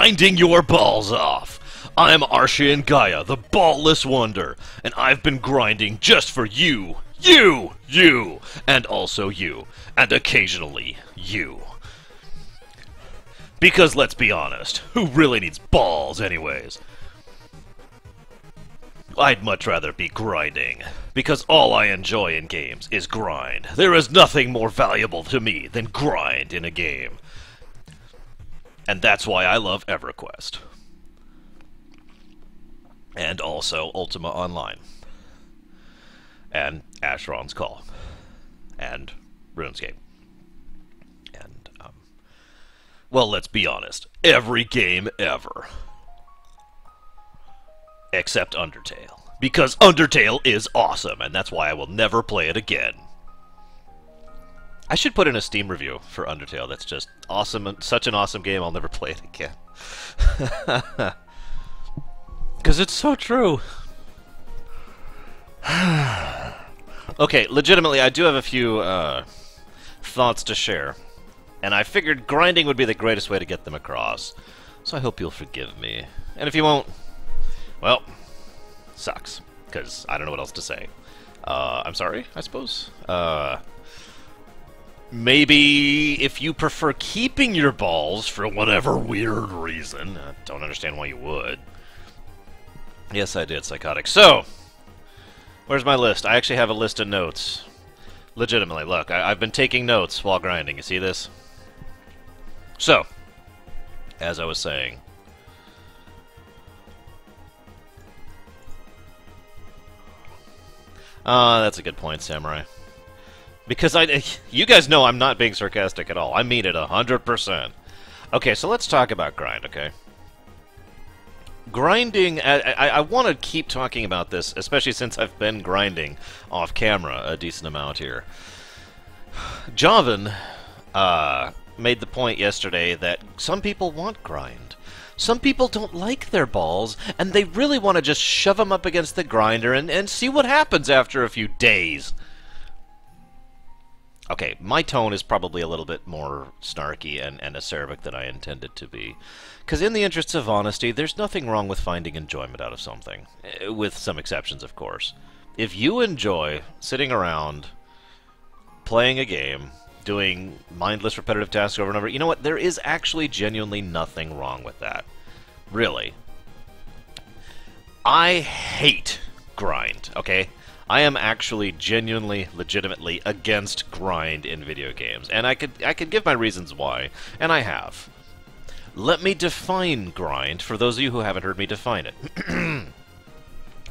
grinding your balls off. I'm Arshian Gaia, the ballless wonder, and I've been grinding just for you, and also you, and occasionally you. Because let's be honest, who really needs balls anyways? I'd much rather be grinding, because all I enjoy in games is grind. There is nothing more valuable to me than grind in a game. And that's why I love EverQuest. And also Ultima Online. And Asheron's Call. And RuneScape. And, well, let's be honest. Every game ever. Except Undertale. Because Undertale is awesome, and that's why I will never play it again. I should put in a Steam review for Undertale. That's just awesome, such an awesome game, I'll never play it again. Because it's so true. Okay, legitimately, I do have a few thoughts to share. And I figured grinding would be the greatest way to get them across. So I hope you'll forgive me. And if you won't, well, sucks. Because I don't know what else to say. I'm sorry, I suppose. Maybe if you prefer keeping your balls for whatever weird reason. I don't understand why you would. Yes, I did, Psychotic. So, where's my list? I actually have a list of notes. Legitimately, look, I've been taking notes while grinding. You see this? So, as I was saying, that's a good point, Samurai. Because you guys know I'm not being sarcastic at all. I mean it 100%. Okay, so let's talk about grind, okay? Grinding, I want to keep talking about this, especially since I've been grinding off camera a decent amount here. Javan made the point yesterday that some people want grind. Some people don't like their balls, and they really want to just shove them up against the grinder and see what happens after a few days. Okay, my tone is probably a little bit more snarky and acerbic than I intended to be. Because in the interests of honesty, there's nothing wrong with finding enjoyment out of something. With some exceptions, of course. If you enjoy sitting around, playing a game, doing mindless repetitive tasks over and over, you know what? There is actually genuinely nothing wrong with that. Really. I hate grind, okay? I am actually genuinely, legitimately against grind in video games, and I could give my reasons why, and I have. Let me define grind for those of you who haven't heard me define it.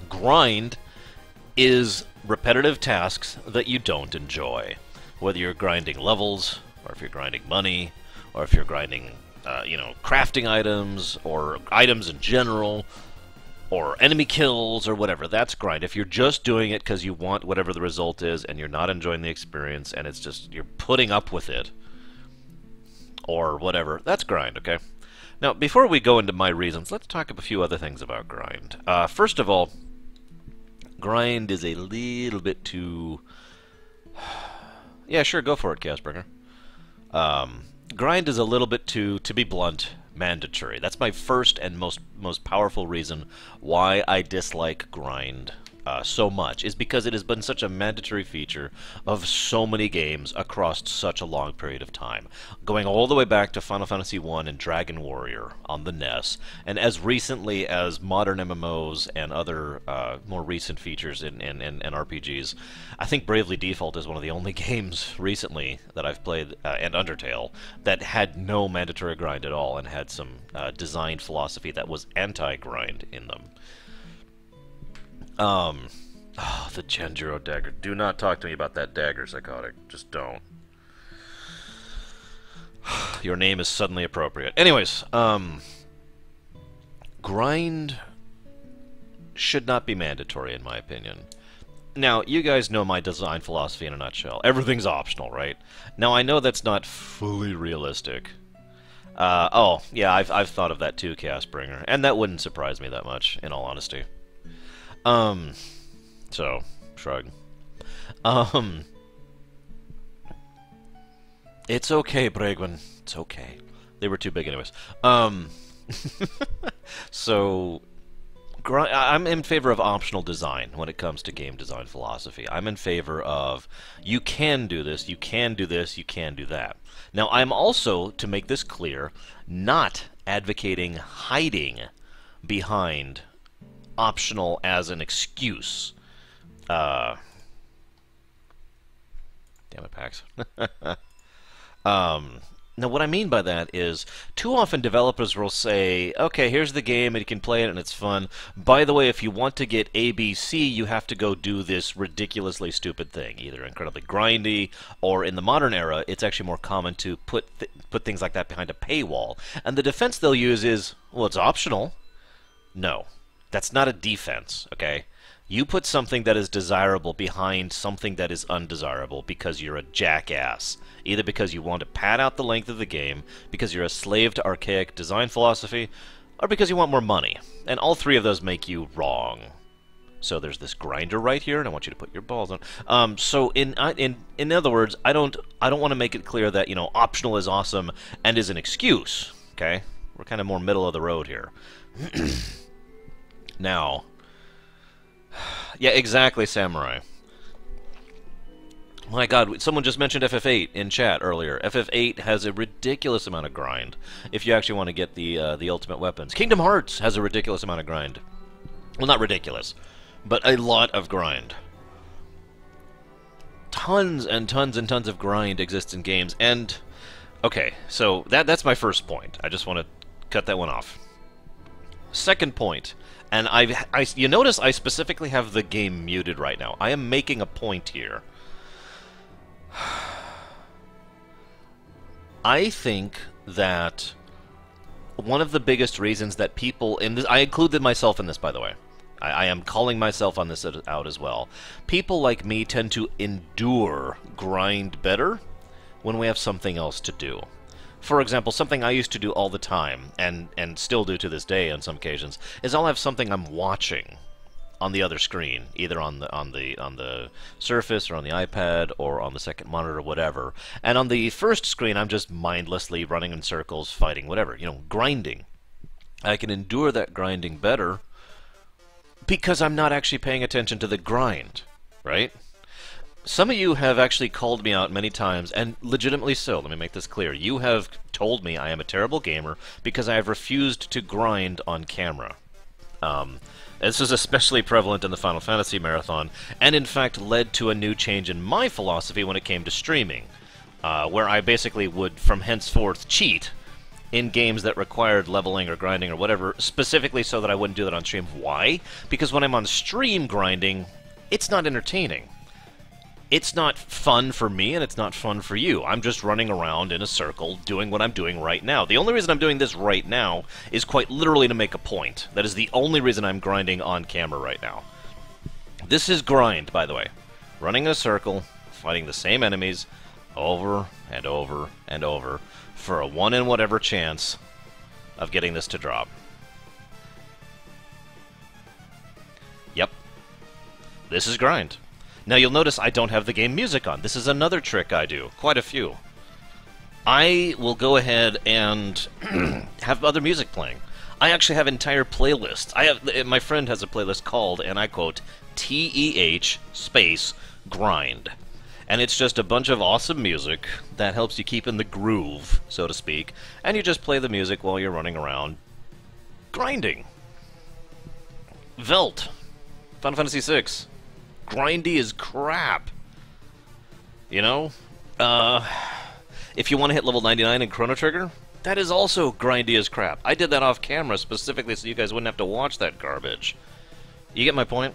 Grind is repetitive tasks that you don't enjoy. Whether you're grinding levels, or if you're grinding money, or if you're grinding, you know, crafting items, or items in general, or enemy kills, or whatever, that's grind. If you're just doing it because you want whatever the result is, and you're not enjoying the experience, and it's just, you're putting up with it, or whatever, that's grind, okay? Now, before we go into my reasons, let's talk a few other things about grind. First of all, grind is a little bit too... Yeah, sure, go for it, Casbringer. Grind is a little bit too, to be blunt, mandatory. That's my first and most powerful reason why I dislike grind so much, is because it has been such a mandatory feature of so many games across such a long period of time. Going all the way back to Final Fantasy I and Dragon Warrior on the NES, and as recently as modern MMOs and other more recent features in RPGs. I think Bravely Default is one of the only games recently that I've played, and Undertale, that had no mandatory grind at all and had some design philosophy that was anti-grind in them. Oh, the Genjuro dagger. Do not talk to me about that dagger, Psychotic. Just don't. Your name is suddenly appropriate. Anyways, grind should not be mandatory, in my opinion. Now, you guys know my design philosophy in a nutshell. Everything's optional, right? Now, I know that's not fully realistic. Oh, yeah, I've thought of that too, Chaosbringer. And that wouldn't surprise me that much, in all honesty. So, shrug. It's okay, Bregwin. It's okay. They were too big anyways. So, I'm in favor of optional design when it comes to game design philosophy. I'm in favor of you can do this, you can do this, you can do that. Now, I'm also, to make this clear, not advocating hiding behind optional as an excuse. Damn it, Pax. Now, what I mean by that is, too often developers will say, okay, here's the game, and you can play it, and it's fun. By the way, if you want to get ABC, you have to go do this ridiculously stupid thing, either incredibly grindy, or in the modern era, it's actually more common to put things like that behind a paywall. And the defense they'll use is, well, it's optional. No, that's not a defense, okay? You put something that is desirable behind something that is undesirable because you're a jackass. Either because you want to pad out the length of the game, because you're a slave to archaic design philosophy, or because you want more money. And all three of those make you wrong. So there's this grinder right here, and I want you to put your balls on. So in other words, I don't want to make it clear that, you know, optional is awesome and is an excuse. Okay, we're kind of more middle of the road here. Now, yeah, exactly, Samurai. My God, someone just mentioned FF8 in chat earlier. FF8 has a ridiculous amount of grind if you actually want to get the ultimate weapons. Kingdom Hearts has a ridiculous amount of grind. Well, not ridiculous, but a lot of grind. Tons and tons and tons of grind exists in games, and okay, so that's my first point. I just want to cut that one off. Second point, and you notice I specifically have the game muted right now. I am making a point here. I think that one of the biggest reasons that people in this, I included myself in this, by the way. I am calling myself on this out as well. People like me tend to endure grind better when we have something else to do. For example, something I used to do all the time, and still do to this day on some occasions, is I'll have something I'm watching on the other screen, either on the Surface or on the iPad or on the second monitor or whatever. And on the first screen, I'm just mindlessly running in circles, fighting, whatever, you know, grinding. I can endure that grinding better because I'm not actually paying attention to the grind, right? Some of you have actually called me out many times, and legitimately so, let me make this clear. You have told me I am a terrible gamer because I have refused to grind on camera. This is especially prevalent in the Final Fantasy Marathon, and in fact led to a new change in my philosophy when it came to streaming, where I basically would, from henceforth, cheat in games that required leveling or grinding or whatever, specifically so that I wouldn't do that on stream. Why? Because when I'm on stream grinding, it's not entertaining. It's not fun for me, and it's not fun for you. I'm just running around in a circle doing what I'm doing right now. The only reason I'm doing this right now is quite literally to make a point. That is the only reason I'm grinding on camera right now. This is grind, by the way. Running in a circle, fighting the same enemies over and over and over for a 1 in whatever chance of getting this to drop. Yep. This is grind. Now you'll notice I don't have the game music on. This is another trick I do. Quite a few. I will go ahead and have other music playing. I actually have entire playlists. My friend has a playlist called, and I quote, TEH space grind. And it's just a bunch of awesome music that helps you keep in the groove, so to speak. And you just play the music while you're running around grinding. Velt. Final Fantasy VI. Grindy as crap. You know? If you want to hit level 99 in Chrono Trigger, that is also grindy as crap. I did that off camera specifically so you guys wouldn't have to watch that garbage. You get my point?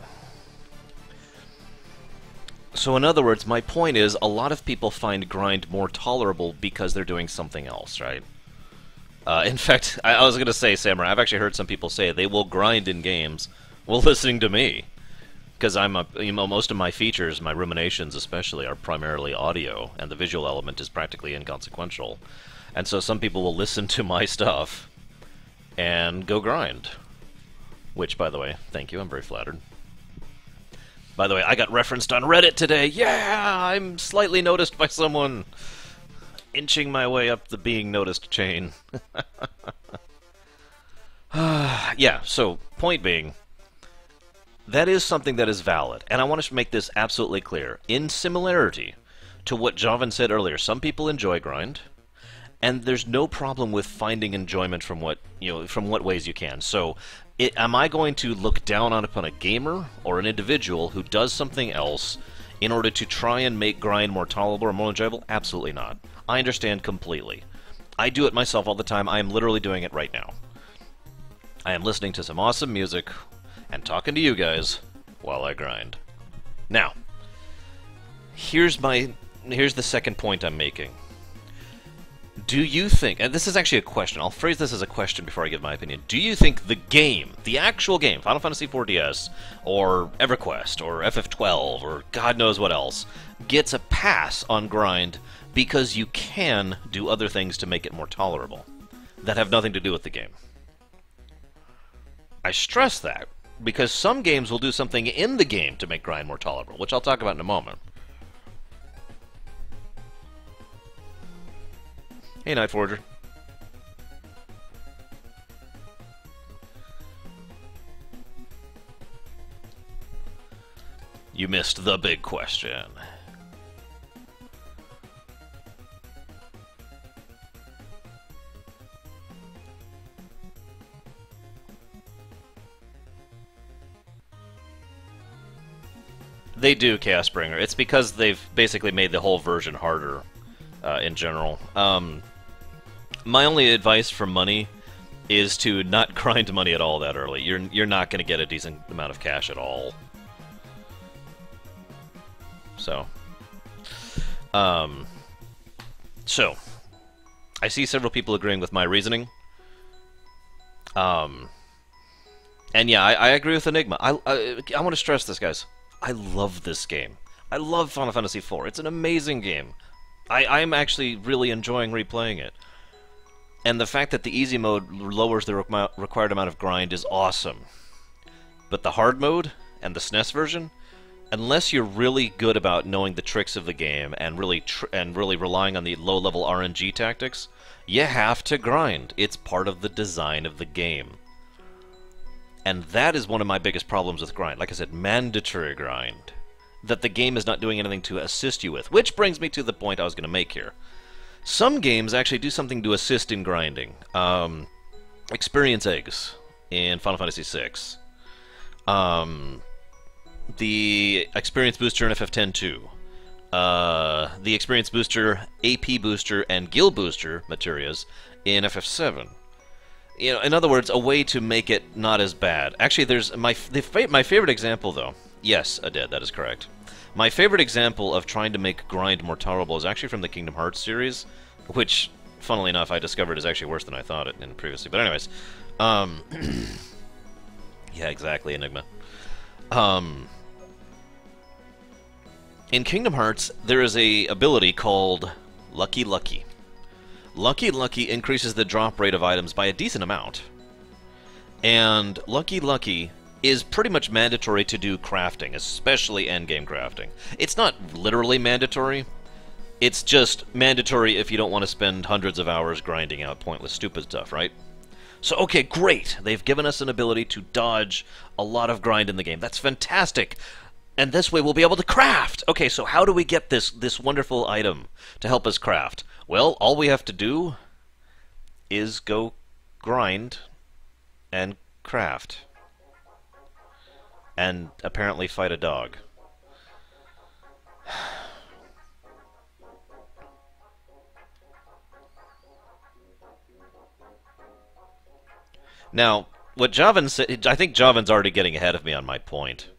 So in other words, my point is, a lot of people find grind more tolerable because they're doing something else, right? In fact, I was going to say, Samurai, I've actually heard some people say they will grind in games while listening to me. Because most of my features, my ruminations especially, are primarily audio, and the visual element is practically inconsequential. And so some people will listen to my stuff and go grind. Which, by the way, thank you, I'm very flattered. By the way, I got referenced on Reddit today. Yeah, I'm slightly noticed by someone. Inching my way up the being noticed chain. Yeah, so point being, that is something that is valid, and I want to make this absolutely clear. In similarity to what Javan said earlier, some people enjoy grind, and there's no problem with finding enjoyment from what from what ways you can. So, am I going to look down upon a gamer or an individual who does something else in order to try and make grind more tolerable or more enjoyable? Absolutely not. I understand completely. I do it myself all the time. I am literally doing it right now. I am listening to some awesome music and talking to you guys while I grind. Now, here's the second point I'm making. Do you think, and this is actually a question, I'll phrase this as a question before I give my opinion. Do you think the game, the actual game, Final Fantasy IV DS, or EverQuest, or FF12, or God knows what else, gets a pass on grind because you can do other things to make it more tolerable that have nothing to do with the game? I stress that because some games will do something in the game to make grind more tolerable, which I'll talk about in a moment. Hey, Night Forger. You missed the big question. They do, Chaosbringer. It's because they've basically made the whole version harder in general. My only advice for money is to not grind money at all that early. You're not going to get a decent amount of cash at all. So, I see several people agreeing with my reasoning. And yeah, I agree with Enigma. I want to stress this, guys. I love this game. I love Final Fantasy IV. It's an amazing game. I'm actually really enjoying replaying it. And the fact that the easy mode lowers the required amount of grind is awesome. But the hard mode and the SNES version, unless you're really good about knowing the tricks of the game and really relying on the low-level RNG tactics, you have to grind. It's part of the design of the game. And that is one of my biggest problems with grind. Like I said, mandatory grind. That the game is not doing anything to assist you with. Which brings me to the point I was going to make here. Some games actually do something to assist in grinding. Experience eggs in Final Fantasy VI. The experience booster in FF10-2. The experience booster, AP booster, and guild booster materials in FF7. You know, in other words, a way to make it not as bad. Actually, there's my favorite example, though. Yes, Aded, that is correct. My favorite example of trying to make grind more tolerable is actually from the Kingdom Hearts series, which, funnily enough, I discovered is actually worse than I thought it in previously. But anyways, yeah, exactly, Enigma. In Kingdom Hearts, there is a ability called Lucky Lucky. Lucky Lucky increases the drop rate of items by a decent amount. And Lucky Lucky is pretty much mandatory to do crafting, especially endgame crafting. It's not literally mandatory. It's just mandatory if you don't want to spend hundreds of hours grinding out pointless stupid stuff, right? So, okay, great. They've given us an ability to dodge a lot of grind in the game. That's fantastic. And this way we'll be able to craft. Okay, so how do we get this wonderful item to help us craft? Well, all we have to do is go grind and craft. And apparently fight a dog. Now, what Javan said, I think Javan's already getting ahead of me on my point.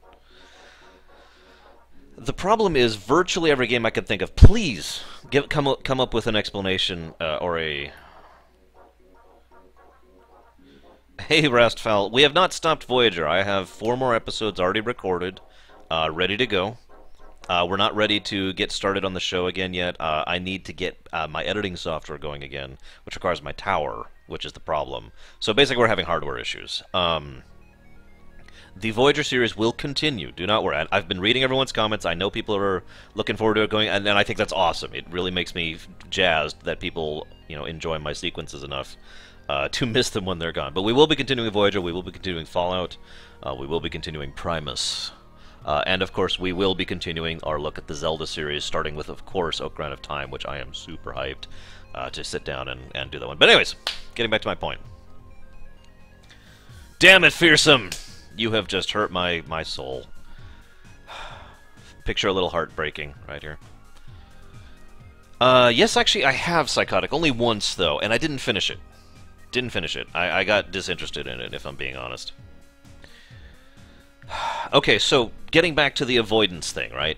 The problem is, virtually every game I can think of, please come up with an explanation or a... Hey, Rastfal, we have not stopped Voyager. I have 4 more episodes already recorded, ready to go. We're not ready to get started on the show again yet. I need to get my editing software going again, which requires my tower, which is the problem. So basically, we're having hardware issues. The Voyager series will continue. Do not worry. I've been reading everyone's comments. I know people are looking forward to it going, and I think that's awesome. It really makes me jazzed that people, enjoy my sequences enough. to miss them when they're gone. But we will be continuing Voyager, we will be continuing Fallout, we will be continuing Primus. And of course, we will be continuing our look at the Zelda series, starting with, of course, Ocarina of Time, which I am super hyped to sit down and do that one. But anyways, getting back to my point. Damn it, Fearsome! You have just hurt my soul. Picture a little heartbreaking right here. Yes, actually, I have Psychotic. Only once, though, and I didn't finish it. Didn't finish it. I got disinterested in it, if I'm being honest. Okay, so getting back to the avoidance thing, right?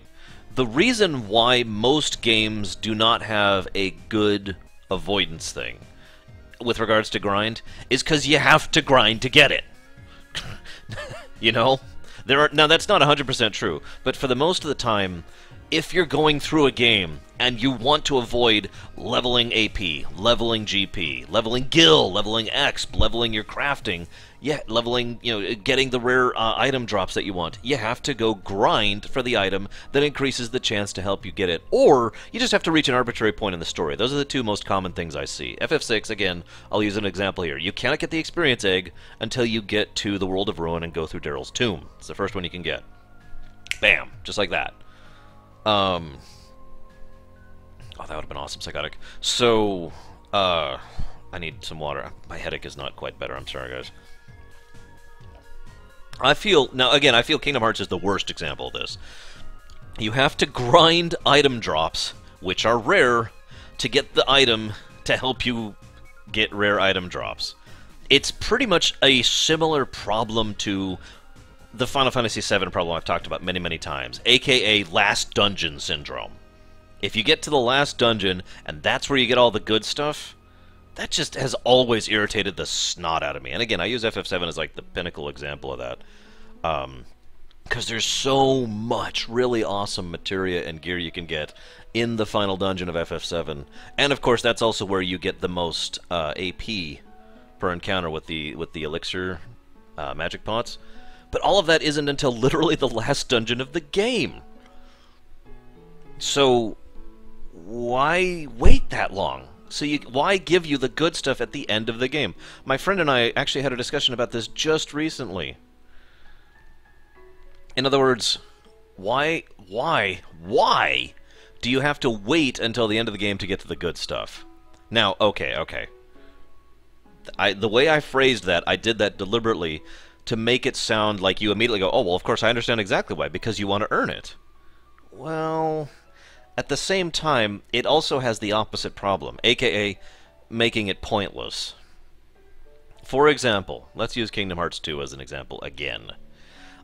The reason why most games do not have a good avoidance thing with regards to grind is because you have to grind to get it. You know? Now, that's not 100% true, but for the most of the time, if you're going through a game and you want to avoid leveling AP, leveling GP, leveling Gil, leveling Exp, leveling your crafting, yeah, leveling, getting the rare item drops that you want, you have to go grind for the item that increases the chance to help you get it, or you just have to reach an arbitrary point in the story. Those are the two most common things I see. FF6, again, I'll use an example here. You cannot get the experience egg until you get to the World of Ruin and go through Daryl's tomb. It's the first one you can get. Bam, just like that. Oh, that would have been awesome, Psychotic. So, I need some water. My headache is not quite better. I'm sorry, guys. I feel Kingdom Hearts is the worst example of this. You have to grind item drops, which are rare, to get the item to help you get rare item drops. It's pretty much a similar problem to the Final Fantasy VII problem I've talked about many, many times, aka Last Dungeon Syndrome. If you get to the last dungeon, and that's where you get all the good stuff, that just has always irritated the snot out of me. And again, I use FF7 as like the pinnacle example of that. Because there's so much really awesome materia and gear you can get in the final dungeon of FF7. And of course, that's also where you get the most AP per encounter with the elixir magic pots. But all of that isn't until literally the last dungeon of the game. So, why wait that long? Why give you the good stuff at the end of the game? My friend and I actually had a discussion about this just recently. In other words, why do you have to wait until the end of the game to get to the good stuff? Now, okay. The way I phrased that, I did that deliberately to make it sound like you immediately go, oh, well, of course, I understand exactly why, because you want to earn it. Well, at the same time, it also has the opposite problem, aka making it pointless. For example, let's use Kingdom Hearts 2 as an example again.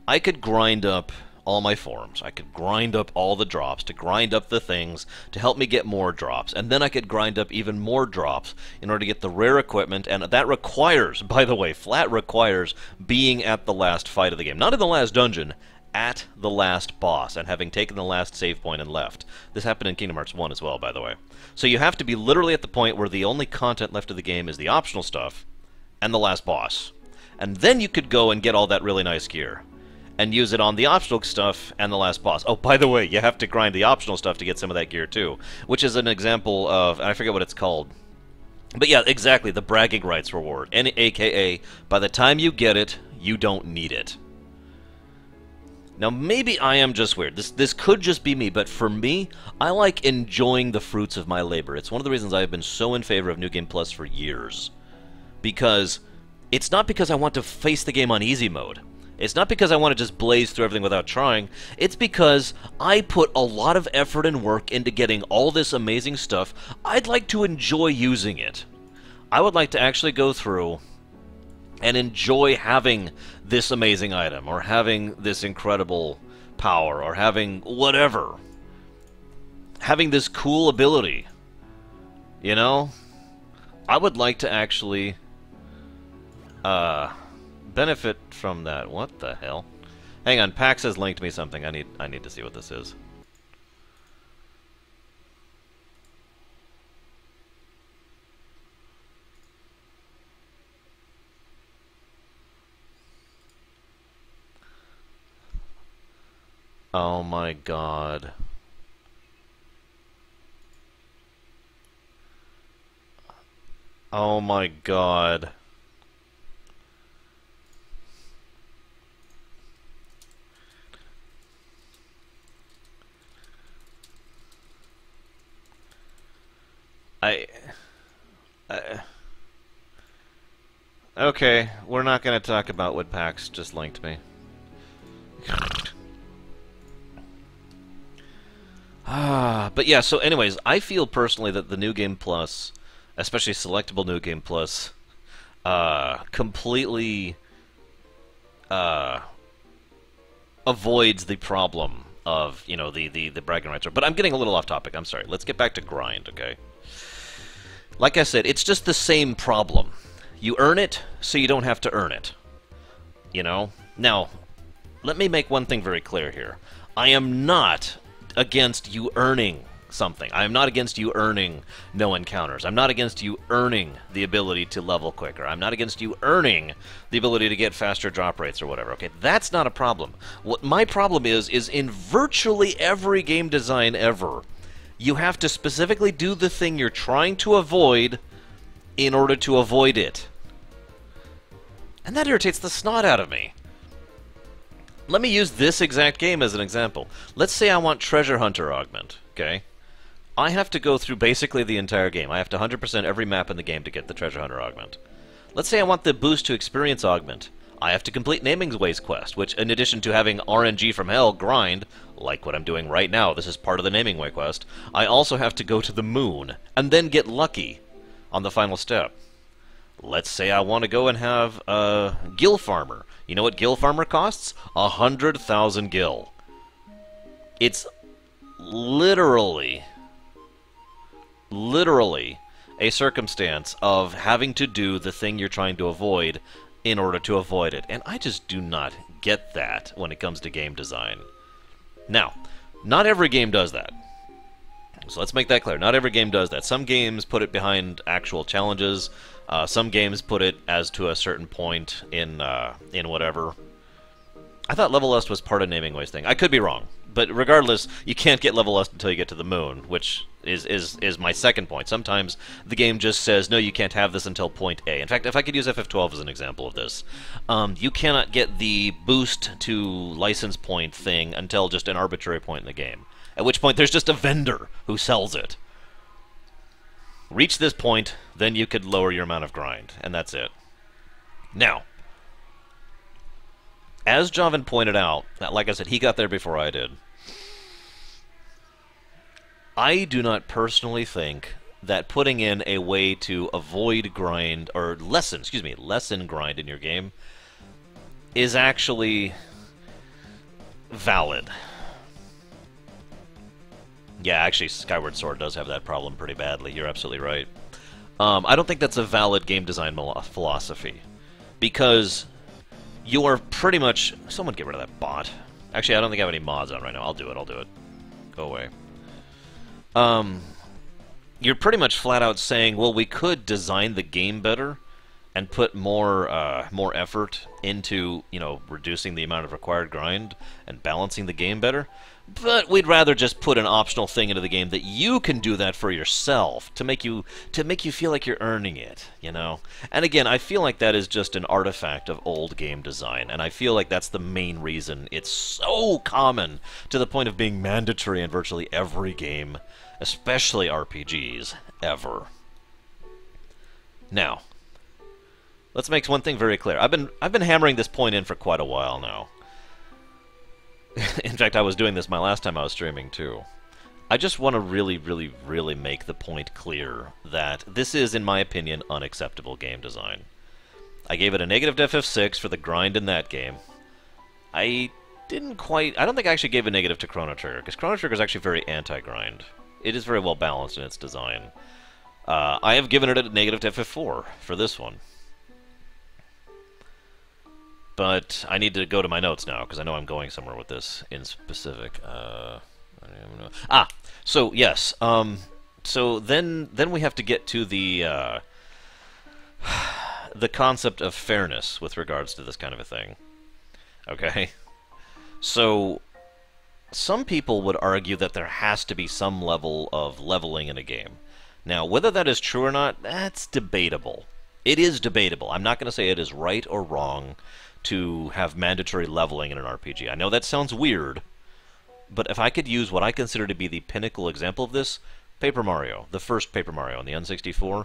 I could grind up all my forms. I could grind up all the drops to grind up the things to help me get more drops. And then I could grind up even more drops in order to get the rare equipment. And that requires, by the way, flat requires being at the last fight of the game. Not in the last dungeon, at the last boss and having taken the last save point and left. This happened in Kingdom Hearts 1 as well, by the way. So you have to be literally at the point where the only content left of the game is the optional stuff and the last boss. And then you could go and get all that really nice gear and use it on the optional stuff and the last boss. Oh, by the way, you have to grind the optional stuff to get some of that gear too, which is an example of, I forget what it's called. But yeah, exactly, the bragging rights reward, aka, by the time you get it, you don't need it. Now, maybe I am just weird. This could just be me, but for me, I like enjoying the fruits of my labor. It's one of the reasons I have been so in favor of New Game Plus for years. Because it's not because I want to face the game on easy mode. It's not because I want to just blaze through everything without trying. It's because I put a lot of effort and work into getting all this amazing stuff. I'd like to enjoy using it. I would like to actually go through and enjoy having this amazing item, or having this incredible power, or having whatever. Having this cool ability. You know? I would like to actually benefit from that. What the hell? Hang on, Pax has linked me something. I need to see what this is. Oh my god. Oh my god. I... Okay, we're not going to talk about what Pax just linked me. But yeah, so anyways, I feel personally that the New Game Plus, especially Selectable New Game Plus, completely avoids the problem of, you know, the bragging rights. But I'm getting a little off topic, I'm sorry. Let's get back to grind, okay? Like I said, it's just the same problem. You earn it, so you don't have to earn it. You know? Now, let me make one thing very clear here. I am not against you earning something. I am not against you earning no encounters. I'm not against you earning the ability to level quicker. I'm not against you earning the ability to get faster drop rates or whatever, okay? That's not a problem. What my problem is in virtually every game design ever, you have to specifically do the thing you're trying to avoid in order to avoid it. And that irritates the snot out of me. Let me use this exact game as an example. Let's say I want Treasure Hunter Augment, okay? I have to go through basically the entire game. I have to 100% every map in the game to get the Treasure Hunter Augment. Let's say I want the Boost to Experience Augment. I have to complete Naming Ways quest, which, in addition to having RNG from Hell grind, like what I'm doing right now, this is part of the Naming Way quest, I also have to go to the moon, and then get lucky on the final step. Let's say I want to go and have Gil Farmer. You know what Gil Farmer costs? 100,000 gil. It's literally a circumstance of having to do the thing you're trying to avoid in order to avoid it. And I just do not get that when it comes to game design. Now, not every game does that. So let's make that clear. Not every game does that. Some games put it behind actual challenges. Some games put it as to a certain point in whatever. I thought Level Lust was part of Naming Ways thing. I could be wrong. But regardless, you can't get Level Lust until you get to the moon, which is my second point. Sometimes the game just says, no, you can't have this until point A. In fact, if I could use FF12 as an example of this, you cannot get the boost to license point thing until just an arbitrary point in the game. At which point there's just a vendor who sells it. Reach this point, then you could lower your amount of grind, and that's it. Now, as Jovan pointed out, like I said, he got there before I did. I do not personally think that putting in a way to avoid grind, or lessen grind in your game, is actually valid. Yeah, actually, Skyward Sword does have that problem pretty badly. You're absolutely right. I don't think that's a valid game design philosophy. Because you are pretty much... Someone get rid of that bot. Actually, I don't think I have any mods on right now. I'll do it. Go away. You're pretty much flat out saying, well, we could design the game better and put more effort into, you know, reducing the amount of required grind and balancing the game better. But we'd rather just put an optional thing into the game that you can do that for yourself to make you feel like you're earning it, you know. And again, I feel like that is just an artifact of old game design, and I feel like that's the main reason it's so common to the point of being mandatory in virtually every game, especially RPGs ever. Now, let's make one thing very clear. I've been hammering this point in for quite a while now. In fact, I was doing this my last time I was streaming, too. I just want to really make the point clear that this is, in my opinion, unacceptable game design. I gave it a negative to FF6 for the grind in that game. I don't think I actually gave a negative to Chrono Trigger, because Chrono Trigger is actually very anti-grind. It is very well balanced in its design. I have given it a negative to FF4 for this one. But I need to go to my notes now, because I know I'm going somewhere with this in specific. I don't even know. So yes. So then we have to get to the concept of fairness with regards to this kind of a thing. Okay? So some people would argue that there has to be some level of leveling in a game. Now, whether that is true or not, that's debatable. It is debatable. I'm not going to say it is right or wrong to have mandatory leveling in an RPG. I know that sounds weird, but if I could use what I consider to be the pinnacle example of this, Paper Mario, the first Paper Mario on the N64,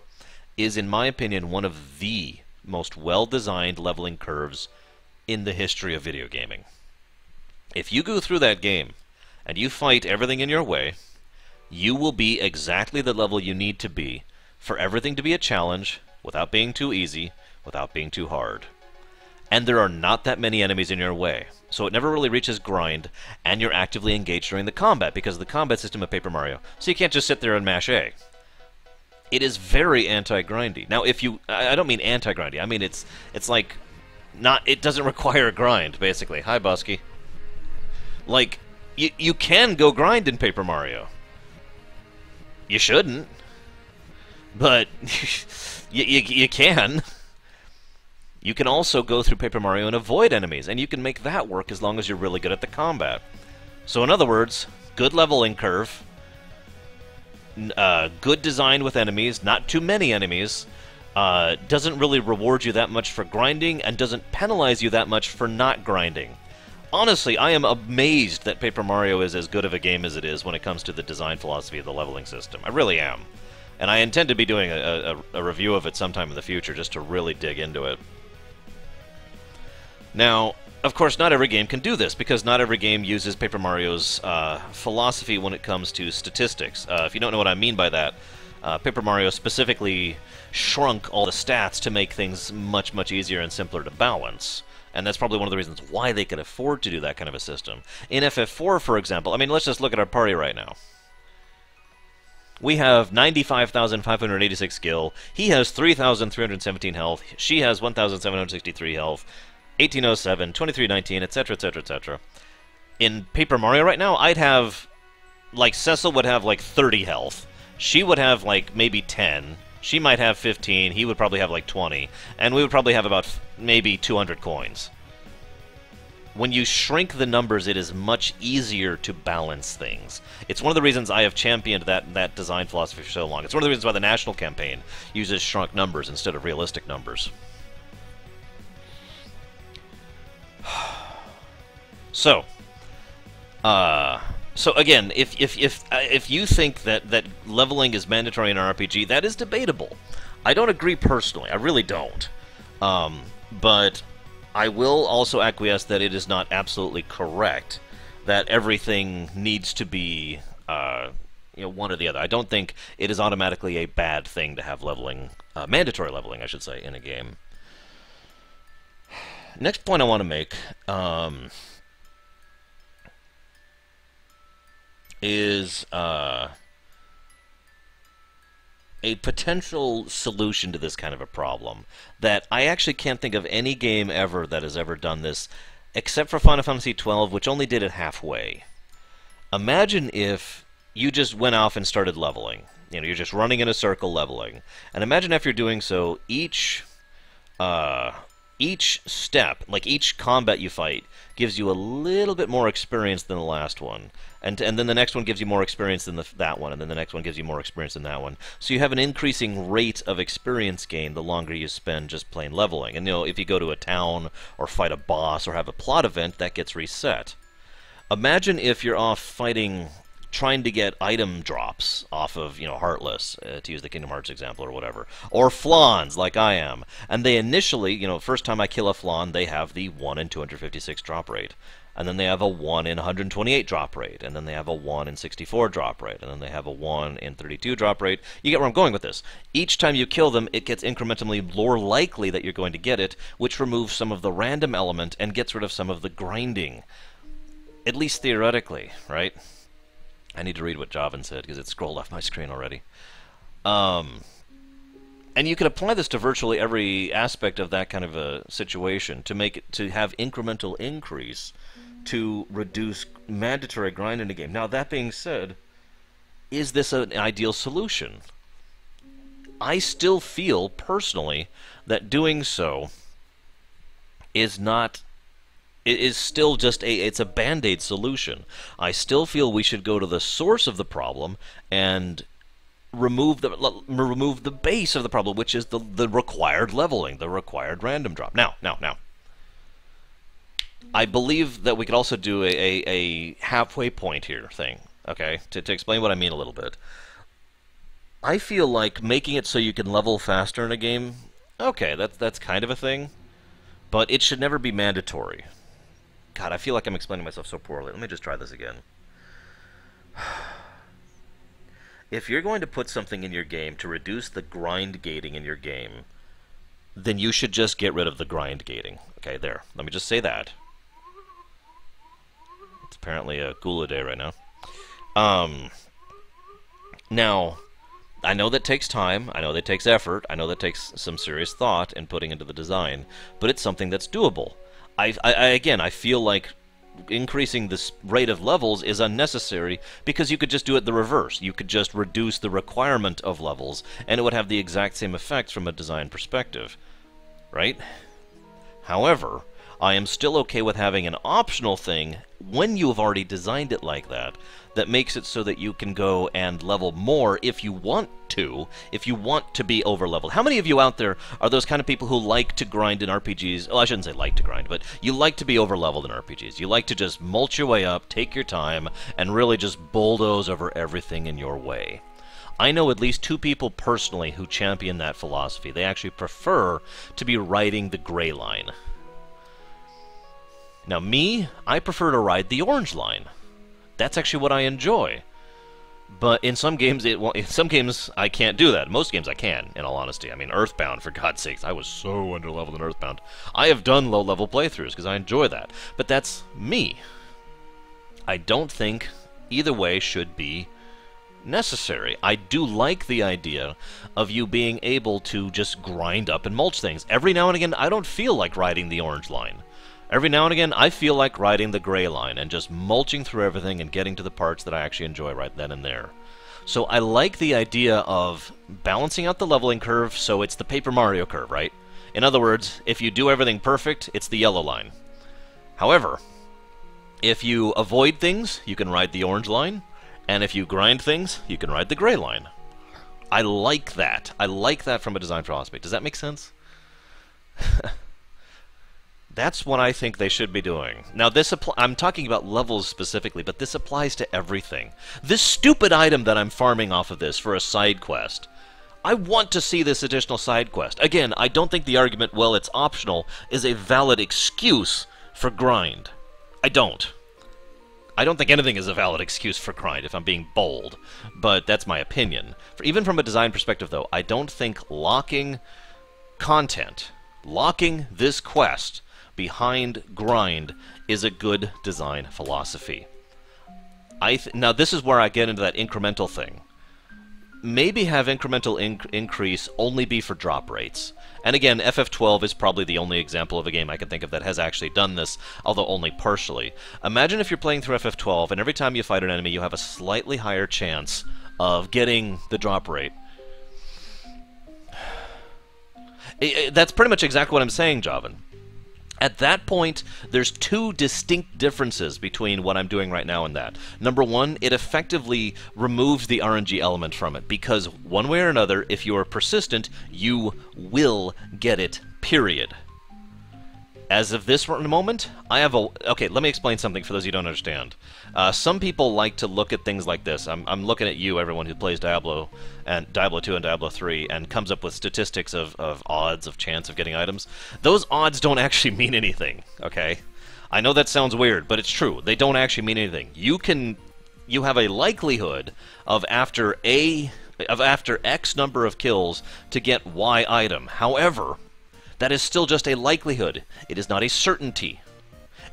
is, in my opinion, one of the most well-designed leveling curves in the history of video gaming. If you go through that game and you fight everything in your way, you will be exactly the level you need to be for everything to be a challenge without being too easy, without being too hard. And there are not that many enemies in your way, so it never really reaches grind, and you're actively engaged during the combat because of the combat system of Paper Mario, so you can't just sit there and mash A. It is very anti-grindy. Now, if you... I don't mean anti-grindy, I mean it's like... it doesn't require a grind, basically. Hi, Busky. Like, you can go grind in Paper Mario. You shouldn't. But you can. You can also go through Paper Mario and avoid enemies, and you can make that work as long as you're really good at the combat. So in other words, good leveling curve, good design with enemies, not too many enemies, doesn't really reward you that much for grinding, and doesn't penalize you that much for not grinding. Honestly, I am amazed that Paper Mario is as good of a game as it is when it comes to the design philosophy of the leveling system. I really am. And I intend to be doing a review of it sometime in the future just to really dig into it. Now, of course, not every game can do this, because not every game uses Paper Mario's philosophy when it comes to statistics. If you don't know what I mean by that, Paper Mario specifically shrunk all the stats to make things much, much easier and simpler to balance. And that's probably one of the reasons why they could afford to do that kind of a system. In FF4, for example, I mean, let's just look at our party right now. We have 95,586 skill. He has 3,317 health. She has 1,763 health. 1807, 2319, etc., etc., etc. In Paper Mario right now, I'd have... Like, Cecil would have, like, 30 health. She would have, like, maybe 10. She might have 15. He would probably have, like, 20. And we would probably have about maybe 200 coins. When you shrink the numbers, it is much easier to balance things. It's one of the reasons I have championed that design philosophy for so long. It's one of the reasons why the national campaign uses shrunk numbers instead of realistic numbers. So again, if you think that leveling is mandatory in an RPG, that is debatable. I don't agree personally. I really don't. But I will also acquiesce that it is not absolutely correct that everything needs to be one or the other. I don't think it is automatically a bad thing to have leveling, mandatory leveling, I should say, in a game. Next point I want to make is a potential solution to this kind of a problem that I actually can't think of any game ever that has ever done this, except for Final Fantasy XII, which only did it halfway. Imagine if you just went off and started leveling. You know, you're just running in a circle leveling. And imagine if you're doing so, each step, like each combat you fight, gives you a little bit more experience than the last one. And then the next one gives you more experience than that one, and then the next one gives you more experience than that one. So you have an increasing rate of experience gain the longer you spend just plain leveling. And, you know, if you go to a town, or fight a boss, or have a plot event, that gets reset. Imagine if you're off fighting, trying to get item drops off of, you know, Heartless, to use the Kingdom Hearts example or whatever, or Flans, like I am. And they initially, you know, first time I kill a Flan, they have the 1 in 256 drop rate. And then they have a 1 in 128 drop rate, and then they have a 1 in 64 drop rate, and then they have a 1 in 32 drop rate. You get where I'm going with this. Each time you kill them, it gets incrementally more likely that you're going to get it, which removes some of the random element and gets rid of some of the grinding. At least theoretically, right? I need to read what Javan said, because it scrolled off my screen already. And you can apply this to virtually every aspect of that kind of a situation to make it, to have incremental increase to reduce mandatory grind in a game. Now, that being said, is this an ideal solution? I still feel, personally, that doing so is not... It is still just it's a band-aid solution. I still feel we should go to the source of the problem and remove the base of the problem, which is the required leveling, the required random drop. Now, I believe that we could also do a halfway point here thing, okay, to explain what I mean a little bit. I feel like making it so you can level faster in a game, okay, that's kind of a thing, but it should never be mandatory. God, I feel like I'm explaining myself so poorly. Let me just try this again. If you're going to put something in your game to reduce the grind gating in your game, then you should just get rid of the grind gating. Okay, there. Let me just say that. It's apparently a Gula day right now. Now, I know that takes time, I know that takes effort, I know that takes some serious thought in putting into the design, but it's something that's doable. Again, I feel like increasing this rate of levels is unnecessary because you could just do it the reverse. You could just reduce the requirement of levels, and it would have the exact same effects from a design perspective, right? However, I am still okay with having an optional thing when you've already designed it like that, that makes it so that you can go and level more if you want to be over-leveled. How many of you out there are those kind of people who like to grind in RPGs? Well, I shouldn't say like to grind, but you like to be over-leveled in RPGs. You like to just mulch your way up, take your time, and really just bulldoze over everything in your way. I know at least 2 people personally who champion that philosophy. They actually prefer to be riding the gray line. Now me, I prefer to ride the orange line. That's actually what I enjoy. But in some games, I can't do that. Most games I can, in all honesty. I mean, Earthbound, for God's sakes, I was so underleveled in Earthbound. I have done low-level playthroughs because I enjoy that. But that's me. I don't think either way should be necessary. I do like the idea of you being able to just grind up and mulch things. Every now and again, I don't feel like riding the orange line. Every now and again, I feel like riding the gray line and just mulching through everything and getting to the parts that I actually enjoy right then and there. So I like the idea of balancing out the leveling curve so it's the Paper Mario curve, right? In other words, if you do everything perfect, it's the yellow line. However, if you avoid things, you can ride the orange line, and if you grind things, you can ride the gray line. I like that. I like that from a design philosophy. Does that make sense? That's what I think they should be doing. Now, I'm talking about levels specifically, but this applies to everything. This stupid item that I'm farming off of this for a side quest, I want to see this additional side quest. Again, I don't think the argument, well, it's optional, is a valid excuse for grind. I don't. I don't think anything is a valid excuse for grind, if I'm being bold, but that's my opinion. Even from a design perspective, though, I don't think locking content, locking this quest behind grind is a good design philosophy. Now, this is where I get into that incremental thing. Maybe have incremental increase only be for drop rates. And again, FF12 is probably the only example of a game I can think of that has actually done this, although only partially. Imagine if you're playing through FF12, and every time you fight an enemy, you have a slightly higher chance of getting the drop rate. That's pretty much exactly what I'm saying, Javan. At that point, there's 2 distinct differences between what I'm doing right now and that. Number one, it effectively removes the RNG element from it, because one way or another, if you are persistent, you will get it, period. As of this moment, I have a... Okay, let me explain something for those who don't understand. Some people like to look at things like this. I'm looking at you, everyone who plays Diablo, and Diablo 2 and Diablo 3, and comes up with statistics of odds, of chance of getting items. Those odds don't actually mean anything, okay? I know that sounds weird, but it's true. They don't actually mean anything. You have a likelihood of after X number of kills to get Y item. However, that is still just a likelihood. It is not a certainty.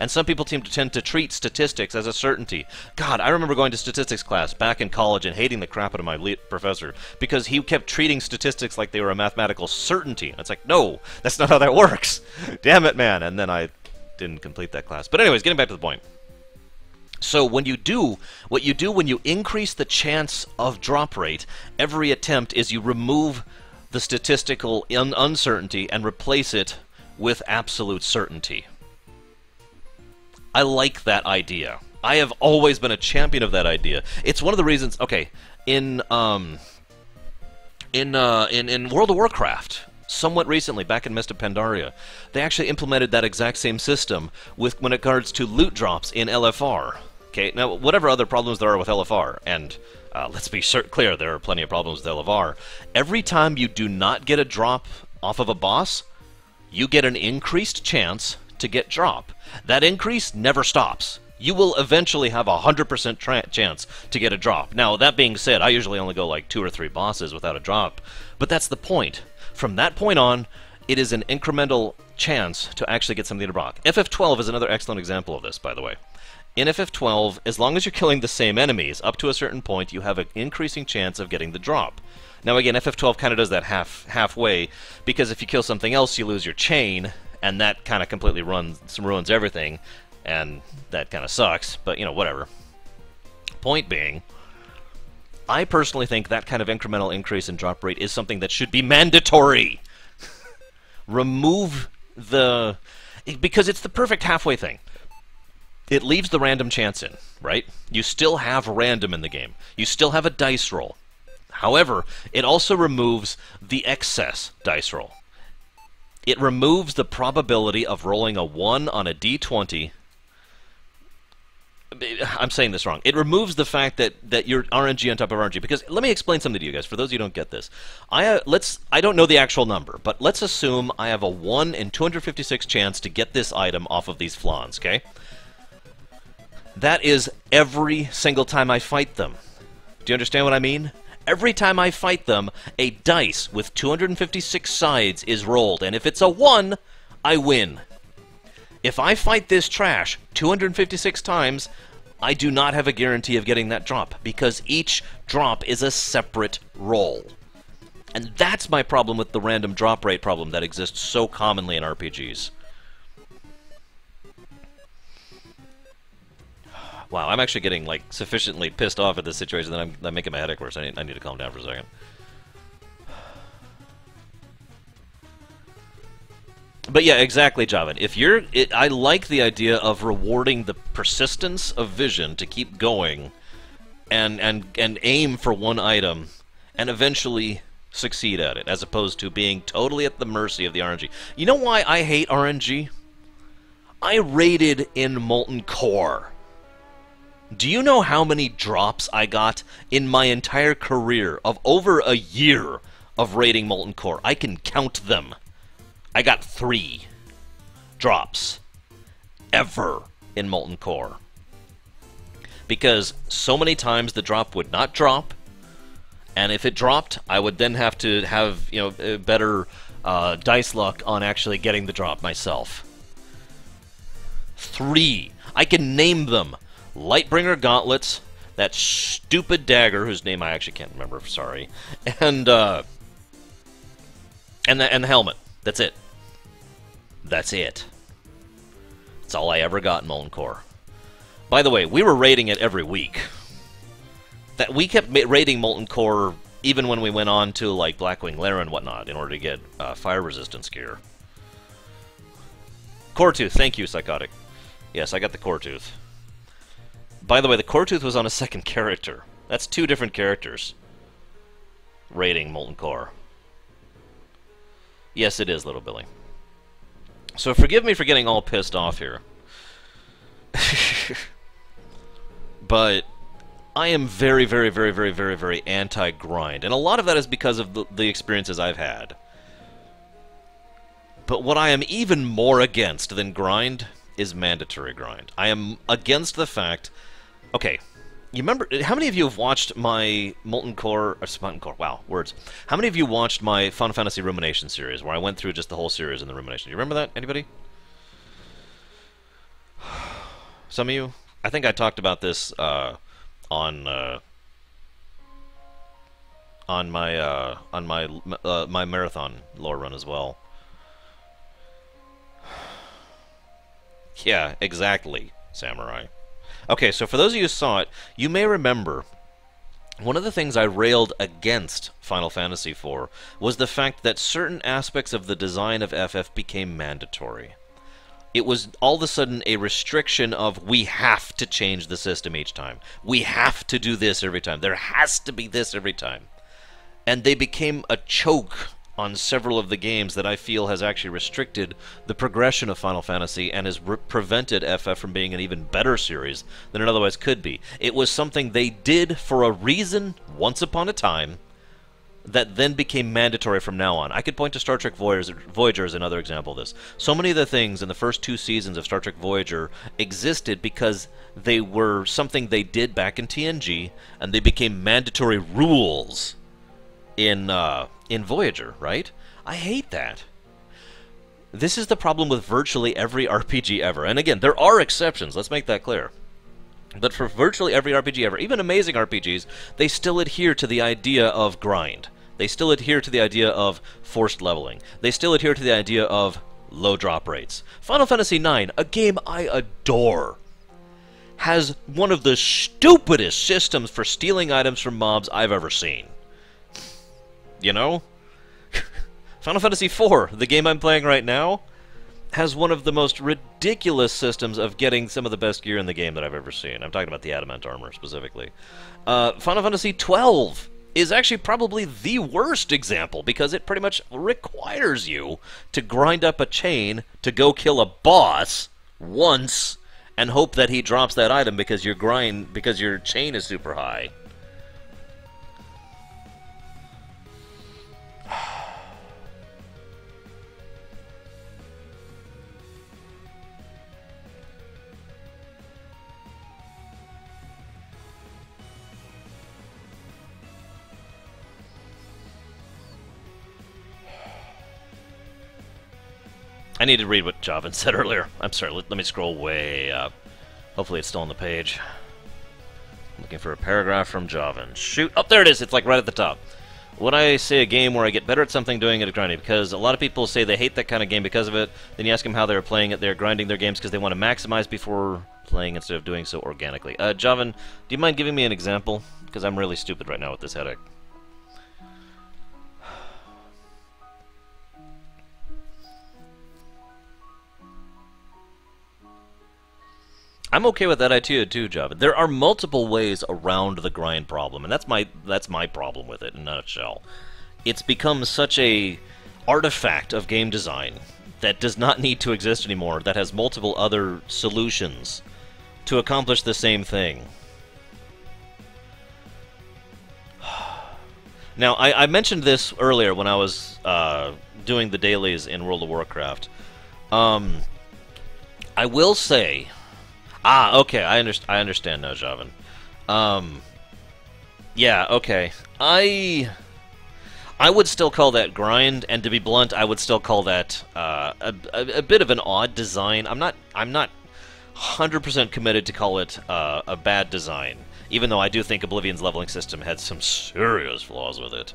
And some people tend to treat statistics as a certainty. God, I remember going to statistics class back in college and hating the crap out of my professor because he kept treating statistics like they were a mathematical certainty. And it's like, no, that's not how that works. Damn it, man. And then I didn't complete that class. But anyways, getting back to the point. So when you do, what you do when you increase the chance of drop rate, every attempt is you remove the statistical uncertainty and replace it with absolute certainty. I like that idea. I have always been a champion of that idea. It's one of the reasons... Okay, in In World of Warcraft, somewhat recently, back in Mist of Pandaria, they actually implemented that exact same system with when it regards to loot drops in LFR. Okay, now whatever other problems there are with LFR, and let's be clear, there are plenty of problems with LFR. Every time you do not get a drop off of a boss, you get an increased chance to get drop. That increase never stops. You will eventually have a 100% chance to get a drop. Now, that being said, I usually only go like 2 or 3 bosses without a drop, but that's the point. From that point on, it is an incremental chance to actually get something to drop. FF12 is another excellent example of this, by the way. In FF12, as long as you're killing the same enemies, up to a certain point, you have an increasing chance of getting the drop. Now again, FF12 kind of does that halfway, because if you kill something else, you lose your chain, and that kind of completely ruins everything, and that kind of sucks, but, you know, whatever. Point being, I personally think that kind of incremental increase in drop rate is something that should be mandatory. Remove the... because it's the perfect halfway thing. It leaves the random chance in, right? You still have random in the game. You still have a dice roll. However, it also removes the excess dice roll. It removes the probability of rolling a 1 on a d20. I'm saying this wrong. It removes the fact that you're RNG on top of RNG. Because let me explain something to you guys, for those of you who don't get this. I don't know the actual number, but let's assume I have a 1 in 256 chance to get this item off of these flans, okay? That is every single time I fight them. Do you understand what I mean? Every time I fight them, a dice with 256 sides is rolled, and if it's a 1, I win. If I fight this trash 256 times, I do not have a guarantee of getting that drop, because each drop is a separate roll. And that's my problem with the random drop rate problem that exists so commonly in RPGs. Wow, I'm actually getting, like, sufficiently pissed off at this situation that I'm making my headache worse. I need to calm down for a second. But yeah, exactly, Javan. If you're... I like the idea of rewarding the persistence of vision to keep going and aim for one item and eventually succeed at it, as opposed to being totally at the mercy of the RNG. You know why I hate RNG? I raided in Molten Core. Do you know how many drops I got in my entire career of over a year of raiding Molten Core? I can count them. I got 3 drops ever in Molten Core. Because so many times the drop would not drop, and if it dropped, I would then have to have, you know, better dice luck on actually getting the drop myself. 3. I can name them. Lightbringer gauntlets, that stupid dagger, whose name I actually can't remember, sorry, and the helmet. That's it. That's it. That's all I ever got in Molten Core. By the way, we were raiding it every week. That we kept raiding Molten Core even when we went on to like Blackwing Lair and whatnot in order to get fire resistance gear. Core Tooth, thank you, Psychotic. Yes, I got the Core Tooth. By the way, the Core Tooth was on a second character. That's 2 different characters. Raiding Molten Core. Yes, it is, Little Billy. So forgive me for getting all pissed off here. But I am very, very, very, very, very, very anti-grind. And a lot of that is because of the experiences I've had. But what I am even more against than grind is mandatory grind. I am against the fact... Okay, you remember... How many of you have watched my Molten Core... wow, words. How many of you watched my Final Fantasy Rumination series, where I went through just the whole series in the Rumination? Do you remember that? Anybody? Some of you? I think I talked about this on my marathon lore run as well. Yeah, exactly, Samurai. Okay, so for those of you who saw it, you may remember one of the things I railed against Final Fantasy for was the fact that certain aspects of the design of FF became mandatory. It was all of a sudden a restriction of, we have to change the system each time. We have to do this every time. There has to be this every time. and they became a choke on several of the games that I feel has actually restricted the progression of Final Fantasy and has prevented FF from being an even better series than it otherwise could be. It was something they did for a reason once upon a time that then became mandatory from now on. I could point to Star Trek Voyager as another example of this. So many of the things in the first 2 seasons of Star Trek Voyager existed because they were something they did back in TNG, and they became mandatory rules in Voyager, right? I hate that. This is the problem with virtually every RPG ever. And again, there are exceptions, let's make that clear. But for virtually every RPG ever, even amazing RPGs, they still adhere to the idea of grind. They still adhere to the idea of forced leveling. They still adhere to the idea of low drop rates. Final Fantasy IX, a game I adore, has one of the stupidest systems for stealing items from mobs I've ever seen. You know? Final Fantasy IV, the game I'm playing right now, has one of the most ridiculous systems of getting some of the best gear in the game that I've ever seen. I'm talking about the Adamant armor, specifically. Final Fantasy XII is actually probably the worst example, because it pretty much requires you to grind up a chain to go kill a boss once and hope that he drops that item because your chain is super high. I need to read what Javan said earlier. I'm sorry, let me scroll way up. Hopefully it's still on the page. I'm looking for a paragraph from Javan. Shoot! Oh, there it is! It's like right at the top. When I say a game where I get better at something, doing it at grinding, because a lot of people say they hate that kind of game because of it. Then you ask them how they're playing it. They're grinding their games because they want to maximize before playing instead of doing so organically. Javan, do you mind giving me an example? Because I'm really stupid right now with this headache. I'm okay with that idea too, Java. There are multiple ways around the grind problem, and that's my problem with it in a nutshell. It's become such a artifact of game design that does not need to exist anymore, that has multiple other solutions to accomplish the same thing. Now, I mentioned this earlier when I was doing the dailies in World of Warcraft. I will say... okay, I understand now, Javan. Yeah, okay. I would still call that grind, and to be blunt, I would still call that a bit of an odd design. I'm not 100% committed to call it a bad design, even though I do think Oblivion's leveling system had some serious flaws with it.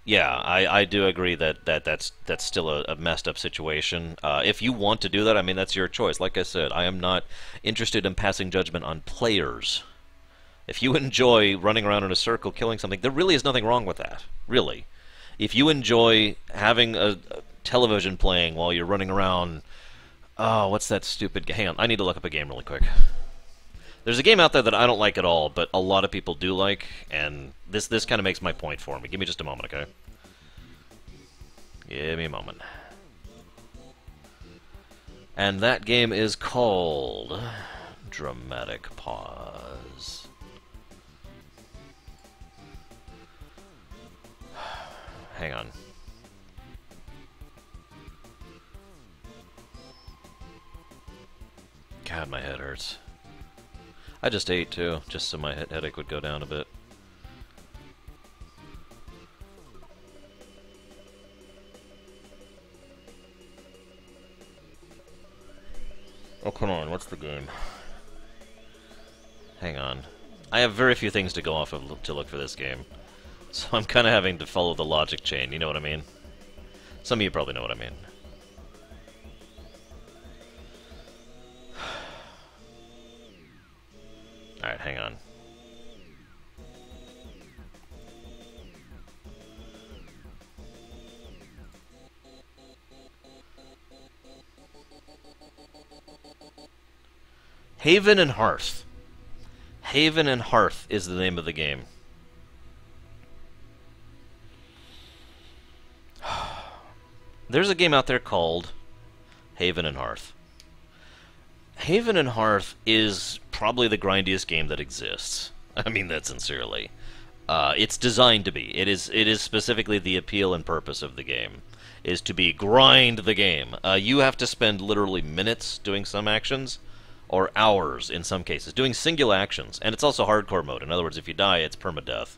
Yeah, I do agree that's still a messed up situation. If you want to do that, I mean, that's your choice. Like I said, I am not interested in passing judgment on players. If you enjoy running around in a circle killing something, there really is nothing wrong with that. Really. If you enjoy having a television playing while you're running around... Oh, what's that stupid... Hang on, I need to look up a game really quick. There's a game out there that I don't like at all, but a lot of people do like, and this kind of makes my point for me. Give me just a moment, okay? Give me a moment. And that game is called... Dramatic Pause. Hang on. God, my head hurts. I just ate, too, just so my headache would go down a bit. Oh, come on, what's the game? Hang on. I have very few things to go off of to look for this game. So I'm kind of having to follow the logic chain, you know what I mean? Some of you probably know what I mean. Alright, hang on. Haven and Hearth. Haven and Hearth is the name of the game. There's a game out there called Haven and Hearth. Haven and Hearth is probably the grindiest game that exists. I mean that sincerely. It's designed to be. It is specifically the appeal and purpose of the game, is to be grind the game. You have to spend literally minutes doing some actions, or hours in some cases, doing single actions. And it's also hardcore mode. In other words, if you die, it's permadeath.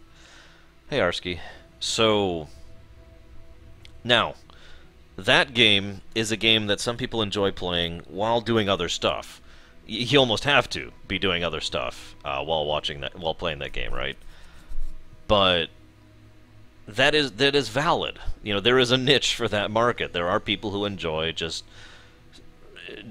Hey, Arsky. So, now, that game is a game that some people enjoy playing while doing other stuff. You almost have to be doing other stuff while playing that game, right? But that is valid. You know, there is a niche for that market. There are people who enjoy just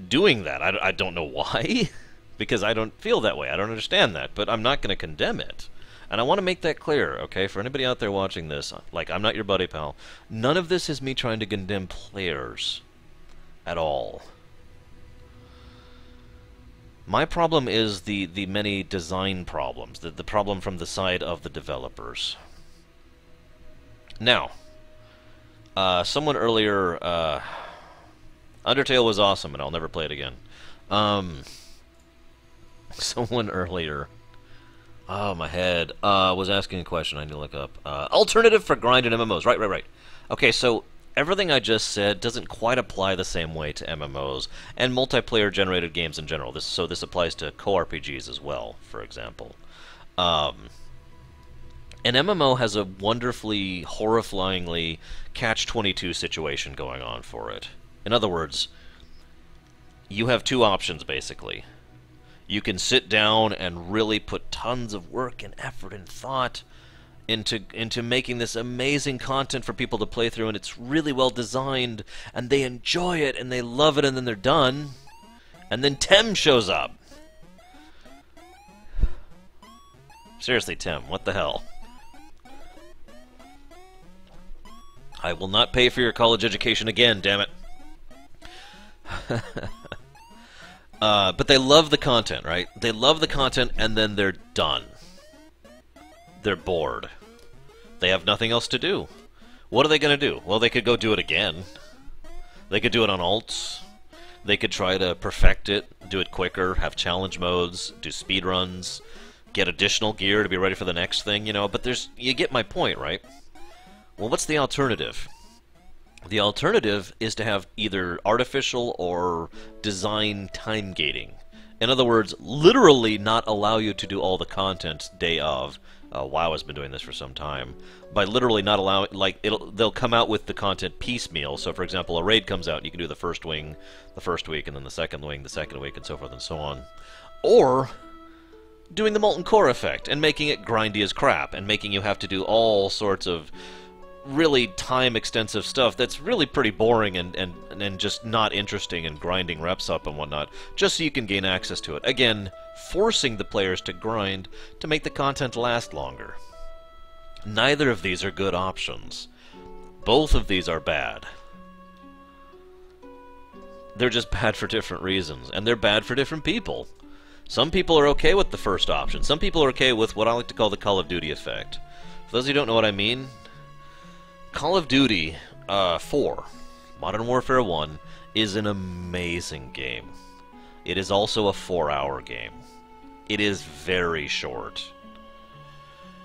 doing that. I don't know why, because I don't feel that way. I don't understand that, but I'm not going to condemn it. And I want to make that clear, okay, for anybody out there watching this. Like, I'm not your buddy pal. None of this is me trying to condemn players at all. My problem is the many design problems, the problem from the side of the developers. Now, someone earlier, Undertale was awesome, and I'll never play it again. Someone earlier, oh, my head, was asking a question I need to look up. Alternative for grind and MMOs. Right. Okay, so everything I just said doesn't quite apply the same way to MMOs and multiplayer-generated games in general. So this applies to co-RPGs as well, for example. An MMO has a wonderfully, horrifyingly catch-22 situation going on for it. In other words, you have two options, basically. You can sit down and really put tons of work and effort and thought into making this amazing content for people to play through, and it's really well designed, and they enjoy it, and they love it, and then they're done. And then Tem shows up. Seriously, Tim, what the hell? I will not pay for your college education again, damn it. But they love the content, right? They love the content, and then they're done. They're bored. They have nothing else to do. What are they going to do? Well, they could go do it again. They could do it on alts. They could try to perfect it, do it quicker, have challenge modes, do speed runs, get additional gear to be ready for the next thing, you know, but you get my point, right? Well, what's the alternative? The alternative is to have either artificial or design time gating. In other words, literally not allow you to do all the content day of. WoW has been doing this for some time. By literally not allowing, like, they'll come out with the content piecemeal. So, for example, a raid comes out, and you can do the first wing the first week, and then the second wing the second week, and so forth and so on. Or doing the molten core effect and making it grindy as crap, and making you have to do all sorts of really time-extensive stuff that's really pretty boring and just not interesting, and grinding reps up and whatnot, just so you can gain access to it. Again, forcing the players to grind to make the content last longer. Neither of these are good options. Both of these are bad. They're just bad for different reasons, and they're bad for different people. Some people are okay with the first option. Some people are okay with what I like to call the Call of Duty effect. For those who don't know what I mean, Call of Duty 4, Modern Warfare 1, is an amazing game. It is also a 4-hour game. It is very short.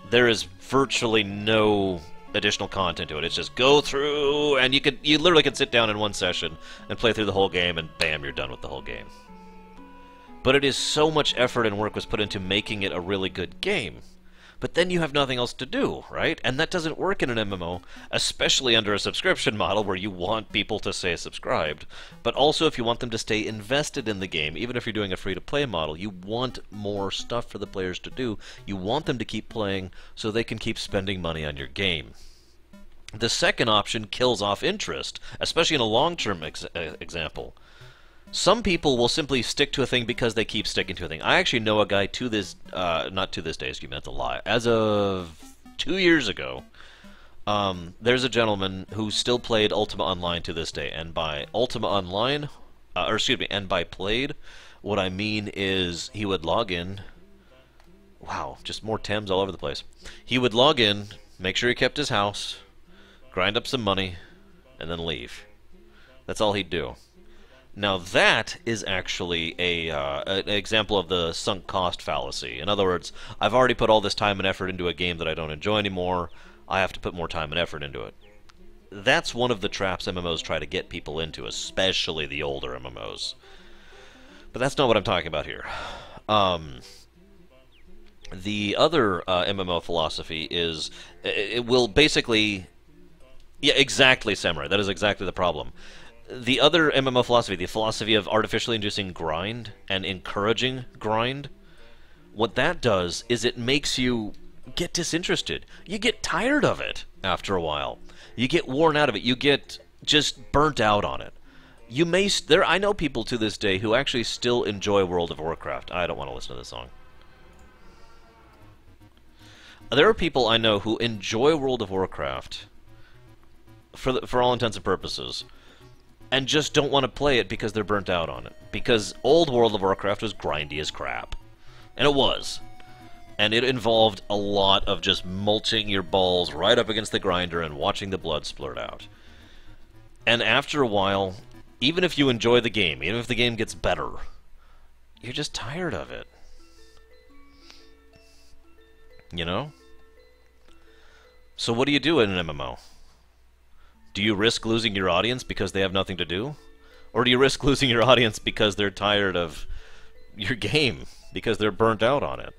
There is virtually no additional content to it. It's just go through, and you literally can sit down in one session and play through the whole game, and bam, you're done with the whole game. But it is so much effort and work was put into making it a really good game. But then you have nothing else to do, right? And that doesn't work in an MMO, especially under a subscription model where you want people to stay subscribed. But also if you want them to stay invested in the game, even if you're doing a free-to-play model, you want more stuff for the players to do. You want them to keep playing so they can keep spending money on your game. The second option kills off interest, especially in a long-term example. Some people will simply stick to a thing because they keep sticking to a thing. I actually know a guy to this, not to this day, excuse me, that's a lie. As of 2 years ago, there's a gentleman who still played Ultima Online to this day. And by Ultima Online, and by played, what I mean is he would log in, Wow, just more Thames all over the place. He would log in, make sure he kept his house, grind up some money, and then leave. That's all he'd do. Now that is actually an example of the sunk cost fallacy. In other words, I've already put all this time and effort into a game that I don't enjoy anymore. I have to put more time and effort into it. That's one of the traps MMOs try to get people into, especially the older MMOs. But that's not what I'm talking about here. The other MMO philosophy is, it will basically... Yeah, exactly, Samurai. That is exactly the problem. The other MMO philosophy, the philosophy of artificially inducing grind and encouraging grind, what that does is it makes you get disinterested. You get tired of it after a while. You get worn out of it. You get just burnt out on it. You may... I know people to this day who actually still enjoy World of Warcraft. I don't want to listen to this song. There are people I know who enjoy World of Warcraft for all intents and purposes, and just don't want to play it because they're burnt out on it. Because old World of Warcraft was grindy as crap. And it was. And it involved a lot of just mulching your balls right up against the grinder and watching the blood splurt out. And after a while, even if you enjoy the game, even if the game gets better, you're just tired of it. You know? So what do you do in an MMO? Do you risk losing your audience because they have nothing to do? Or do you risk losing your audience because they're tired of your game? Because they're burnt out on it?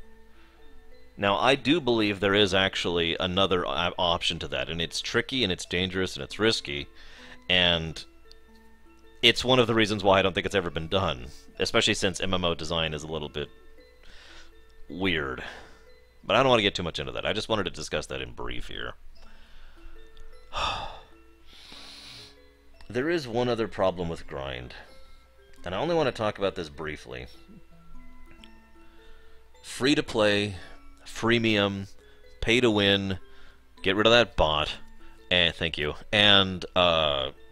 Now, I do believe there is actually another option to that, and it's tricky, and it's dangerous, and it's risky, and it's one of the reasons why I don't think it's ever been done, especially since MMO design is a little bit weird. But I don't want to get too much into that. I just wanted to discuss that in brief here. There is one other problem with grind, and I only want to talk about this briefly. Free-to-play, freemium, pay-to-win, get rid of that bot, and thank you, and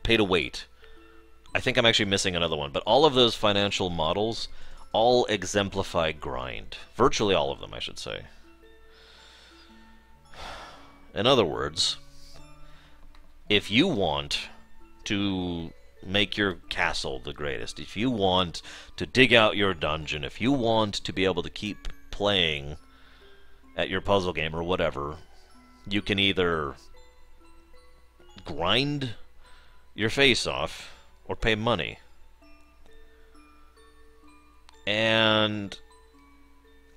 pay-to-wait. I think I'm actually missing another one, but all of those financial models all exemplify grind. Virtually all of them, I should say. In other words, if you want to make your castle the greatest, if you want to dig out your dungeon, if you want to be able to keep playing at your puzzle game or whatever, you can either grind your face off or pay money. And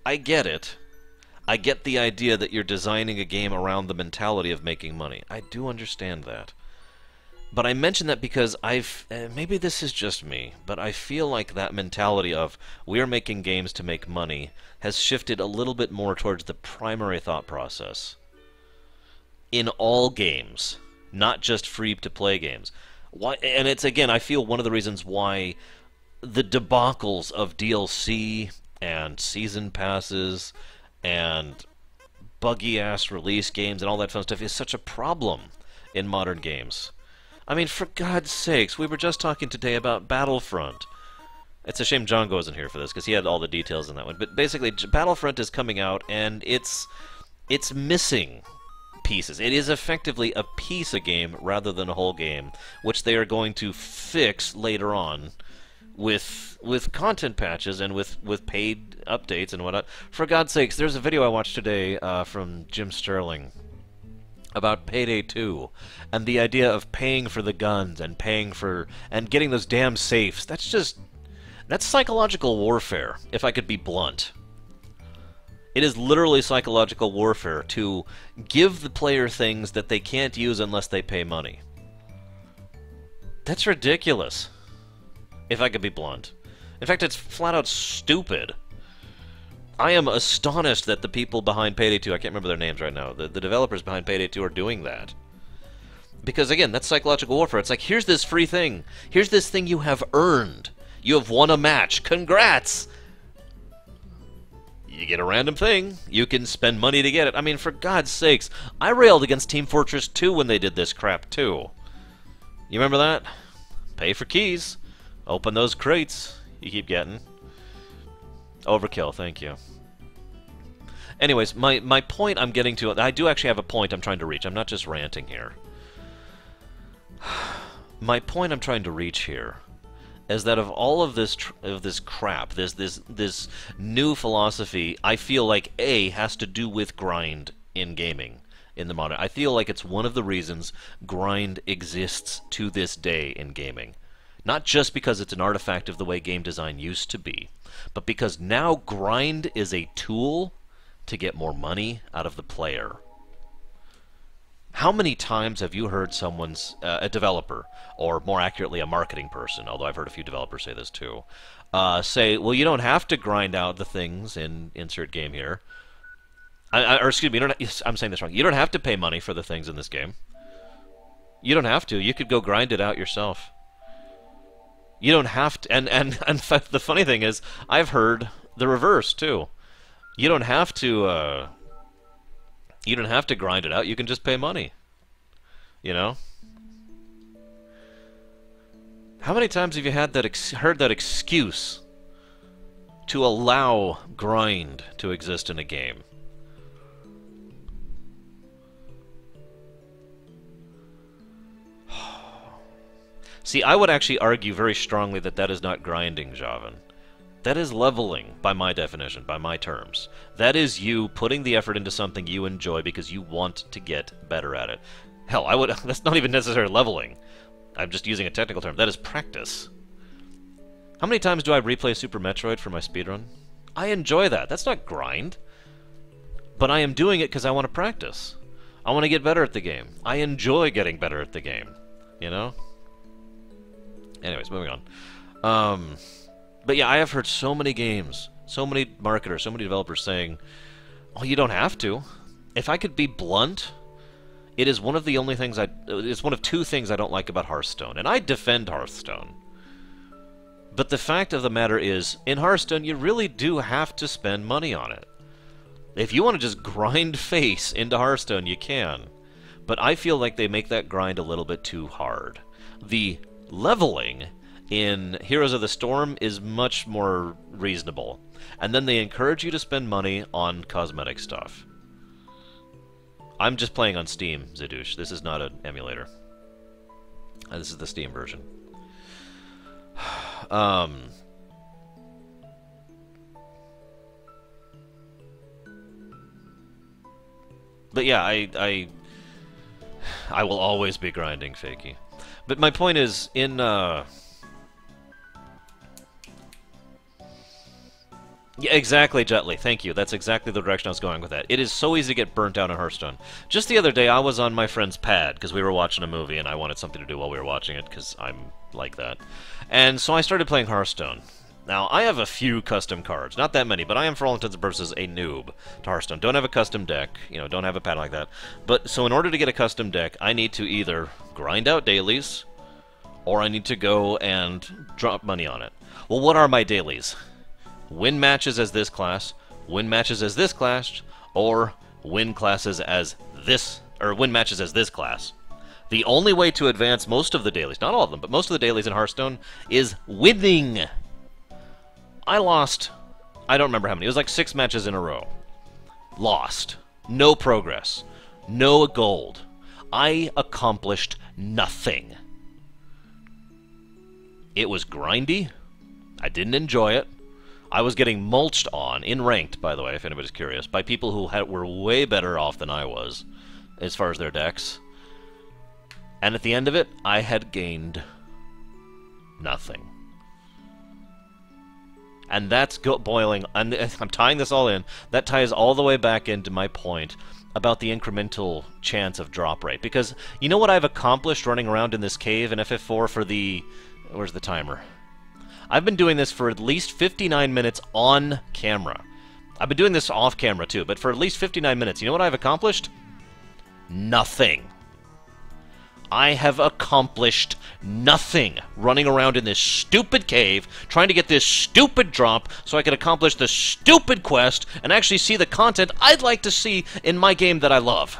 I get it. I get the idea that you're designing a game around the mentality of making money. I do understand that. But I mention that because maybe this is just me, but I feel like that mentality of we're making games to make money has shifted a little bit more towards the primary thought process. In all games, not just free-to-play games. And it's, again, I feel one of the reasons why the debacles of DLC and season passes and buggy-ass release games and all that fun stuff is such a problem in modern games. I mean, for God's sakes, we were just talking today about Battlefront. It's a shame John wasn't here for this, because he had all the details in that one. But basically, Battlefront is coming out, and it's missing pieces. It is effectively a piece of game rather than a whole game, which they are going to fix later on with content patches and with paid updates and whatnot. For God's sakes, there's a video I watched today from Jim Sterling about Payday 2 and the idea of paying for the guns and paying for and getting those damn safes. That's psychological warfare, if I could be blunt. It is literally psychological warfare to give the player things that they can't use unless they pay money. That's ridiculous, if I could be blunt. In fact, it's flat out stupid. I am astonished that the people behind Payday 2, I can't remember their names right now, the developers behind Payday 2 are doing that. Because, again, that's psychological warfare. It's like, here's this free thing. Here's this thing you have earned. You have won a match. Congrats! You get a random thing. You can spend money to get it. I mean, for God's sakes, I railed against Team Fortress 2 when they did this crap, too. You remember that? Pay for keys. Open those crates you keep getting. Overkill, thank you. Anyways, my point I'm getting to, I do actually have a point I'm trying to reach. I'm not just ranting here. My point I'm trying to reach here is that of all of this crap, this new philosophy, I feel like A has to do with grind in gaming in the modern. I feel like it's one of the reasons grind exists to this day in gaming. Not just because it's an artifact of the way game design used to be, but because now grind is a tool to get more money out of the player. How many times have you heard someone's, a developer, or more accurately a marketing person, although I've heard a few developers say this too, say, well, you don't have to grind out the things in insert game here. Or excuse me, I'm saying this wrong. You don't have to pay money for the things in this game. You don't have to. You could go grind it out yourself. You don't have to. And in fact, the funny thing is, I've heard the reverse too. You don't have to. You don't have to grind it out. You can just pay money. You know. How many times have you had that heard that excuse to allow grind to exist in a game? See, I would actually argue very strongly that that is not grinding, Javan. That is leveling, by my definition, by my terms. That is you putting the effort into something you enjoy because you want to get better at it. Hell, that's not even necessarily leveling. I'm just using a technical term. That is practice. How many times do I replay Super Metroid for my speedrun? I enjoy that. That's not grind. But I am doing it because I want to practice. I want to get better at the game. I enjoy getting better at the game. You know? Anyways, moving on. But yeah, I have heard so many games, so many marketers, so many developers saying, "Oh, you don't have to." If I could be blunt, it is one of the only things it's one of two things I don't like about Hearthstone, and I defend Hearthstone. But the fact of the matter is, in Hearthstone, you really do have to spend money on it. If you want to just grind face into Hearthstone, you can. But I feel like they make that grind a little bit too hard. The leveling in Heroes of the Storm is much more reasonable. And then they encourage you to spend money on cosmetic stuff. I'm just playing on Steam, Zidouche. This is not an emulator. This is the Steam version. But yeah, I will always be grinding, Fakey. But my point is, in yeah, exactly, Jetly. Thank you. That's exactly the direction I was going with that. It is so easy to get burnt out in Hearthstone. Just the other day, I was on my friend's pad because we were watching a movie and I wanted something to do while we were watching it because I'm like that. And so I started playing Hearthstone. Now, I have a few custom cards. Not that many, but I am, for all intents and purposes, a noob to Hearthstone. Don't have a custom deck. You know, don't have a pad like that. But, so in order to get a custom deck, I need to either grind out dailies or I need to go and drop money on it. Well, what are my dailies? Win matches as this class, win matches as this class, or win classes as this, or win matches as this class. The only way to advance most of the dailies, not all of them, but most of the dailies in Hearthstone, is winning. I lost, I don't remember how many, it was like 6 matches in a row. Lost. No progress. No gold. I accomplished nothing. It was grindy. I didn't enjoy it. I was getting mulched on, in ranked, by the way, if anybody's curious, by people who were way better off than I was, as far as their decks. And at the end of it, I had gained nothing. And that's boiling, and I'm tying this all in, that ties all the way back into my point about the incremental chance of drop rate. Because, you know what I've accomplished running around in this cave in FF4 for the... Where's the timer? I've been doing this for at least 59 minutes on camera. I've been doing this off camera too, but for at least 59 minutes. You know what I've accomplished? Nothing. I have accomplished nothing running around in this stupid cave, trying to get this stupid drop so I can accomplish the stupid quest and actually see the content I'd like to see in my game that I love.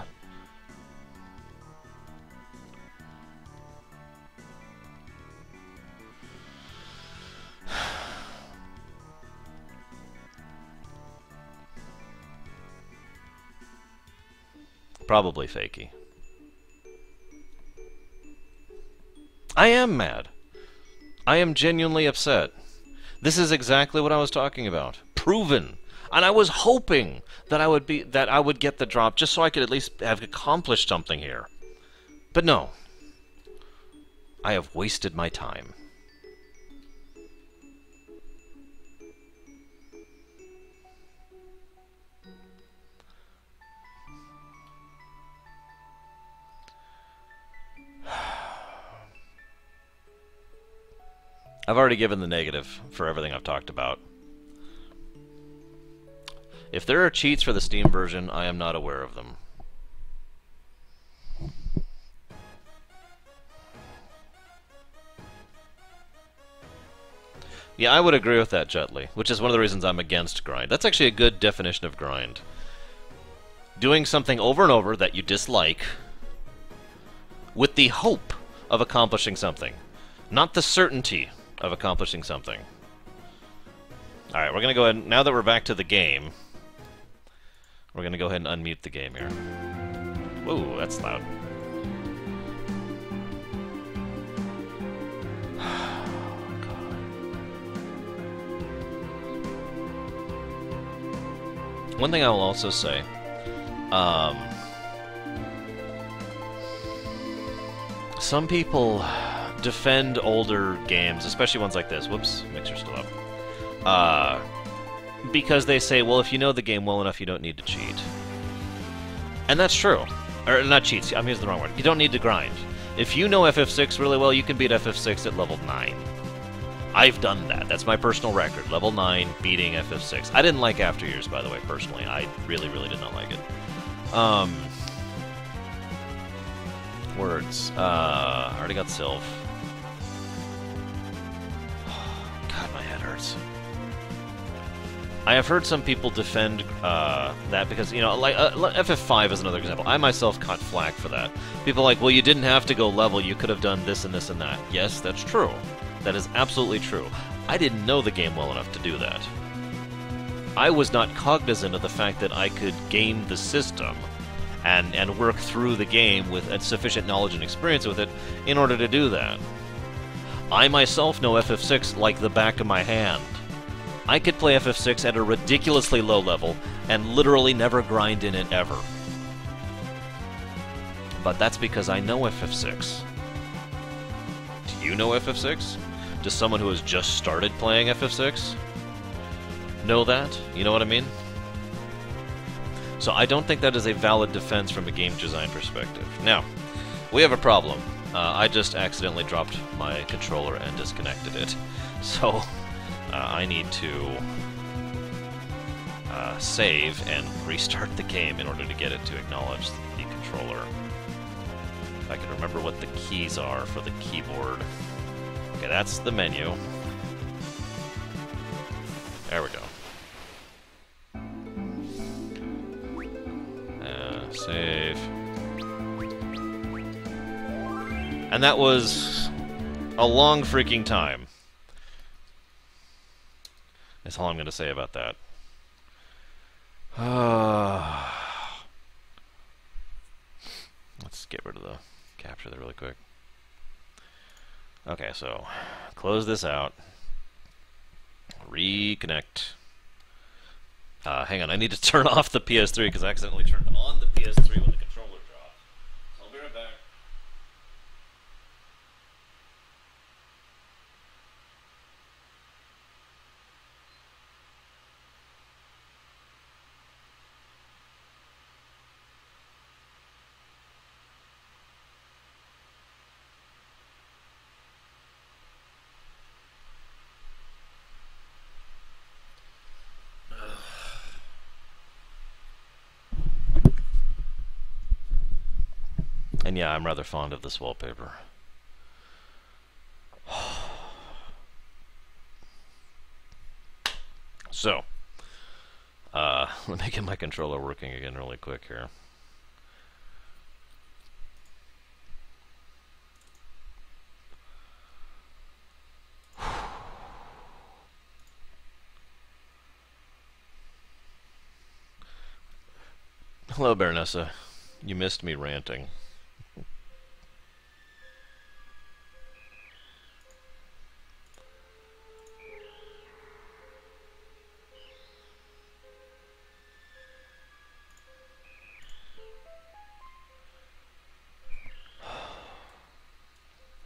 Probably fakey. I am mad. I am genuinely upset. This is exactly what I was talking about. Proven. And I was hoping that I would get the drop just so I could at least have accomplished something here. But no. I have wasted my time. I've already given the negative for everything I've talked about. If there are cheats for the Steam version, I am not aware of them. Yeah, I would agree with that, Jetly, which is one of the reasons I'm against grind. That's actually a good definition of grind. Doing something over and over that you dislike with the hope of accomplishing something, not the certainty of accomplishing something. Alright, we're going to go ahead, now that we're back to the game, we're going to go ahead and unmute the game here. Whoa, that's loud. One thing I will also say, some people defend older games, especially ones like this. Whoops, mixer's still up. Because they say, well, if you know the game well enough, you don't need to cheat. And that's true. Or, not cheats, I'm using the wrong word. You don't need to grind. If you know FF6 really well, you can beat FF6 at level 9. I've done that. That's my personal record. Level 9, beating FF6. I didn't like After Years, by the way, personally. I really, really did not like it. Words. I already got Sylph. God, my head hurts. I have heard some people defend that because, you know, like FF5 is another example. I myself caught flack for that. People are like, well, you didn't have to go level. You could have done this and this and that. Yes, that's true. That is absolutely true. I didn't know the game well enough to do that. I was not cognizant of the fact that I could game the system and work through the game with sufficient knowledge and experience with it in order to do that. I myself know FF6 like the back of my hand. I could play FF6 at a ridiculously low level and literally never grind in it ever. But that's because I know FF6. Do you know FF6? Does someone who has just started playing FF6 know that? You know what I mean? So I don't think that is a valid defense from a game design perspective. Now, we have a problem. I just accidentally dropped my controller and disconnected it. So I need to save and restart the game in order to get it to acknowledge the controller. If I can remember what the keys are for the keyboard. Okay, that's the menu. There we go. Save. And that was a long freaking time. That's all I'm going to say about that. Let's get rid of the capture there really quick. Okay, so close this out. Reconnect. Hang on, I need to turn off the PS3 because I accidentally turned on the PS3 when the controller dropped. So I'll be right back. And yeah, I'm rather fond of this wallpaper. So, let me get my controller working again really quick here. Hello, Baronessa. You missed me ranting.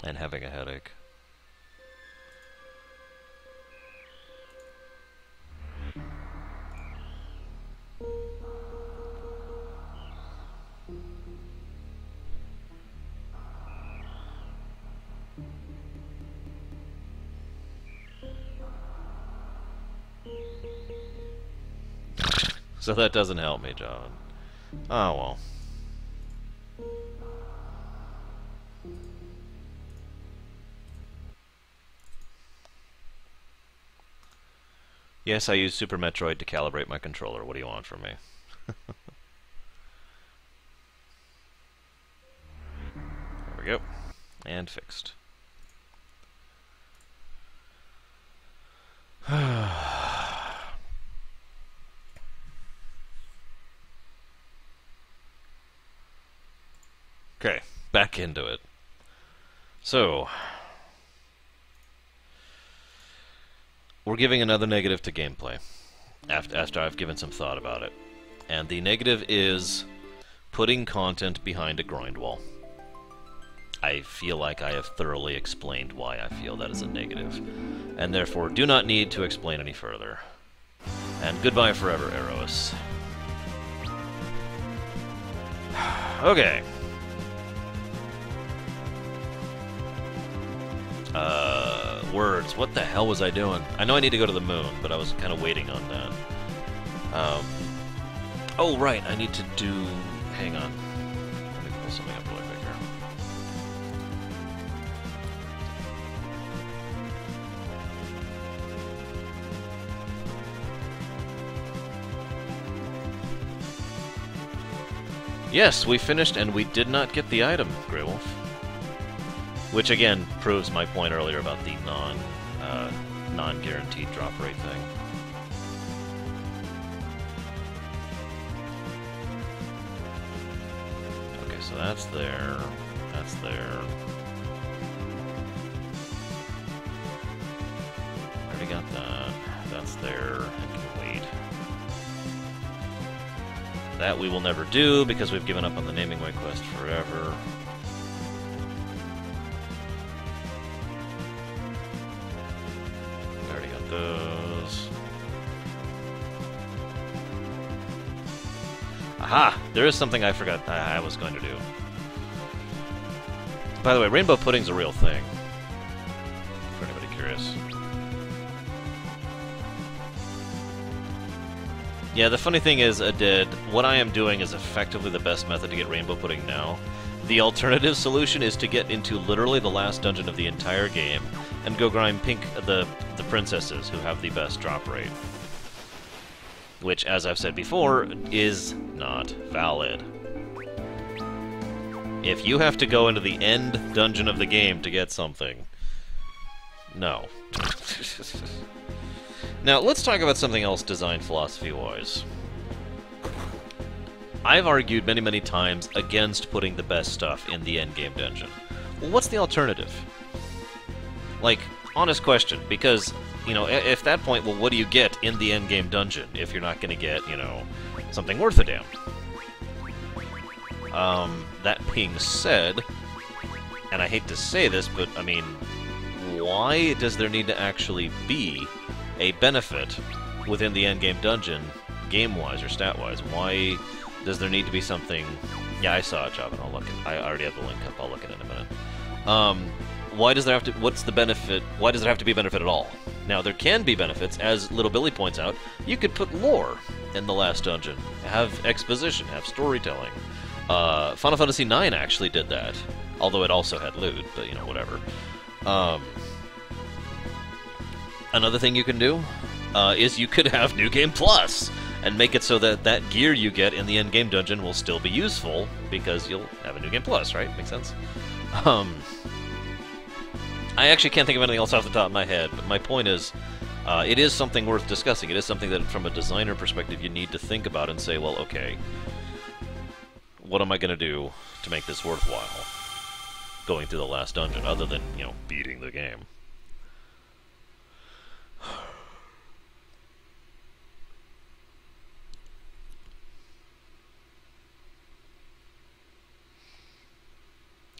And having a headache. So that doesn't help me, John. Oh, well. Yes, I use Super Metroid to calibrate my controller. What do you want from me? There we go. And fixed. Okay, back into it. So, we're giving another negative to gameplay, after I've given some thought about it. And the negative is putting content behind a grind wall. I feel like I have thoroughly explained why I feel that is a negative, and therefore do not need to explain any further. And goodbye forever, Eros. Okay. Words. What the hell was I doing? I know I need to go to the moon, but I was kind of waiting on that. Oh, right. I need to do... Hang on. Let me pull something up really quick here. Yes, we finished, and we did not get the item, Grey Wolf. Which, again, proves my point earlier about the non-guaranteed drop rate thing. Okay, so that's there. That's there. Already got that. That's there. I can wait. That we will never do, because we've given up on the naming way quest forever. Those. Aha! There is something I forgot I was going to do. By the way, rainbow pudding's a real thing. For anybody curious. Yeah, the funny thing is, what I am doing is effectively the best method to get rainbow pudding now. The alternative solution is to get into literally the last dungeon of the entire game and go grind the princesses who have the best drop rate. Which, as I've said before, is not valid. If you have to go into the end dungeon of the game to get something, no. Now, let's talk about something else design philosophy-wise. I've argued many, many times against putting the best stuff in the endgame dungeon. Well, what's the alternative? Like, honest question, because, you know, at that point, well, what do you get in the endgame dungeon if you're not going to get, you know, something worth a damn? That being said, and I hate to say this, but, I mean, why does there need to actually be a benefit within the endgame dungeon, game-wise or stat-wise? Why does there need to be something... Yeah, I saw it, Job, and I'll look at... I already have the link up, I'll look at it in a minute. Why does there have to... What's the benefit... Why does there have to be a benefit at all? Now, there can be benefits, as Little Billy points out. You could put lore in the last dungeon, have exposition, have storytelling. Final Fantasy IX actually did that, although it also had loot, but, you know, whatever. Another thing you can do is you could have New Game Plus, and make it so that that gear you get in the endgame dungeon will still be useful, because you'll have a New Game Plus, right? Makes sense? I actually can't think of anything else off the top of my head, but my point is, it is something worth discussing. It is something that, from a designer perspective, you need to think about and say, well, okay, what am I gonna do to make this worthwhile? Going through the last dungeon, other than, you know, beating the game.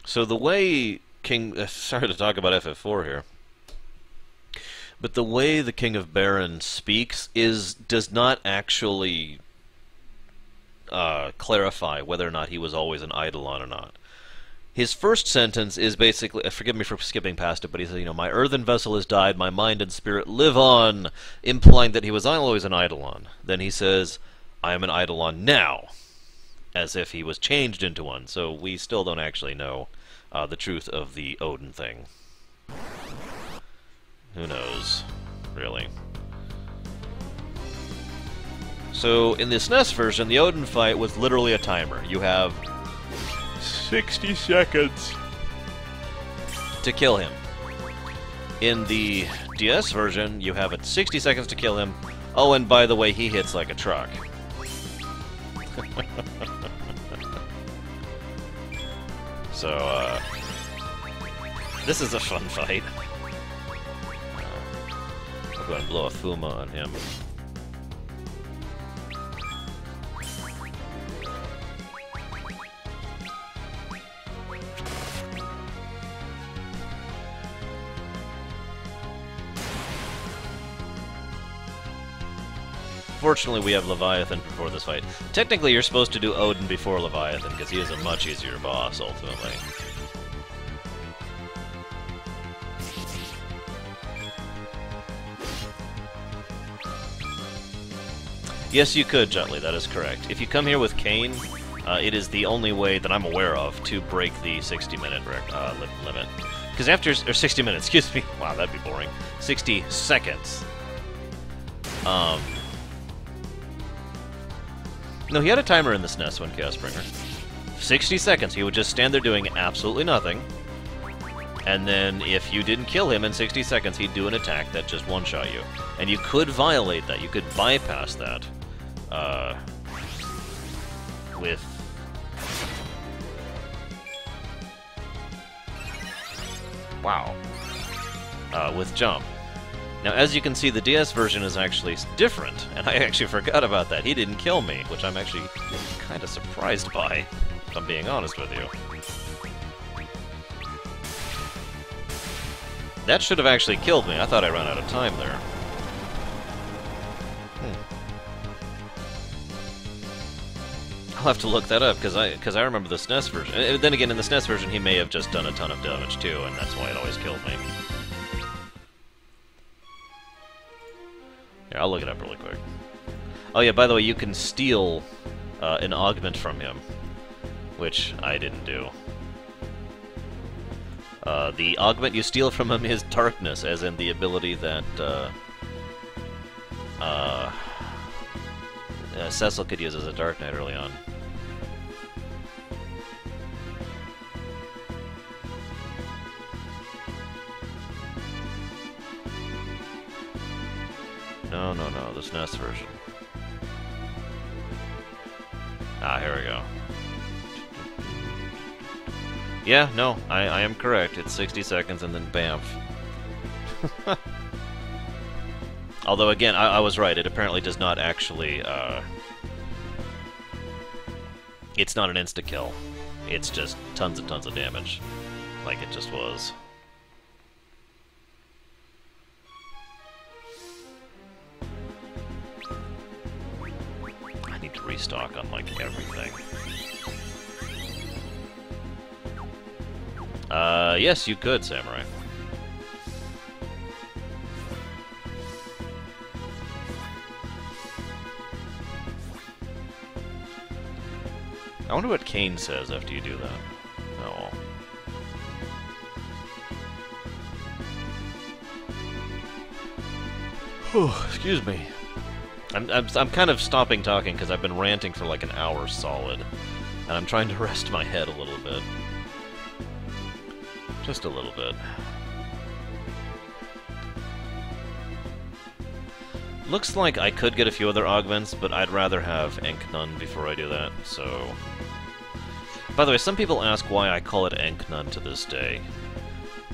So the way sorry to talk about FF4 here, but the way the King of Baron speaks does not actually clarify whether or not he was always an Eidolon or not. His first sentence is basically, forgive me for skipping past it, but he says, you know, my earthen vessel has died, my mind and spirit live on, implying that he was always an Eidolon. Then he says, I am an Eidolon now, as if he was changed into one, so we still don't actually know the truth of the Odin thing. Who knows, really. So, in this SNES version, the Odin fight was literally a timer. You have 60 seconds to kill him. In the DS version, you have 60 seconds to kill him. Oh, and by the way, he hits like a truck. So, this is a fun fight. I'll go and blow a Fuma on him. Fortunately, we have Leviathan before this fight. Technically, you're supposed to do Odin before Leviathan, because he is a much easier boss, ultimately. Yes, you could, Jutley, that is correct. If you come here with Kain, it is the only way that I'm aware of to break the 60-minute limit. Because after... or 60 minutes, excuse me. Wow, that'd be boring. 60 seconds. No, he had a timer in the SNES one, Chaosbringer. 60 seconds. He would just stand there doing absolutely nothing. And then, if you didn't kill him in 60 seconds, he'd do an attack that just one-shot you. And you could violate that. You could bypass that. With... wow. With jump. Now, as you can see, the DS version is actually different, and I actually forgot about that. He didn't kill me, which I'm actually kind of surprised by, if I'm being honest with you. That should have actually killed me. I thought I ran out of time there. I'll have to look that up, because I remember the SNES version. Then again, in the SNES version, he may have just done a ton of damage, too, and that's why it always killed me. Here, I'll look it up really quick. Oh yeah, by the way, you can steal an augment from him, which I didn't do. The augment you steal from him is Darkness, as in the ability that Cecil could use as a Dark Knight early on. No, the SNES version. Ah, here we go. Yeah, no, I am correct. It's 60 seconds and then bamf. Although, again, I was right. It apparently does not actually, it's not an insta-kill. It's just tons and tons of damage. Like it just was. I need to restock on, like, everything. Yes, you could, Samurai. I wonder what Kain says after you do that. Oh well. Excuse me. I'm kind of stopping talking because I've been ranting for like an hour solid, and I'm trying to rest my head a little bit. Just a little bit. Looks like I could get a few other augments, but I'd rather have Ink Nun before I do that, so... By the way, some people ask why I call it Enknun to this day.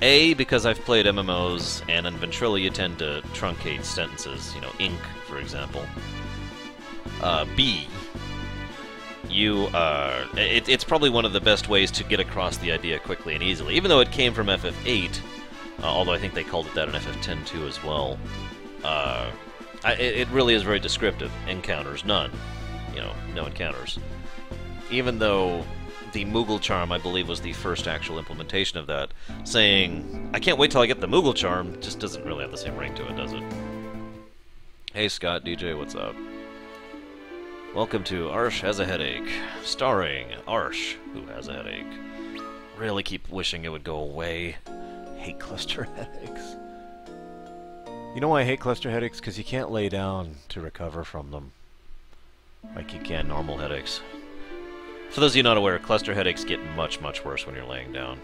A, because I've played MMOs, and in Ventrilo you tend to truncate sentences, you know, ink, for example. B, it's probably one of the best ways to get across the idea quickly and easily, even though it came from FF8, although I think they called it that in FF10 too as well. It really is very descriptive. Encounters, none. You know, no encounters. Even though the Moogle Charm, I believe, was the first actual implementation of that, saying, I can't wait till I get the Moogle Charm, just doesn't really have the same ring to it, does it? Hey Scott, DJ, what's up? Welcome to Arsh Has a Headache, starring Arsh, who has a headache. Really keep wishing it would go away. Hate cluster headaches. You know why I hate cluster headaches? Because you can't lay down to recover from them. Like you can normal headaches. For those of you not aware, cluster headaches get much, much worse when you're laying down.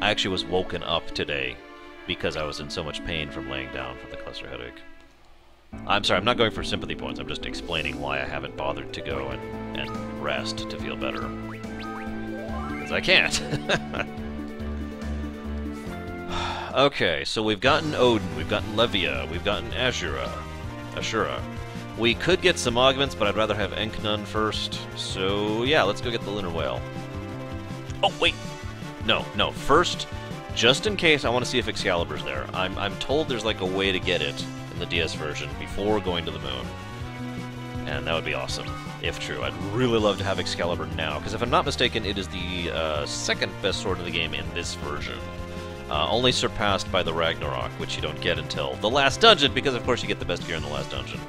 I actually was woken up today because I was in so much pain from laying down for the cluster headache. I'm sorry, I'm not going for sympathy points, I'm just explaining why I haven't bothered to go and rest to feel better. Because I can't. Okay, so we've gotten Odin, we've gotten Levia, we've gotten Ashura. We could get some augments, but I'd rather have Enknun first. So, yeah, let's go get the Lunar Whale. Oh, wait! No. First, just in case, I want to see if Excalibur's there. I'm told there's like a way to get it in the DS version before going to the moon. And that would be awesome, if true. I'd really love to have Excalibur now, because if I'm not mistaken, it is the second best sword in the game in this version. Only surpassed by the Ragnarok, which you don't get until the last dungeon, because of course you get the best gear in the last dungeon.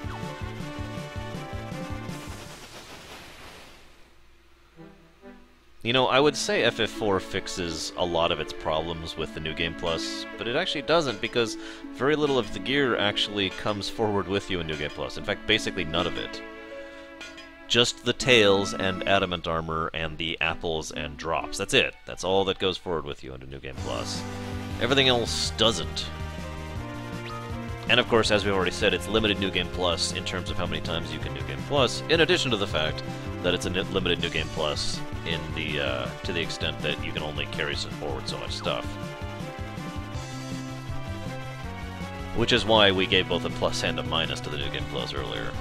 You know, I would say FF4 fixes a lot of its problems with the New Game Plus, but it actually doesn't, because very little of the gear actually comes forward with you in New Game Plus. In fact, basically none of it. Just the tails and adamant armor and the apples and drops. That's it. That's all that goes forward with you into New Game Plus. Everything else doesn't. And of course, as we've already said, it's limited New Game Plus in terms of how many times you can New Game Plus, in addition to the fact that it's a limited New Game Plus in the to the extent that you can only carry forward so much stuff. Which is why we gave both a plus and a minus to the New Game Plus earlier.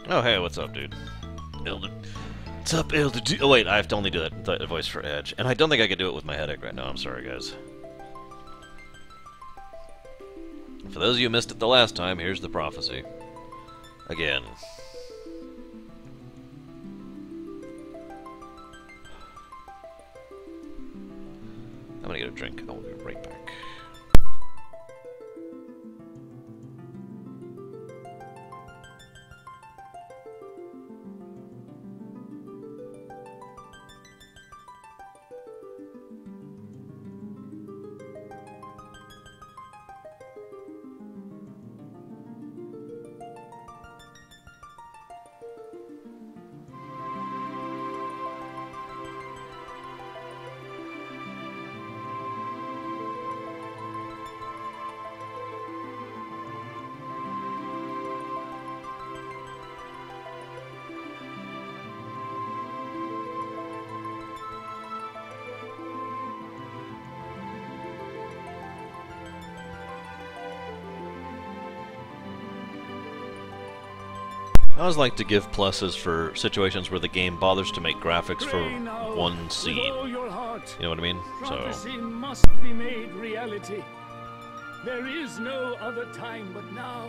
Oh, hey, what's up, dude? What's up, Elder? Oh, wait, I have to only do that voice for Edge. And I don't think I could do it with my headache right now. I'm sorry, guys. For those of you who missed it the last time, here's the prophecy. Again. I'm gonna get a drink. I'll be right back. I always like to give pluses for situations where the game bothers to make graphics for one scene. You know what I mean? Prophecy must be made reality. There is no other time but now.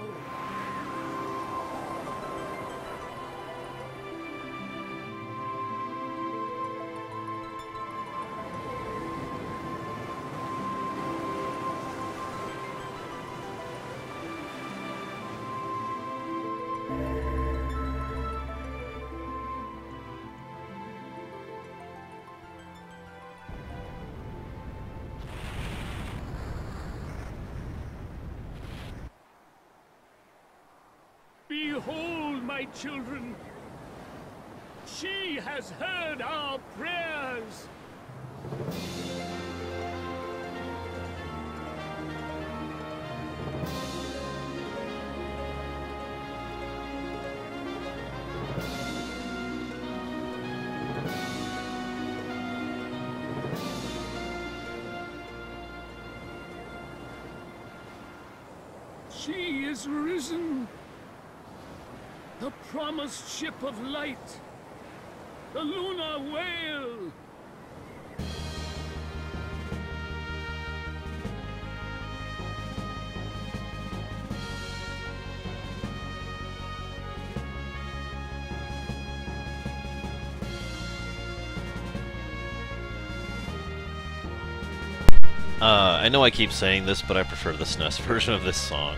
Behold, my children, she has heard our prayers. She is risen. The promised ship of light. The lunar whale. I know I keep saying this, but I prefer the SNES version of this song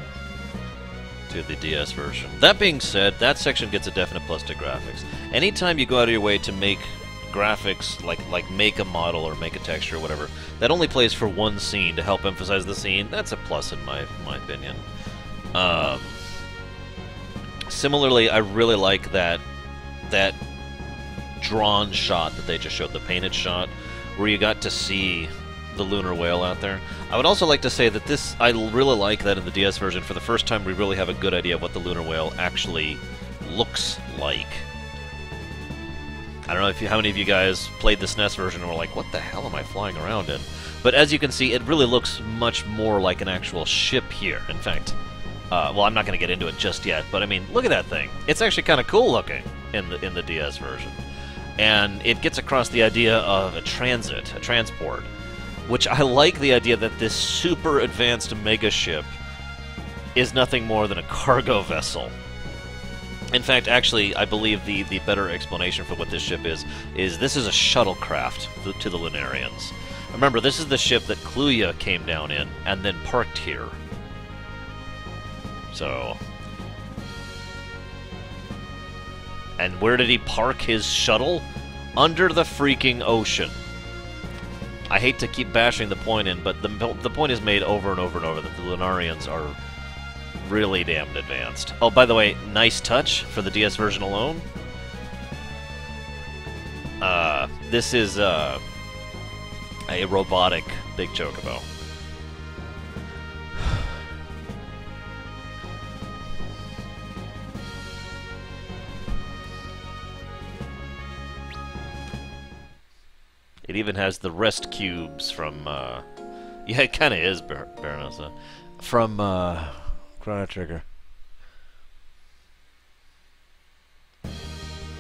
to the DS version. That being said, that section gets a definite plus to graphics. Anytime you go out of your way to make graphics, like make a model or make a texture or whatever, that only plays for one scene to help emphasize the scene, that's a plus in my opinion. Similarly, I really like that drawn shot that they just showed, the painted shot, where you got to see the lunar whale out there. I would also like to say that this, I really like that in the DS version, for the first time we really have a good idea of what the lunar whale actually looks like. I don't know how many of you guys played the SNES version and were like, what the hell am I flying around in? But as you can see, it really looks much more like an actual ship here. In fact, well, I'm not going to get into it just yet, but I mean, look at that thing. It's actually kind of cool looking in the DS version. And it gets across the idea of a transport, which I like the idea that this super advanced mega ship is nothing more than a cargo vessel. In fact, actually, I believe the better explanation for what this ship is this is a shuttlecraft to the Lunarians. Remember, this is the ship that Kluya came down in and then parked here. So... and where did he park his shuttle? Under the freaking ocean. I hate to keep bashing the point in, but the point is made over and over and over that the Lunarians are really damned advanced. Oh, by the way, nice touch for the DS version alone. This is a robotic Big Chocobo. It even has the rest cubes from, yeah, it kind of is Baronosa. From Chrono Trigger.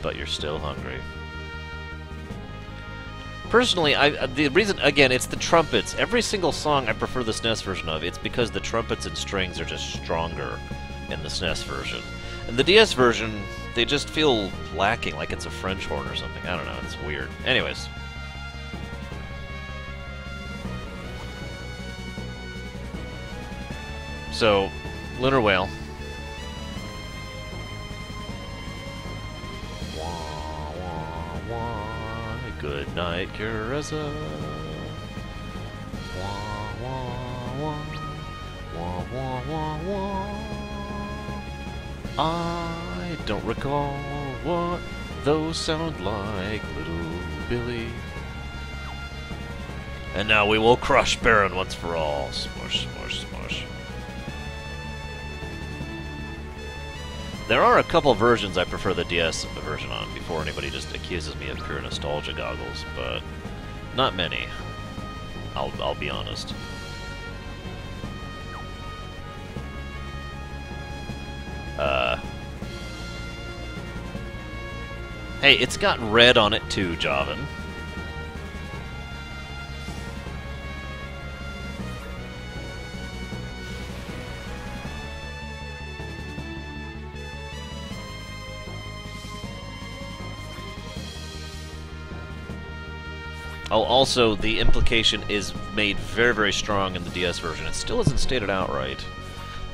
But you're still hungry. Personally, the reason, again, it's the trumpets. Every single song I prefer the SNES version of. It's because the trumpets and strings are just stronger in the SNES version. And the DS version, they just feel lacking, like it's a French horn or something. I don't know, it's weird. Anyways. So, Lunar Whale. Wah, wah, wah. Good night, Kureza. Wah, wah, wah. Wah, wah, wah, wah. I don't recall what those sound like, little Billy. And now we will crush Baron once for all. Smush, smush, smush. There are a couple versions I prefer the DS version on before anybody just accuses me of pure nostalgia goggles, but not many. I'll be honest. Hey, it's got red on it too, Javan. Oh, also, the implication is made very, very strong in the DS version. It still isn't stated outright.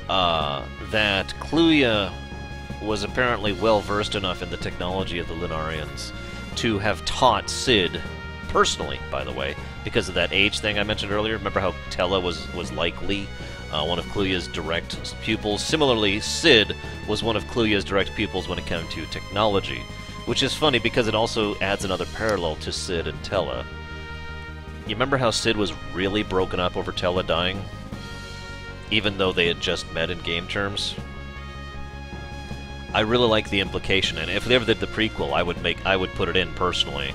That Kluya was apparently well-versed enough in the technology of the Lunarians to have taught Cid, personally, by the way, because of that age thing I mentioned earlier. Remember how Tella was likely one of Kluya's direct pupils? Similarly, Cid was one of Kluya's direct pupils when it came to technology. Which is funny because it also adds another parallel to Cid and Tella. You remember how Cid was really broken up over Tella dying? Even though they had just met in game terms? I really like the implication, and if they ever did the prequel, I would put it in personally,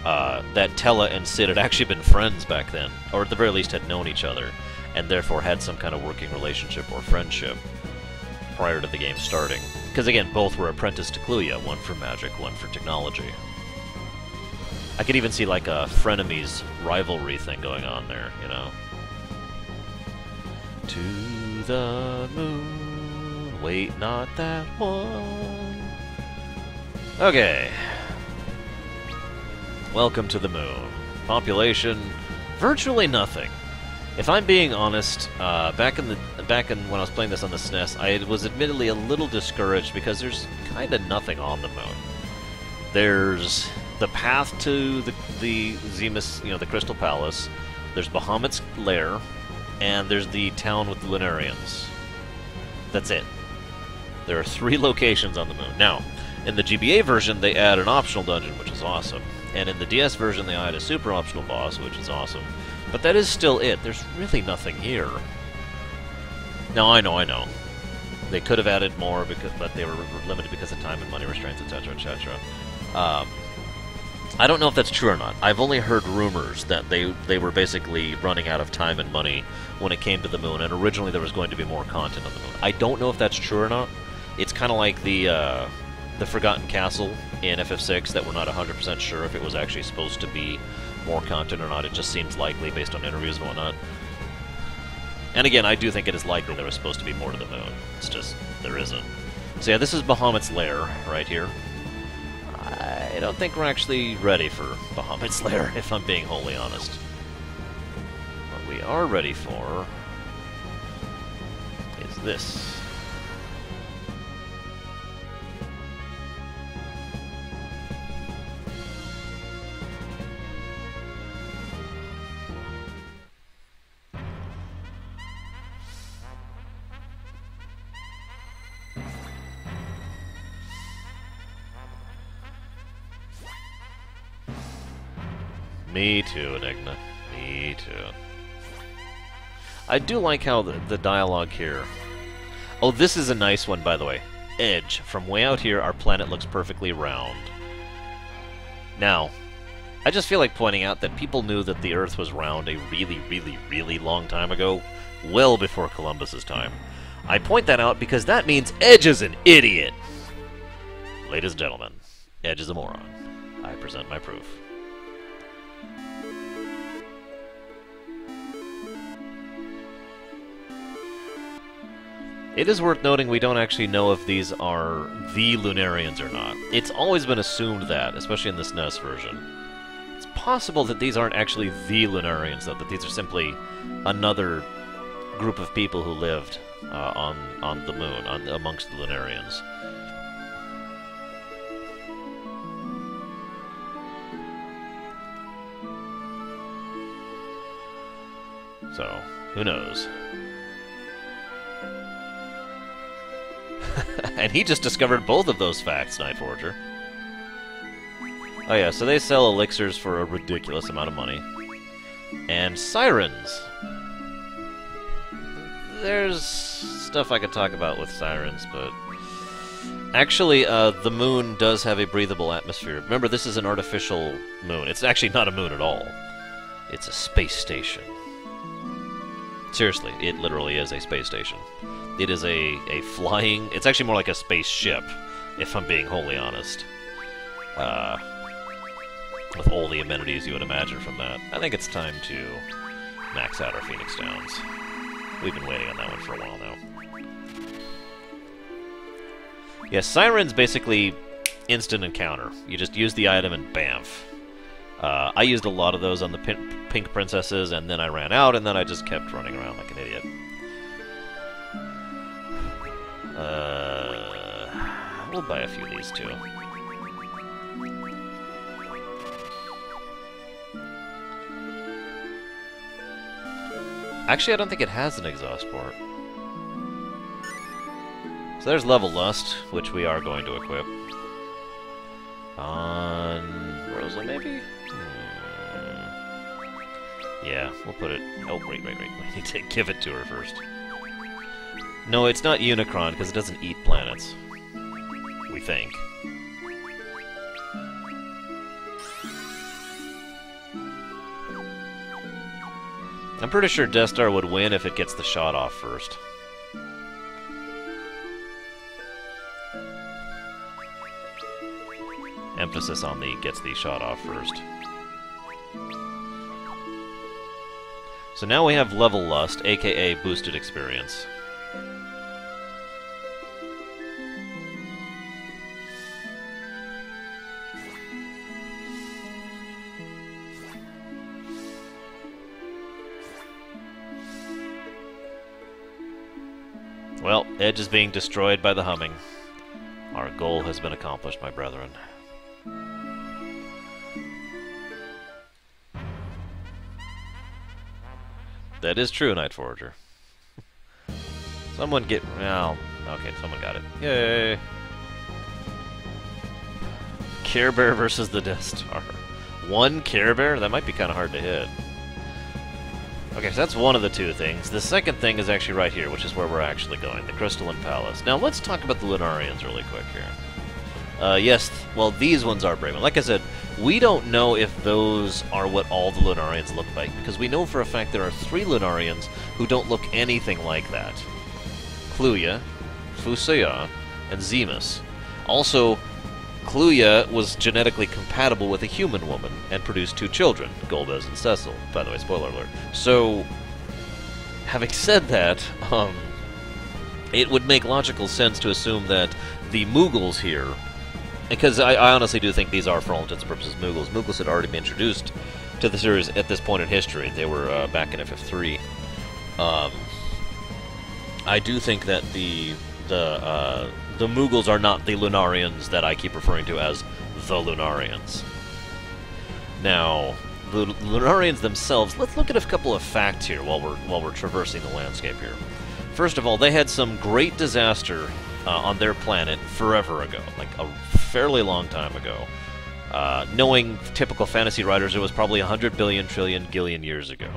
that Tella and Cid had actually been friends back then, or at the very least had known each other, and therefore had some kind of working relationship or friendship prior to the game starting. Because again, both were apprenticed to Cluya, one for magic, one for technology. I could even see like a frenemies rivalry thing going on there, you know? To the moon, wait, not that one. Okay. Welcome to the moon. Population, virtually nothing. If I'm being honest, back in when I was playing this on the SNES, I was admittedly a little discouraged because there's kind of nothing on the moon. There's the path to the Zemus, you know, the Crystal Palace. There's Bahamut's lair, and there's the town with the Lunarians. That's it. There are 3 locations on the moon. Now, in the GBA version, they add an optional dungeon, which is awesome. And in the DS version, they add a super optional boss, which is awesome. But that is still it. There's really nothing here. Now, I know. They could have added more, but they were limited because of time and money restraints, etc., etc. I don't know if that's true or not. I've only heard rumors that they were basically running out of time and money when it came to the moon, and originally there was going to be more content on the moon. I don't know if that's true or not. It's kind of like the Forgotten Castle in FF6 that we're not 100% sure if it was actually supposed to be more content or not. It just seems likely based on interviews and whatnot. And again, I do think it is likely there was supposed to be more to the moon. It's just, there isn't. So yeah, this is Bahamut's lair right here. I don't think we're actually ready for Bahamut's lair, if I'm being wholly honest. What we are ready for is this. Me too, Enigma. Me too. I do like how the dialogue here... Oh, this is a nice one, by the way. Edge. From way out here, our planet looks perfectly round. Now, I just feel like pointing out that people knew that the Earth was round a really, really, really long time ago. Well before Columbus's time. I point that out because that means Edge is an idiot! Ladies and gentlemen, Edge is a moron. I present my proof. It is worth noting we don't actually know if these are the Lunarians or not. It's always been assumed that, especially in the SNES version. It's possible that these aren't actually the Lunarians, though, that these are simply another group of people who lived on the moon, amongst the Lunarians. So, who knows? And he just discovered both of those facts, Night Forger. Oh yeah, so they sell elixirs for a ridiculous amount of money. And sirens! There's stuff I could talk about with sirens, but... Actually, the moon does have a breathable atmosphere. Remember, this is an artificial moon. It's actually not a moon at all. It's a space station. Seriously, it literally is a space station. It is a flying... It's actually more like a spaceship, if I'm being wholly honest. With all the amenities you would imagine from that. I think it's time to max out our Phoenix Downs. We've been waiting on that one for a while now. Yeah, Siren's basically instant encounter. You just use the item and bamf. I used a lot of those on the Pink Princesses, and then I ran out, and then I just kept running around like an idiot. We'll buy a few of these too. Actually, I don't think it has an exhaust port. So there's Level Lust, which we are going to equip. On Rosa, maybe? Yeah, we'll put it... Oh, wait. We need to give it to her first. No, it's not Unicron, because it doesn't eat planets. We think. I'm pretty sure Death Star would win if it gets the shot off first. Emphasis on the gets the shot off first. So now we have Level Lust, aka boosted experience. Well, Edge is being destroyed by the humming. Our goal has been accomplished, my brethren. That is true, Night Forager. Someone get... Well, okay, someone got it. Yay! Care Bear versus the Death Star. One Care Bear? That might be kind of hard to hit. Okay, so that's one of the two things. The second thing is actually right here, which is where we're actually going, the Crystalline Palace. Now, let's talk about the Lunarians really quick here. Yes, well, these ones are Brayman. Like I said, we don't know if those are what all the Lunarians look like, because we know for a fact there are 3 Lunarians who don't look anything like that. Cluya, Fusaya, and Zemus. Also, Cluya was genetically compatible with a human woman and produced 2 children, Golbez and Cecil. By the way, spoiler alert. So, having said that, it would make logical sense to assume that the Mughals here, because I honestly do think these are, for all intents and purposes, Mughals. Mughals had already been introduced to the series at this point in history. They were back in FF3. I do think that the Mughals are not the Lunarians that I keep referring to as the Lunarians. Now, the Lunarians themselves, let's look at a couple of facts here while we're traversing the landscape here. First of all, they had some great disaster on their planet forever ago, like a fairly long time ago. Knowing typical fantasy writers, it was probably 100 billion trillion gillion years ago.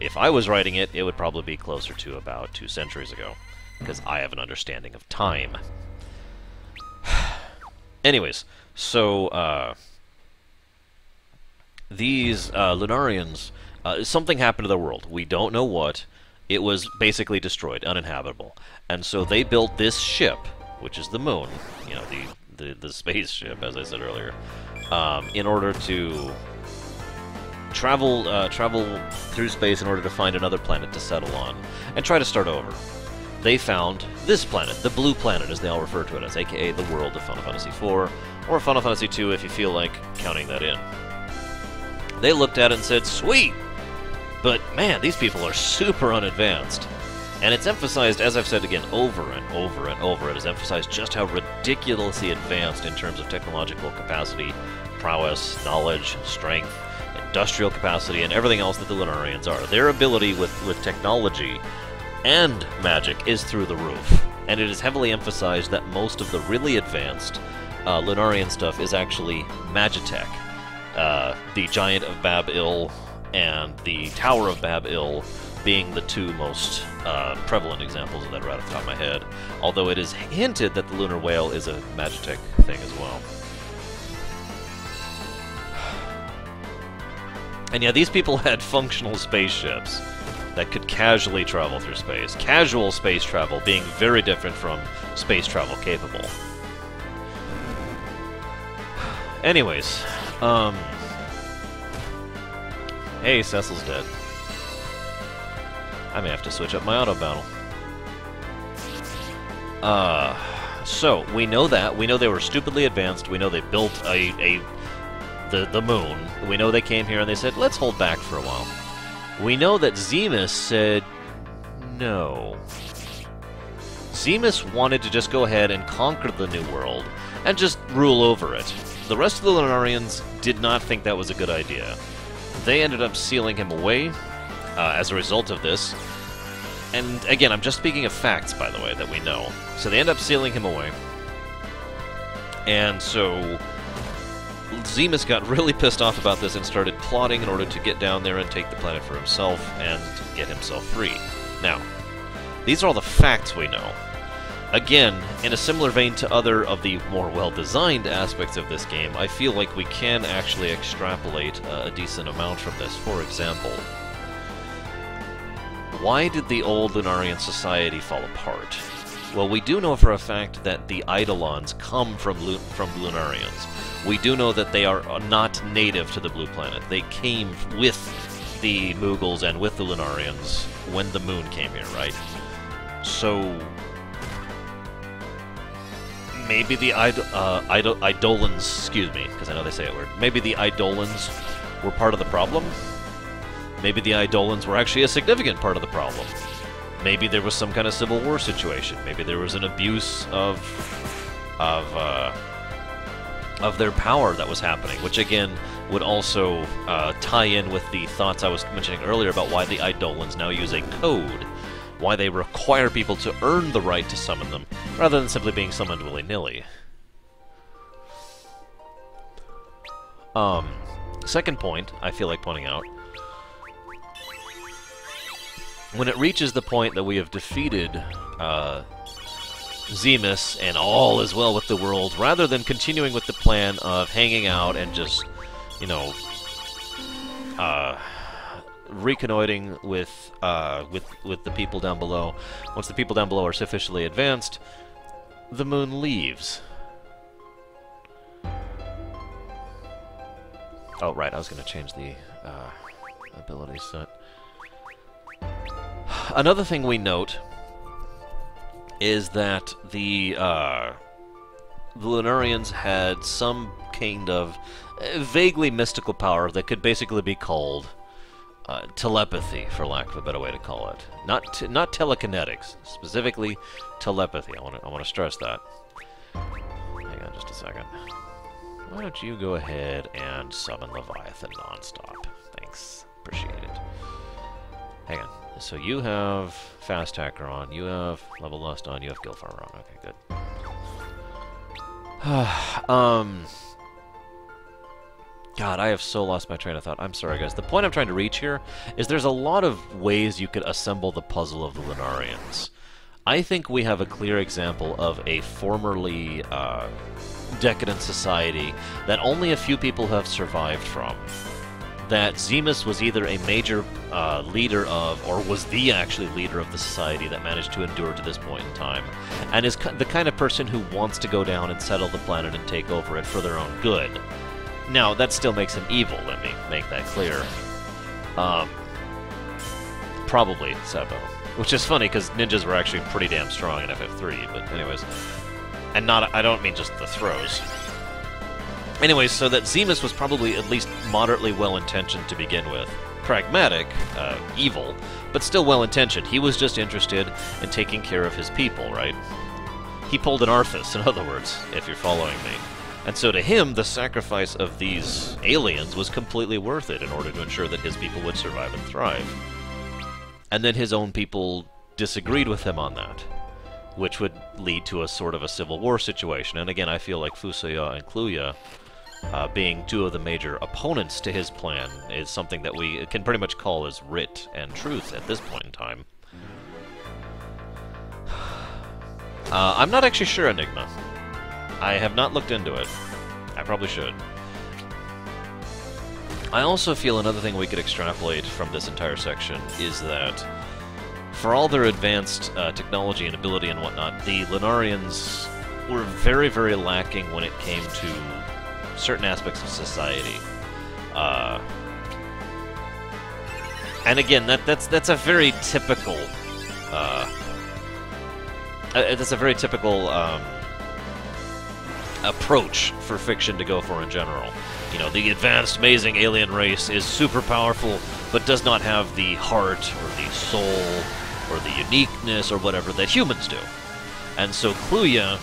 If I was writing it, it would probably be closer to about 2 centuries ago, because I have an understanding of time. Anyways, so these Lunarians, something happened to the world. We don't know what. It was basically destroyed, uninhabitable. And so they built this ship, which is the moon, you know, the spaceship, as I said earlier, in order to travel through space in order to find another planet to settle on and try to start over. They found this planet, the Blue Planet, as they all refer to it as, aka the world of Final Fantasy IV, or Final Fantasy II if you feel like counting that in. They looked at it and said, sweet! But, man, these people are super unadvanced. And it's emphasized, as I've said again, over and over and over, it is emphasized just how ridiculously advanced in terms of technological capacity, prowess, knowledge, strength, industrial capacity, and everything else that the Lunarians are. Their ability with technology and magic is through the roof. And it is heavily emphasized that most of the really advanced Lunarian stuff is actually Magitech. The Giant of Bab-Il and the Tower of Bab-Il being the 2 most prevalent examples of that right off the top of my head, although it is hinted that the Lunar Whale is a Magitech thing as well. And yeah, these people had functional spaceships that could casually travel through space. Casual space travel being very different from space travel capable. Anyways, hey, Cecil's dead. I may have to switch up my auto battle. So, we know that. We know they were stupidly advanced. We know they built the moon. We know they came here and they said, let's hold back for a while. We know that Zemus said no. Zemus wanted to just go ahead and conquer the New World and just rule over it. The rest of the Lunarians did not think that was a good idea. They ended up sealing him away as a result of this. And again, I'm just speaking of facts, by the way, that we know. So they end up sealing him away. And so Zemus got really pissed off about this and started plotting in order to get down there and take the planet for himself and get himself free. Now, these are all the facts we know. Again, in a similar vein to other of the more well-designed aspects of this game, I feel like we can actually extrapolate a decent amount from this. For example, why did the old Lunarian society fall apart? Well, we do know for a fact that the Eidolons come from Lunarians. We do know that they are not native to the Blue Planet. They came with the Mughals and with the Lunarians when the moon came here, right? So maybe the Eidolons, excuse me, because I know they say it weird. Maybe the Eidolons were part of the problem? Maybe the Eidolons were actually a significant part of the problem. Maybe there was some kind of civil war situation. Maybe there was an abuse of their power that was happening, which again would also tie in with the thoughts I was mentioning earlier about why the Eidolons now use a code, why they require people to earn the right to summon them, rather than simply being summoned willy-nilly. Second point I feel like pointing out, when it reaches the point that we have defeated Zemus and all is well with the world, rather than continuing with the plan of hanging out and just, you know, reconnoitering with the people down below, once the people down below are sufficiently advanced, the moon leaves. Oh, right, I was going to change the ability set. Another thing we note is that the Lunarians had some kind of vaguely mystical power that could basically be called telepathy, for lack of a better way to call it. Not telekinetics, specifically telepathy. I want to stress that. Hang on just a second. Why don't you go ahead and summon Leviathan nonstop? Thanks. Appreciate it. Hang on. So you have Fast Hacker on, you have Level Lust on, you have Guild Farmer on. Okay, good. God, I have so lost my train of thought. I'm sorry, guys. The point I'm trying to reach here is there's a lot of ways you could assemble the puzzle of the Lunarians. I think we have a clear example of a formerly decadent society that only a few people have survived from. That Zemus was either a major leader of, or was the actually leader of the society that managed to endure to this point in time, and is the kind of person who wants to go down and settle the planet and take over it for their own good. Now, that still makes him evil, let me make that clear. Probably Sebo. Which is funny, because ninjas were actually pretty damn strong in FF3, but anyways. And not, I don't mean just the throws. Anyways, so that Zemus was probably at least moderately well-intentioned to begin with. Pragmatic, evil, but still well-intentioned. He was just interested in taking care of his people, right? He pulled an Arthas, in other words, if you're following me. And so to him, the sacrifice of these aliens was completely worth it in order to ensure that his people would survive and thrive. And then his own people disagreed with him on that, which would lead to a sort of a civil war situation. And again, I feel like Fusoya and Kluya, being two of the major opponents to his plan, is something that we can pretty much call as writ and truth at this point in time. I'm not actually sure, Enigma. I have not looked into it. I probably should. I also feel another thing we could extrapolate from this entire section is that for all their advanced technology and ability and whatnot, the Lunarians were very, very lacking when it came to certain aspects of society. And again, that's a very typical approach for fiction to go for in general. You know, the advanced, amazing alien race is super powerful, but does not have the heart or the soul or the uniqueness or whatever that humans do. And so Kluya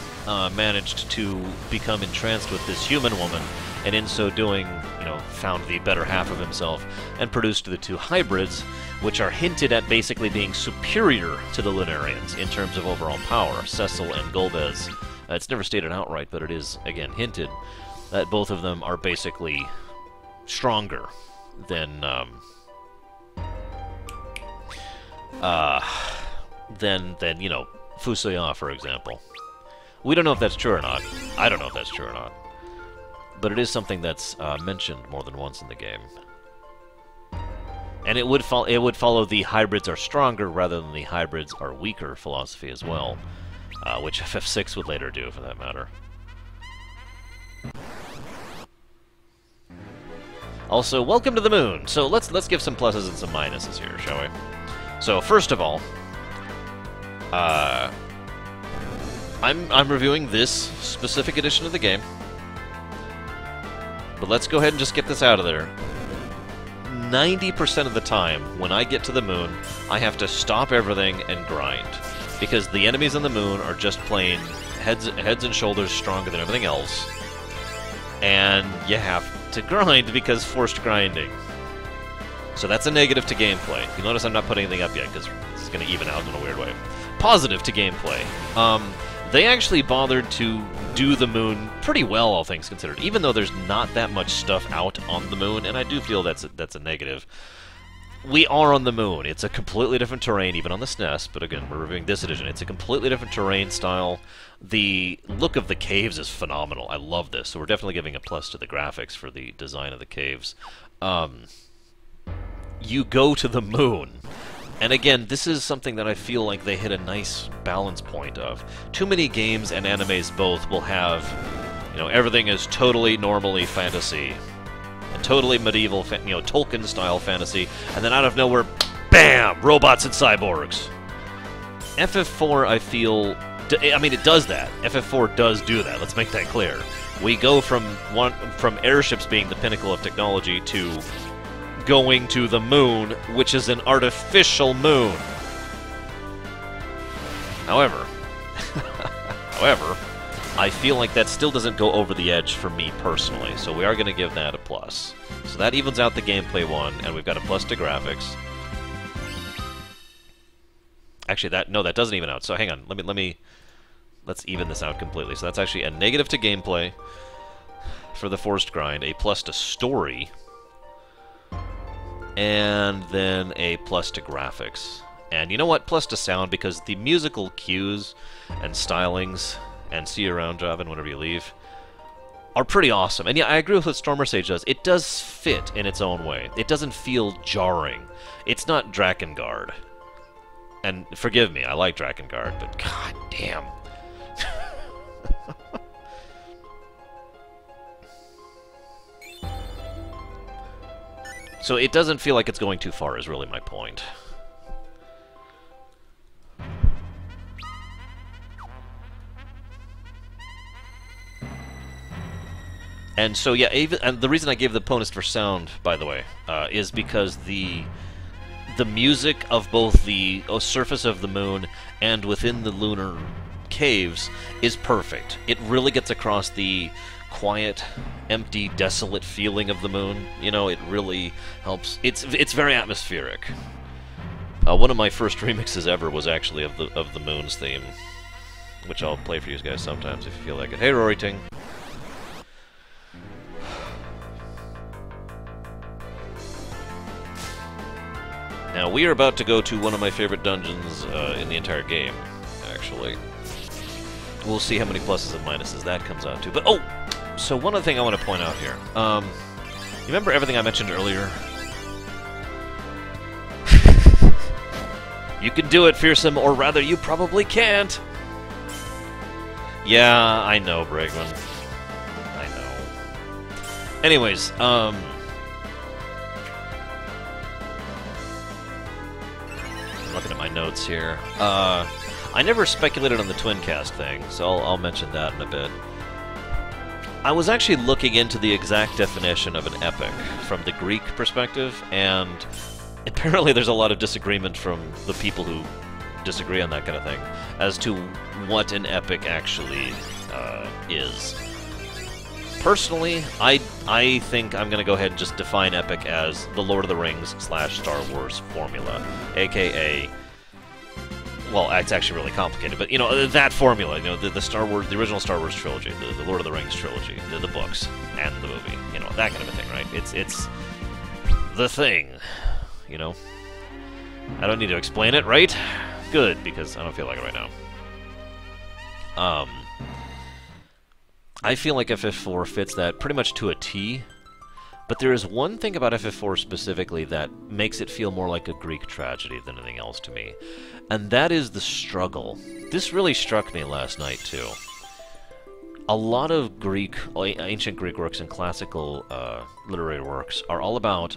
managed to become entranced with this human woman, and in so doing, you know, found the better half of himself and produced the two hybrids, which are hinted at basically being superior to the Lunarians in terms of overall power, Cecil and Golbez. It's never stated outright, but it is, again, hinted. that both of them are basically stronger than you know, Fusoya, for example. We don't know if that's true or not. I don't know if that's true or not. But it is something that's mentioned more than once in the game. And it would follow the hybrids are stronger rather than the hybrids are weaker philosophy as well, which FF6 would later do, for that matter. Also, welcome to the moon. So let's give some pluses and some minuses here, shall we? So first of all, I'm reviewing this specific edition of the game, but let's go ahead and just get this out of there. 90% of the time, when I get to the moon, I have to stop everything and grind, because the enemies on the moon are just plain heads and shoulders stronger than everything else, and you have to grind because forced grinding. So that's a negative to gameplay. You notice I'm not putting anything up yet, because this is going to even out in a weird way. Positive to gameplay. They actually bothered to do the moon pretty well, all things considered, even though there's not that much stuff out on the moon, and I do feel that's a negative. We are on the moon. It's a completely different terrain, even on the SNES, but again, we're reviewing this edition. It's a completely different terrain style. The look of the caves is phenomenal. I love this, so we're definitely giving a plus to the graphics for the design of the caves. You go to the moon. And again, this is something that I feel like they hit a nice balance point of. Too many games and animes both will have, you know, everything is totally normally fantasy. And totally medieval, you know, Tolkien-style fantasy. And then out of nowhere, BAM! Robots and cyborgs. FF4, I feel... I mean, it does that. FF4 does do that. Let's make that clear. We go from airships being the pinnacle of technology to going to the moon, which is an artificial moon. However, I feel like that still doesn't go over the edge for me personally, so we are going to give that a plus. So that evens out the gameplay one, and we've got a plus to graphics. Actually, that doesn't even out. So hang on, let's even this out completely. So that's actually a negative to gameplay for the forced grind, a plus to story, and then a plus to graphics. And you know what? Plus to sound, because the musical cues and stylings, and see you around, Javin, whenever you leave, are pretty awesome. And yeah, I agree with what Stormer Sage does. It does fit in its own way. It doesn't feel jarring. It's not Drakengard. And forgive me, I like Drakengard, but god damn. So it doesn't feel like it's going too far, is really my point. And so yeah, and the reason I gave the bonus for sound, by the way, is because the music of both the surface of the moon and within the lunar caves is perfect. It really gets across the quiet, empty, desolate feeling of the moon. You know, it really helps. It's very atmospheric. One of my first remixes ever was actually of the moon's theme, which I'll play for you guys sometimes if you feel like it. Hey, Rory Ting. Now, we are about to go to one of my favorite dungeons in the entire game, actually. We'll see how many pluses and minuses that comes out to. But, oh! So one other thing I want to point out here. You remember everything I mentioned earlier? You can do it, Fearsome, or rather, you probably can't. Yeah, I know, Bregman. I know. Anyways, I'm looking at my notes here. I never speculated on the Twincast thing, so I'll mention that in a bit. I was actually looking into the exact definition of an epic from the Greek perspective, and apparently there's a lot of disagreement from the people who disagree on that kind of thing as to what an epic actually is. Personally, I think I'm going to go ahead and just define epic as the Lord of the Rings / Star Wars formula, aka well, it's actually really complicated, but, you know, that formula, you know, the Star Wars, the original Star Wars trilogy, the Lord of the Rings trilogy, the books, and the movie, you know, that kind of a thing, right? It's the thing, you know? I don't need to explain it, right? Good, because I don't feel like it right now. I feel like FF4 fits that pretty much to a T, but there is one thing about FF4 specifically that makes it feel more like a Greek tragedy than anything else to me, and that is the struggle. This really struck me last night, too. A lot of ancient Greek works and classical literary works are all about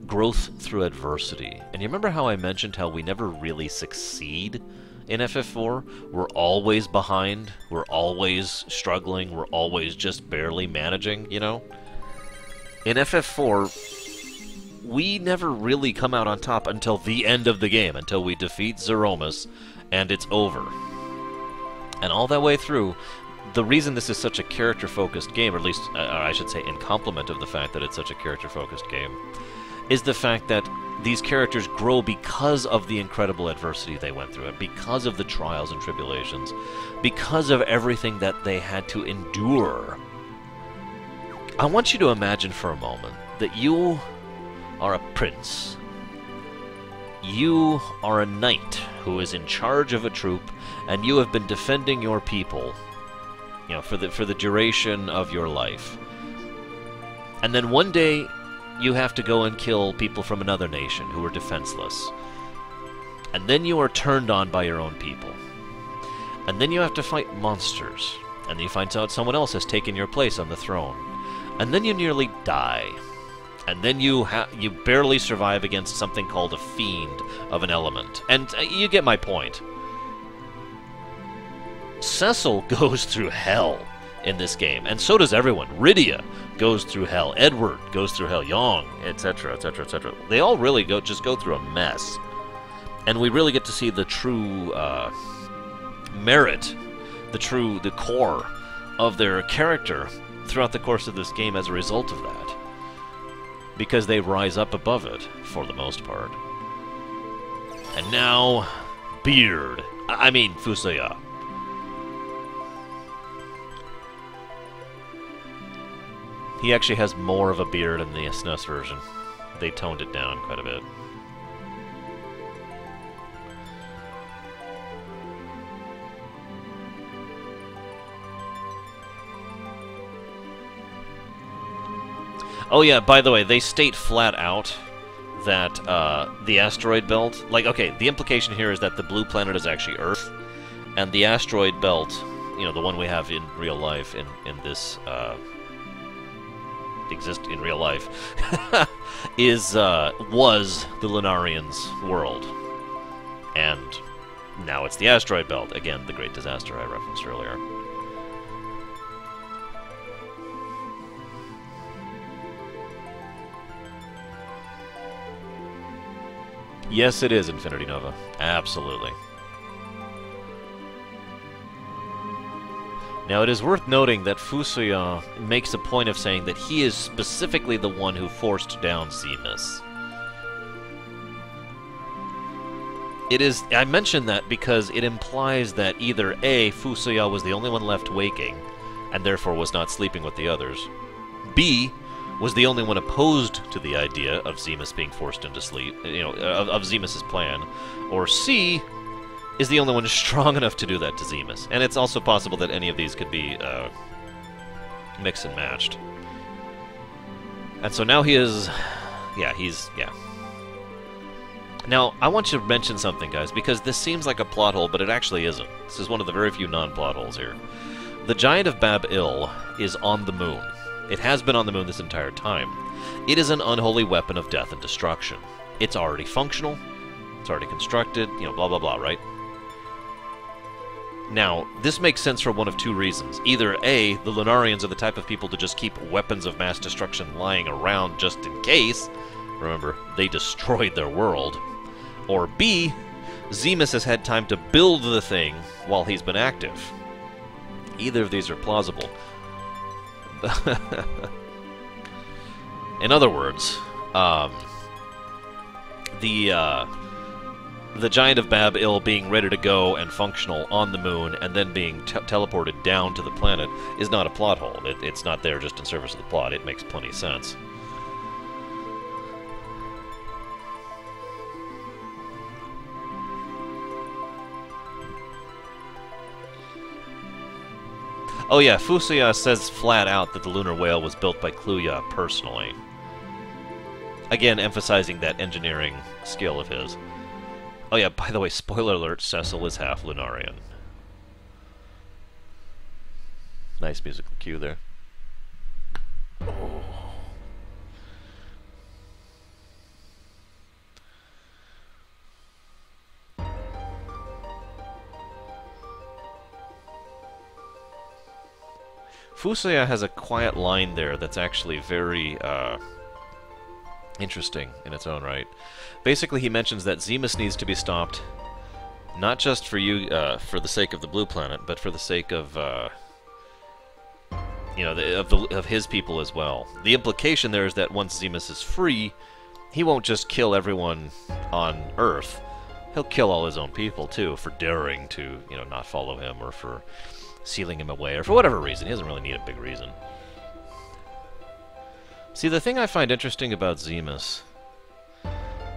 growth through adversity. And you remember how I mentioned how we never really succeed in FF4? We're always behind, we're always struggling, we're always just barely managing, you know? In FF4, we never really come out on top until the end of the game, until we defeat Zeromus, and it's over. And all that way through, the reason this is such a character-focused game, or at least, I should say, in complement of the fact that it's such a character-focused game, is the fact that these characters grow because of the incredible adversity they went through, and because of the trials and tribulations, because of everything that they had to endure. I want you to imagine for a moment that you are a prince. You are a knight who is in charge of a troop, and you have been defending your people, you know, for the duration of your life. And then one day, you have to go and kill people from another nation who are defenseless. And then you are turned on by your own people. And then you have to fight monsters. And then you find out someone else has taken your place on the throne. And then you nearly die. And then you barely survive against something called a fiend of an element. And you get my point. Cecil goes through hell in this game, and so does everyone. Rydia goes through hell. Edward goes through hell. Yong, etc., etc., etc. They all really just go through a mess. And we really get to see the true merit, the core of their character throughout the course of this game as a result of that. Because they rise up above it, for the most part. And now, Beard. I mean, Fusoya. He actually has more of a beard in the SNES version. They toned it down quite a bit. Oh yeah, by the way, they state flat out that the asteroid belt... Like, okay, the implication here is that the blue planet is actually Earth, and the asteroid belt, you know, the one we have in real life, in this... exist in real life, was the Lunarians' world. And now it's the asteroid belt. Again, the great disaster I referenced earlier. Yes, it is Infinity Nova. Absolutely. Now, it is worth noting that Fusoya makes a point of saying that he is specifically the one who forced down Zemus. I mention that because it implies that either A, Fusoya was the only one left waking, and therefore was not sleeping with the others, B, was the only one opposed to the idea of Zemus being forced into sleep, you know, of Zemus's plan, or C, is the only one strong enough to do that to Zemus. And it's also possible that any of these could be mixed and matched. And so now he is... Yeah. Now, I want you to mention something, guys, because this seems like a plot hole, but it actually isn't. This is one of the very few non-plot holes here. The Giant of Bab-Il is on the moon. It has been on the moon this entire time. It is an unholy weapon of death and destruction. It's already functional. It's already constructed. You know, blah, blah, blah, right? Now, this makes sense for one of two reasons. Either A, the Lunarians are the type of people to just keep weapons of mass destruction lying around just in case. Remember, they destroyed their world. Or B, Zemus has had time to build the thing while he's been active. Either of these are plausible. In other words, the Giant of Bab-Il being ready to go and functional on the moon and then being teleported down to the planet is not a plot hole. It's not there just in service of the plot. It makes plenty of sense. Oh yeah, Fusuya says flat out that the lunar whale was built by Kluya personally. Again, emphasizing that engineering skill of his. Oh yeah, by the way, spoiler alert, Cecil is half Lunarian. Nice musical cue there. Oh. Fusuya has a quiet line there that's actually very interesting in its own right. Basically, he mentions that Zemus needs to be stopped, not just for you, for the sake of the Blue Planet, but for the sake of, you know, of his people as well. The implication there is that once Zemus is free, he won't just kill everyone on Earth. He'll kill all his own people too for daring to, you know, not follow him, or for sealing him away, or for whatever reason. He doesn't really need a big reason. See, the thing I find interesting about Zemus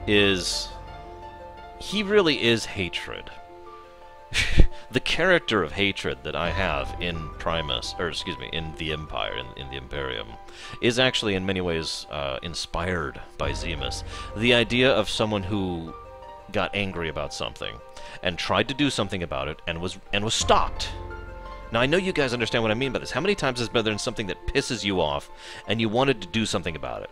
is he really is hatred. The character of hatred that I have in Primus, or excuse me, in the Empire, in the Imperium, is actually in many ways inspired by Zemus. The idea of someone who got angry about something and tried to do something about it and was stopped. Now, I know you guys understand what I mean by this. How many times has there been something that pisses you off, and you wanted to do something about it?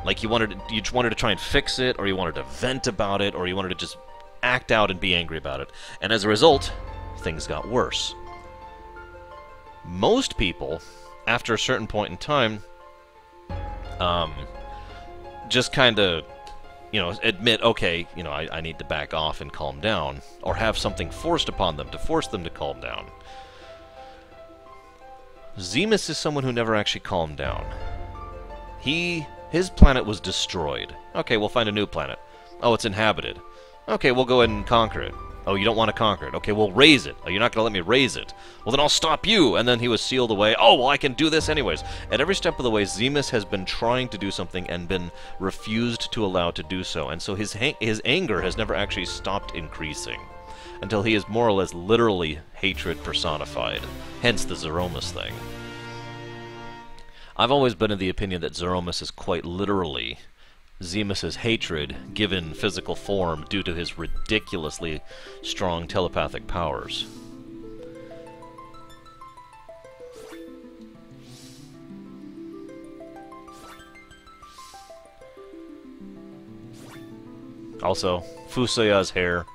Like you just wanted to try and fix it, or you wanted to vent about it, or you wanted to just act out and be angry about it. And as a result, things got worse. Most people, after a certain point in time, just kind of, you know, admit, okay, you know, I need to back off and calm down, or have something forced upon them to force them to calm down. Zemus is someone who never actually calmed down. His planet was destroyed. Okay, we'll find a new planet. Oh, it's inhabited. Okay, we'll go ahead and conquer it. Oh, you don't want to conquer it. Okay, we'll raise it. Oh, you're not going to let me raise it. Well, then I'll stop you. And then he was sealed away. Oh, well, I can do this anyways. At every step of the way, Zemus has been trying to do something and been refused to allow to do so. And so his anger has never actually stopped increasing, until he is more or less literally hatred personified. Hence the Zeromus thing. I've always been of the opinion that Zeromus is quite literally Zemus's hatred given physical form due to his ridiculously strong telepathic powers. Also, Fusuya's hair.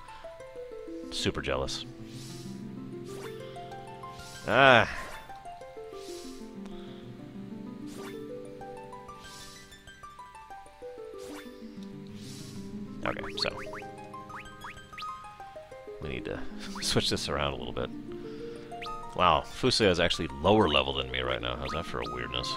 Super jealous. Ah. Okay, so we need to switch this around a little bit. Wow, Fusuya is actually lower level than me right now. How's that for a weirdness?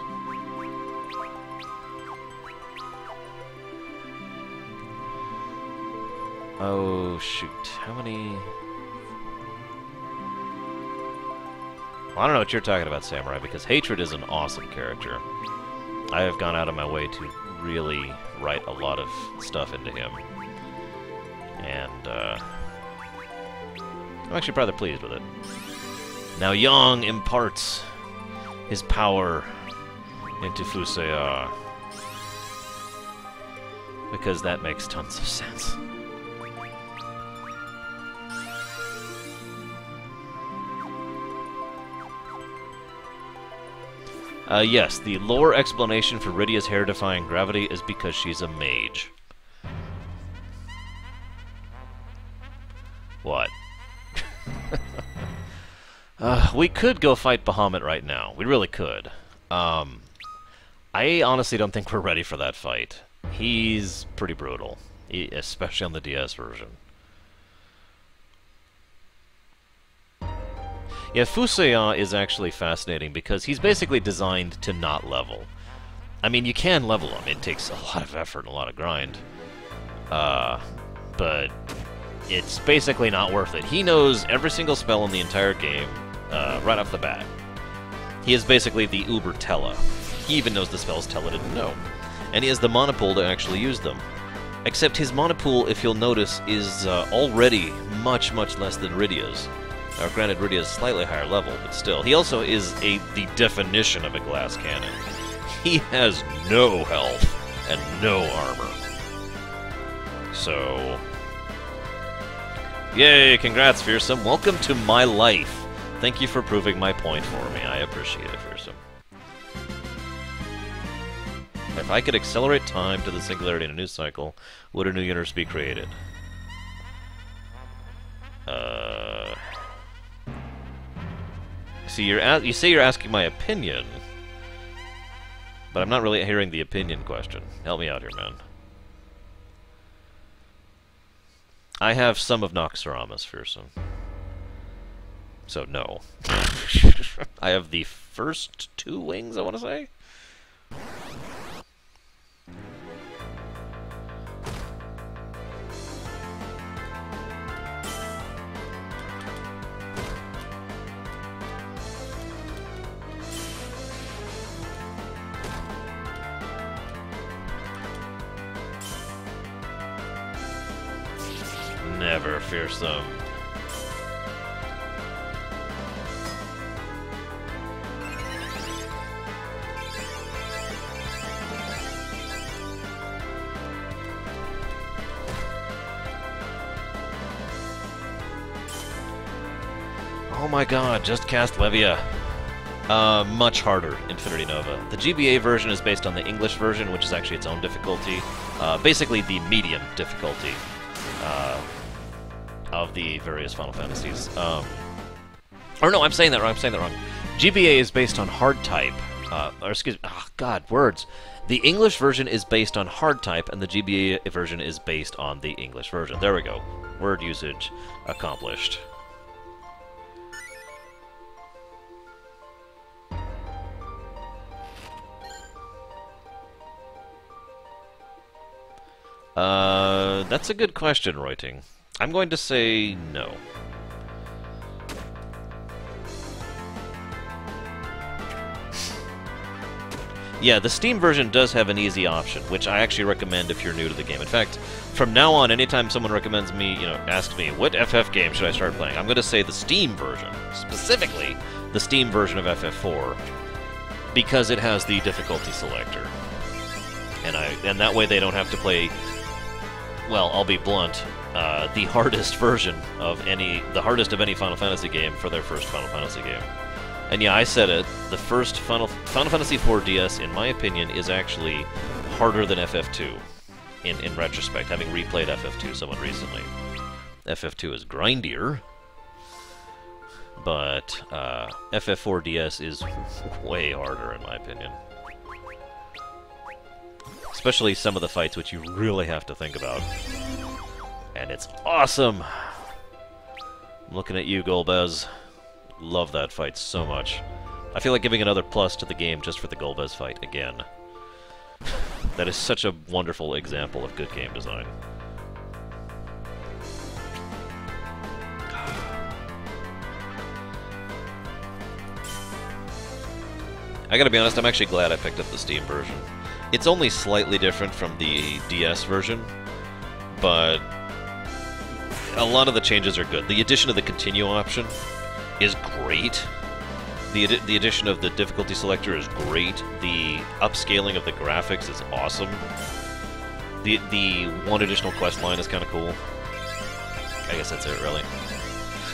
Oh, shoot. How many... Well, I don't know what you're talking about, Samurai, because Hatred is an awesome character. I have gone out of my way to really write a lot of stuff into him. And, I'm actually rather pleased with it. Now Yang imparts his power into Fusuya, because that makes tons of sense. Yes, the lore explanation for Rydia's hair-defying gravity is because she's a mage. What? We could go fight Bahamut right now. We really could. I honestly don't think we're ready for that fight. He's pretty brutal, especially on the DS version. Yeah, Fusuya is actually fascinating because he's basically designed to not level. I mean, you can level him. It takes a lot of effort and a lot of grind. But it's basically not worth it. He knows every single spell in the entire game right off the bat. He is basically the Uber Tella. He even knows the spells Tella didn't know. And he has the mana pool to actually use them. Except his mana pool, if you'll notice, is already much, much less than Rydia's. Now, granted, Rydia is slightly higher level, but still. He also is the definition of a glass cannon. He has no health and no armor. So... Yay, congrats, Fearsome. Welcome to my life. Thank you for proving my point for me. I appreciate it, Fearsome. If I could accelerate time to the singularity in a news cycle, would a new universe be created? See, you say you're asking my opinion, but I'm not really hearing the opinion question. Help me out here, man. I have some of Noxorama's, Fearsome. So, no. I have the first 2 wings, I want to say? Never, Fearsome. Oh my god, just cast Levia. Much harder, Infinity Nova. The GBA version is based on the English version, which is actually its own difficulty. Basically the medium difficulty of the various Final Fantasies. Or no, I'm saying that wrong. GBA is based on hard type. Or excuse me, oh god, words. The English version is based on hard type, and the GBA version is based on the English version. There we go. Word usage accomplished. That's a good question, Reuting. I'm going to say no. Yeah, the Steam version does have an easy option, which I actually recommend if you're new to the game. In fact, from now on, anytime someone recommends me, asks me, what FF game should I start playing? I'm going to say the Steam version. Specifically, the Steam version of FF4, because it has the difficulty selector. And that way they don't have to play, well, I'll be blunt, the hardest version of any Final Fantasy game for their first Final Fantasy game. And yeah, I said it, the first Final Fantasy IV DS, in my opinion, is actually harder than FF2, in retrospect, having replayed FF2 somewhat recently. FF2 is grindier, but FF4 DS is way harder, in my opinion. Especially some of the fights which you really have to think about. And it's awesome! I'm looking at you, Golbez. Love that fight so much. I feel like giving another plus to the game just for the Golbez fight again. That is such a wonderful example of good game design. I gotta be honest, I'm actually glad I picked up the Steam version. It's only slightly different from the DS version, but a lot of the changes are good. The addition of the continue option is great. The addition of the difficulty selector is great. The upscaling of the graphics is awesome. The one additional quest line is kind of cool. I guess that's it, really.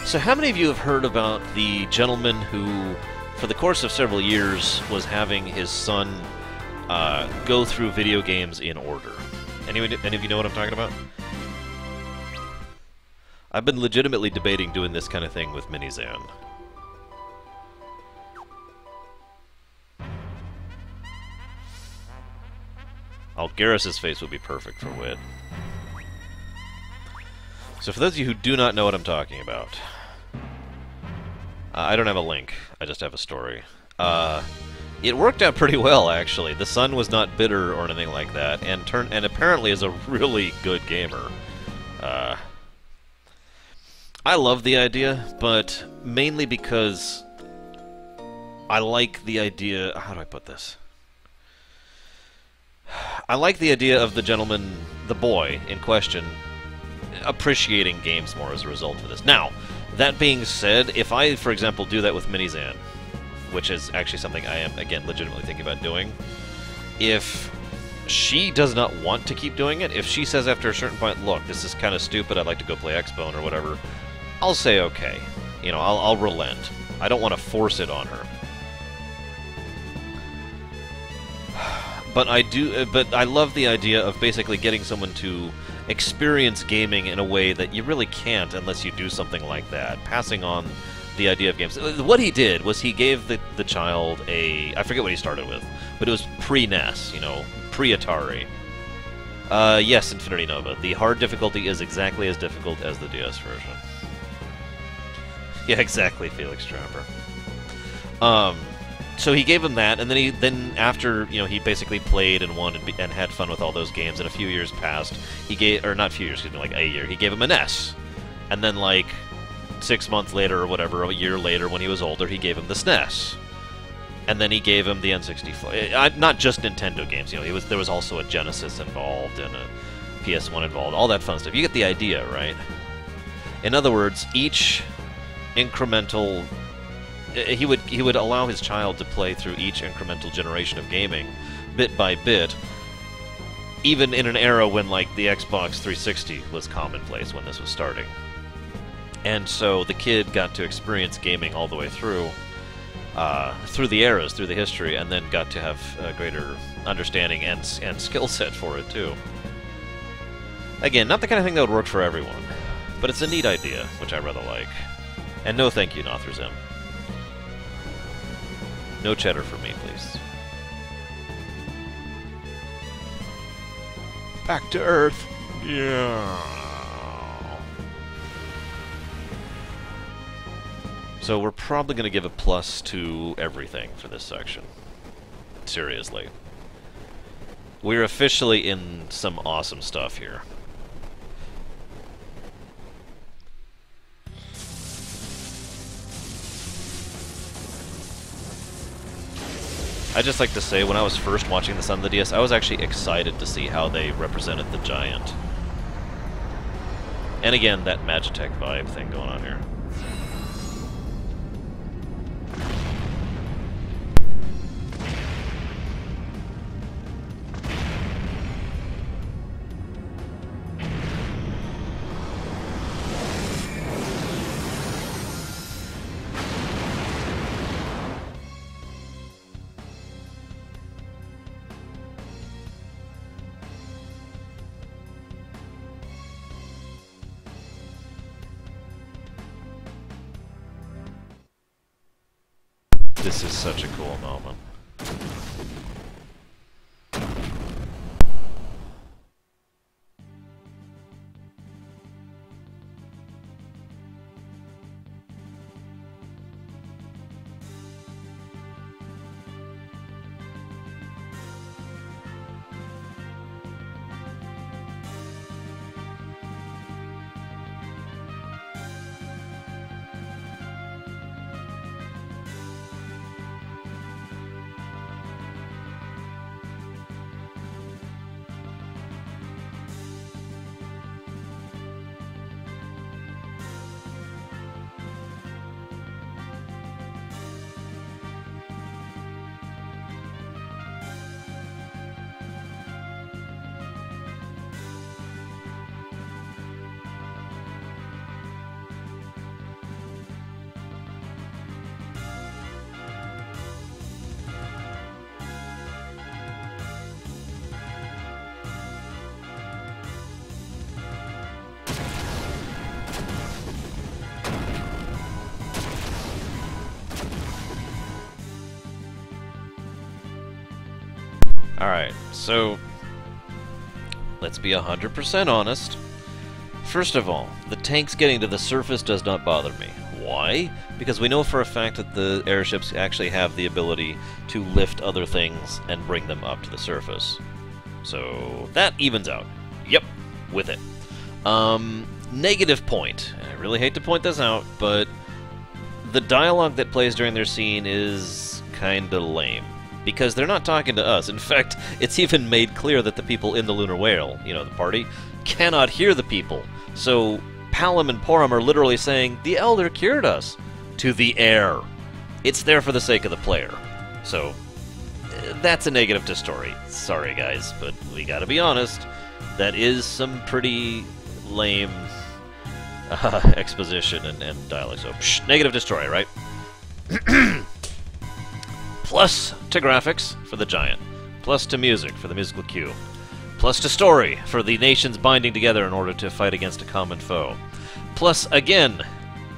So how many of you have heard about the gentleman who, for the course of several years, was having his son go through video games in order? Any of you know what I'm talking about? I've been legitimately debating doing this kind of thing with Minizan. Garrus's face would be perfect for wit. So for those of you who do not know what I'm talking about, I don't have a link, I just have a story. It worked out pretty well, actually. The son was not bitter or anything like that, and apparently is a really good gamer. I love the idea, but mainly because I like the idea... How do I put this? I like the idea of the gentleman, the boy in question, appreciating games more as a result of this. Now, that being said, if I, for example, do that with Minizan, which is actually something I am, again, legitimately thinking about doing, if she does not want to keep doing it, if she says after a certain point, look, this is kind of stupid, I'd like to go play X-Bone or whatever, I'll say okay. You know, I'll relent. I don't want to force it on her. But I love the idea of basically getting someone to experience gaming in a way that you really can't unless you do something like that. Passing on the idea of games. What he did was he gave the child a... I forget what he started with, but it was pre-NES, you know, pre-Atari. Yes, Infinity Nova. The hard difficulty is exactly as difficult as the DS version. Yeah, exactly, Felix Trapper. So he gave him that, and then after, you know, he basically played and won and had fun with all those games, and a few years passed, he gave, or not a few years, excuse me, like a year, he gave him an NES. And then, like, 6 months later or whatever, a year later when he was older, he gave him the SNES. And then he gave him the N64. Not just Nintendo games, you know, there was also a Genesis involved and a PS1 involved, all that fun stuff. You get the idea, right? In other words, each incremental... He would allow his child to play through each incremental generation of gaming, bit by bit, even in an era when, like, the Xbox 360 was commonplace when this was starting. And so the kid got to experience gaming all the way through the eras, through the history, and then got to have a greater understanding and skill set for it, too. Again, not the kind of thing that would work for everyone, but it's a neat idea, which I rather like. And no thank you, Nothrazim. No cheddar for me, please. Back to Earth. Yeah. So we're probably going to give a plus to everything for this section. Seriously. We're officially in some awesome stuff here. I just like to say, when I was first watching this on the DS, I was actually excited to see how they represented the giant. And again, that Magitech vibe thing going on here. This is such a cool moment. Alright, so let's be 100% honest. First of all, the tanks getting to the surface does not bother me. Why? Because we know for a fact that the airships actually have the ability to lift other things and bring them up to the surface. So that evens out. Yep, with it. Negative point. I really hate to point this out, but the dialogue that plays during their scene is kinda lame. Because they're not talking to us. In fact, it's even made clear that the people in the Lunar Whale, you know, the party, cannot hear the people. So Palom and Porum are literally saying, "The Elder cured us," to the air. It's there for the sake of the player. So that's a negative to story. Sorry, guys, but we gotta be honest. That is some pretty lame exposition and dialogue. So, negative to story, right? Plus to graphics for the giant. Plus to music for the musical cue. Plus to story for the nations binding together in order to fight against a common foe. Plus, again,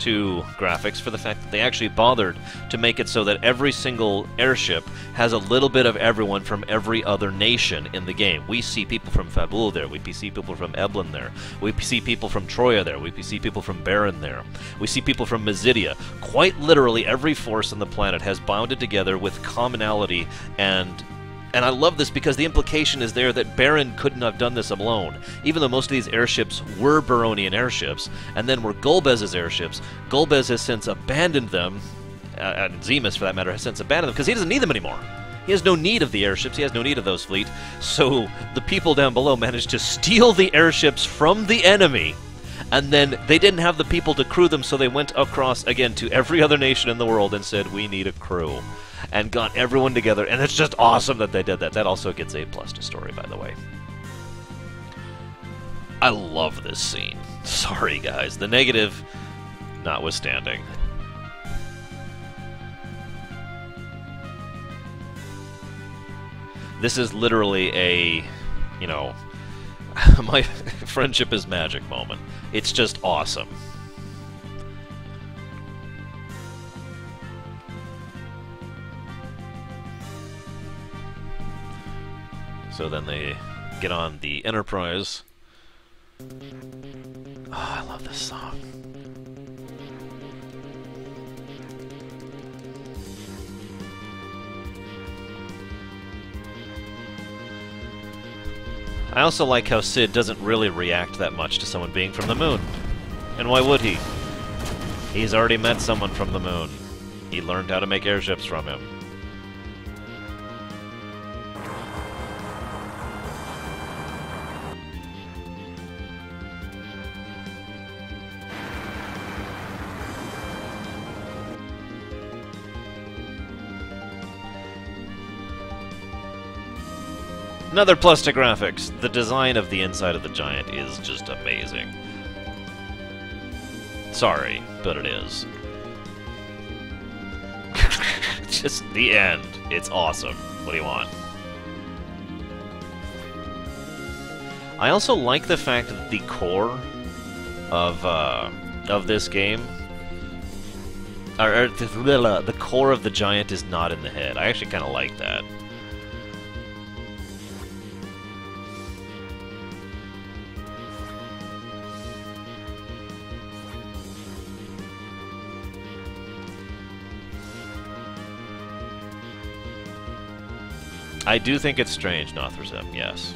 to graphics for the fact that they actually bothered to make it so that every single airship has a little bit of everyone from every other nation in the game. We see people from Fabul there, we see people from Eblin there, we see people from Troya there, we see people from Baron there, we see people from Mazidia. Quite literally every force on the planet has bounded together with commonality, and I love this because the implication is there that Baron couldn't have done this alone. Even though most of these airships were Baronian airships, and then were Golbez's airships, Golbez has since abandoned them, and Zemus, for that matter, has since abandoned them, because he doesn't need them anymore. He has no need of the airships, he has no need of those fleet, so the people down below managed to steal the airships from the enemy, and then they didn't have the people to crew them, so they went across, again, to every other nation in the world and said, "We need a crew." And got everyone together, and it's just awesome that they did that. That also gets A+ to story, by the way. I love this scene. Sorry, guys. The negative notwithstanding. This is literally a, you know, my friendship is magic moment. It's just awesome. So then they get on the Enterprise. Oh, I love this song. I also like how Sid doesn't really react that much to someone being from the moon. And why would he? He's already met someone from the moon. He learned how to make airships from him. Another plus to graphics. The design of the inside of the Giant is just amazing. Sorry, but it is. Just the end. It's awesome. What do you want? I also like the fact that the core of this game, or the core of the Giant is not in the head. I actually kind of like that. I do think it's strange, Nothrism, yes.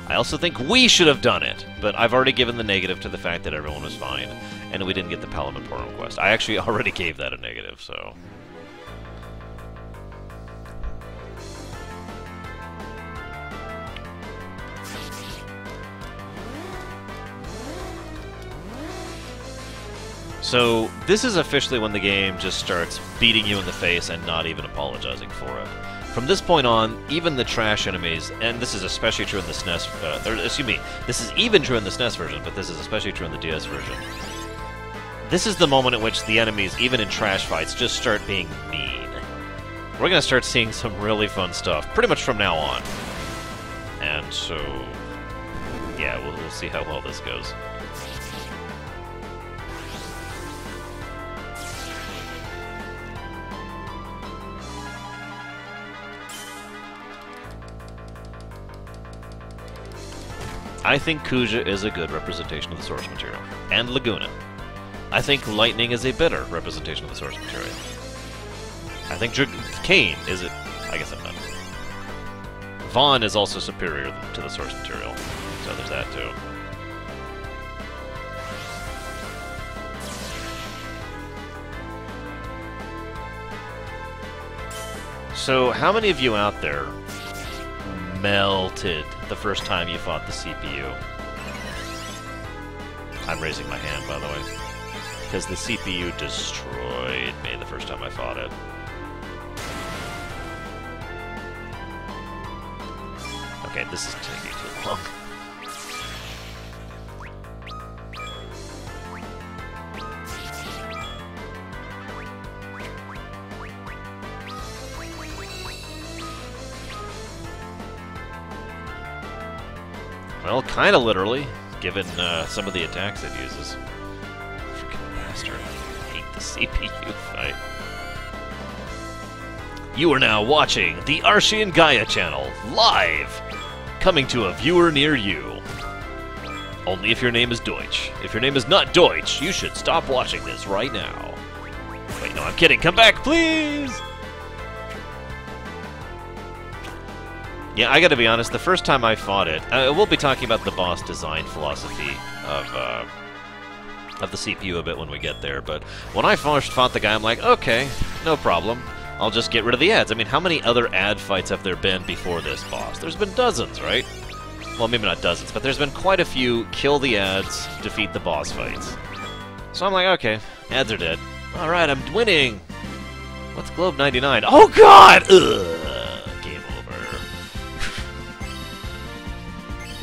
I also think we should have done it, but I've already given the negative to the fact that everyone was fine, and we didn't get the Palom and Porum quest. I actually already gave that a negative, so... So, this is officially when the game just starts beating you in the face and not even apologizing for it. From this point on, even the trash enemies, and this is especially true in the SNES, excuse me, this is even true in the SNES version, but this is especially true in the DS version. This is the moment at which the enemies, even in trash fights, just start being mean. We're gonna start seeing some really fun stuff, pretty much from now on. And so, yeah, we'll see how well this goes. I think Kuja is a good representation of the source material, and Laguna. I think Lightning is a better representation of the source material. I think Kane is it. I guess I'm done. Vaughn is also superior to the source material, so there's that too. So, how many of you out there melted the first time you fought the CPU? I'm raising my hand, by the way, because the CPU destroyed me the first time I fought it. Okay, this is taking too long. Well, kind of literally, given some of the attacks it uses. Freaking bastard. I hate the CPU fight. You are now watching the Arshian Gaia channel, live! Coming to a viewer near you. Only if your name is Deutsch. If your name is not Deutsch, you should stop watching this right now. Wait, no, I'm kidding. Come back, please! Yeah, I gotta be honest, the first time I fought it, we'll be talking about the boss design philosophy of the CPU a bit when we get there, but when I first fought the guy, I'm like, okay, no problem. I'll just get rid of the ads. I mean, how many other ad fights have there been before this boss? There's been dozens, right? Well, maybe not dozens, but there's been quite a few kill the ads, defeat the boss fights. So I'm like, okay, ads are dead. Alright, I'm winning! What's Globe 99? Oh god! Ugh! Game over.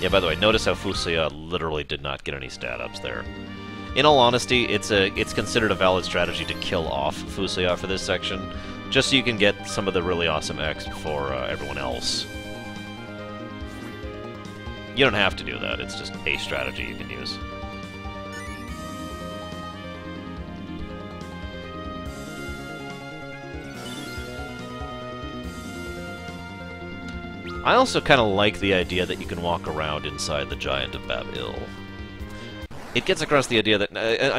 Yeah, by the way, notice how Fusuya literally did not get any stat ups there. In all honesty, it's considered a valid strategy to kill off Fusuya for this section, just so you can get some of the really awesome X before everyone else. You don't have to do that, it's just a strategy you can use. I also kind of like the idea that you can walk around inside the Giant of Bab-Il. It gets across the idea that,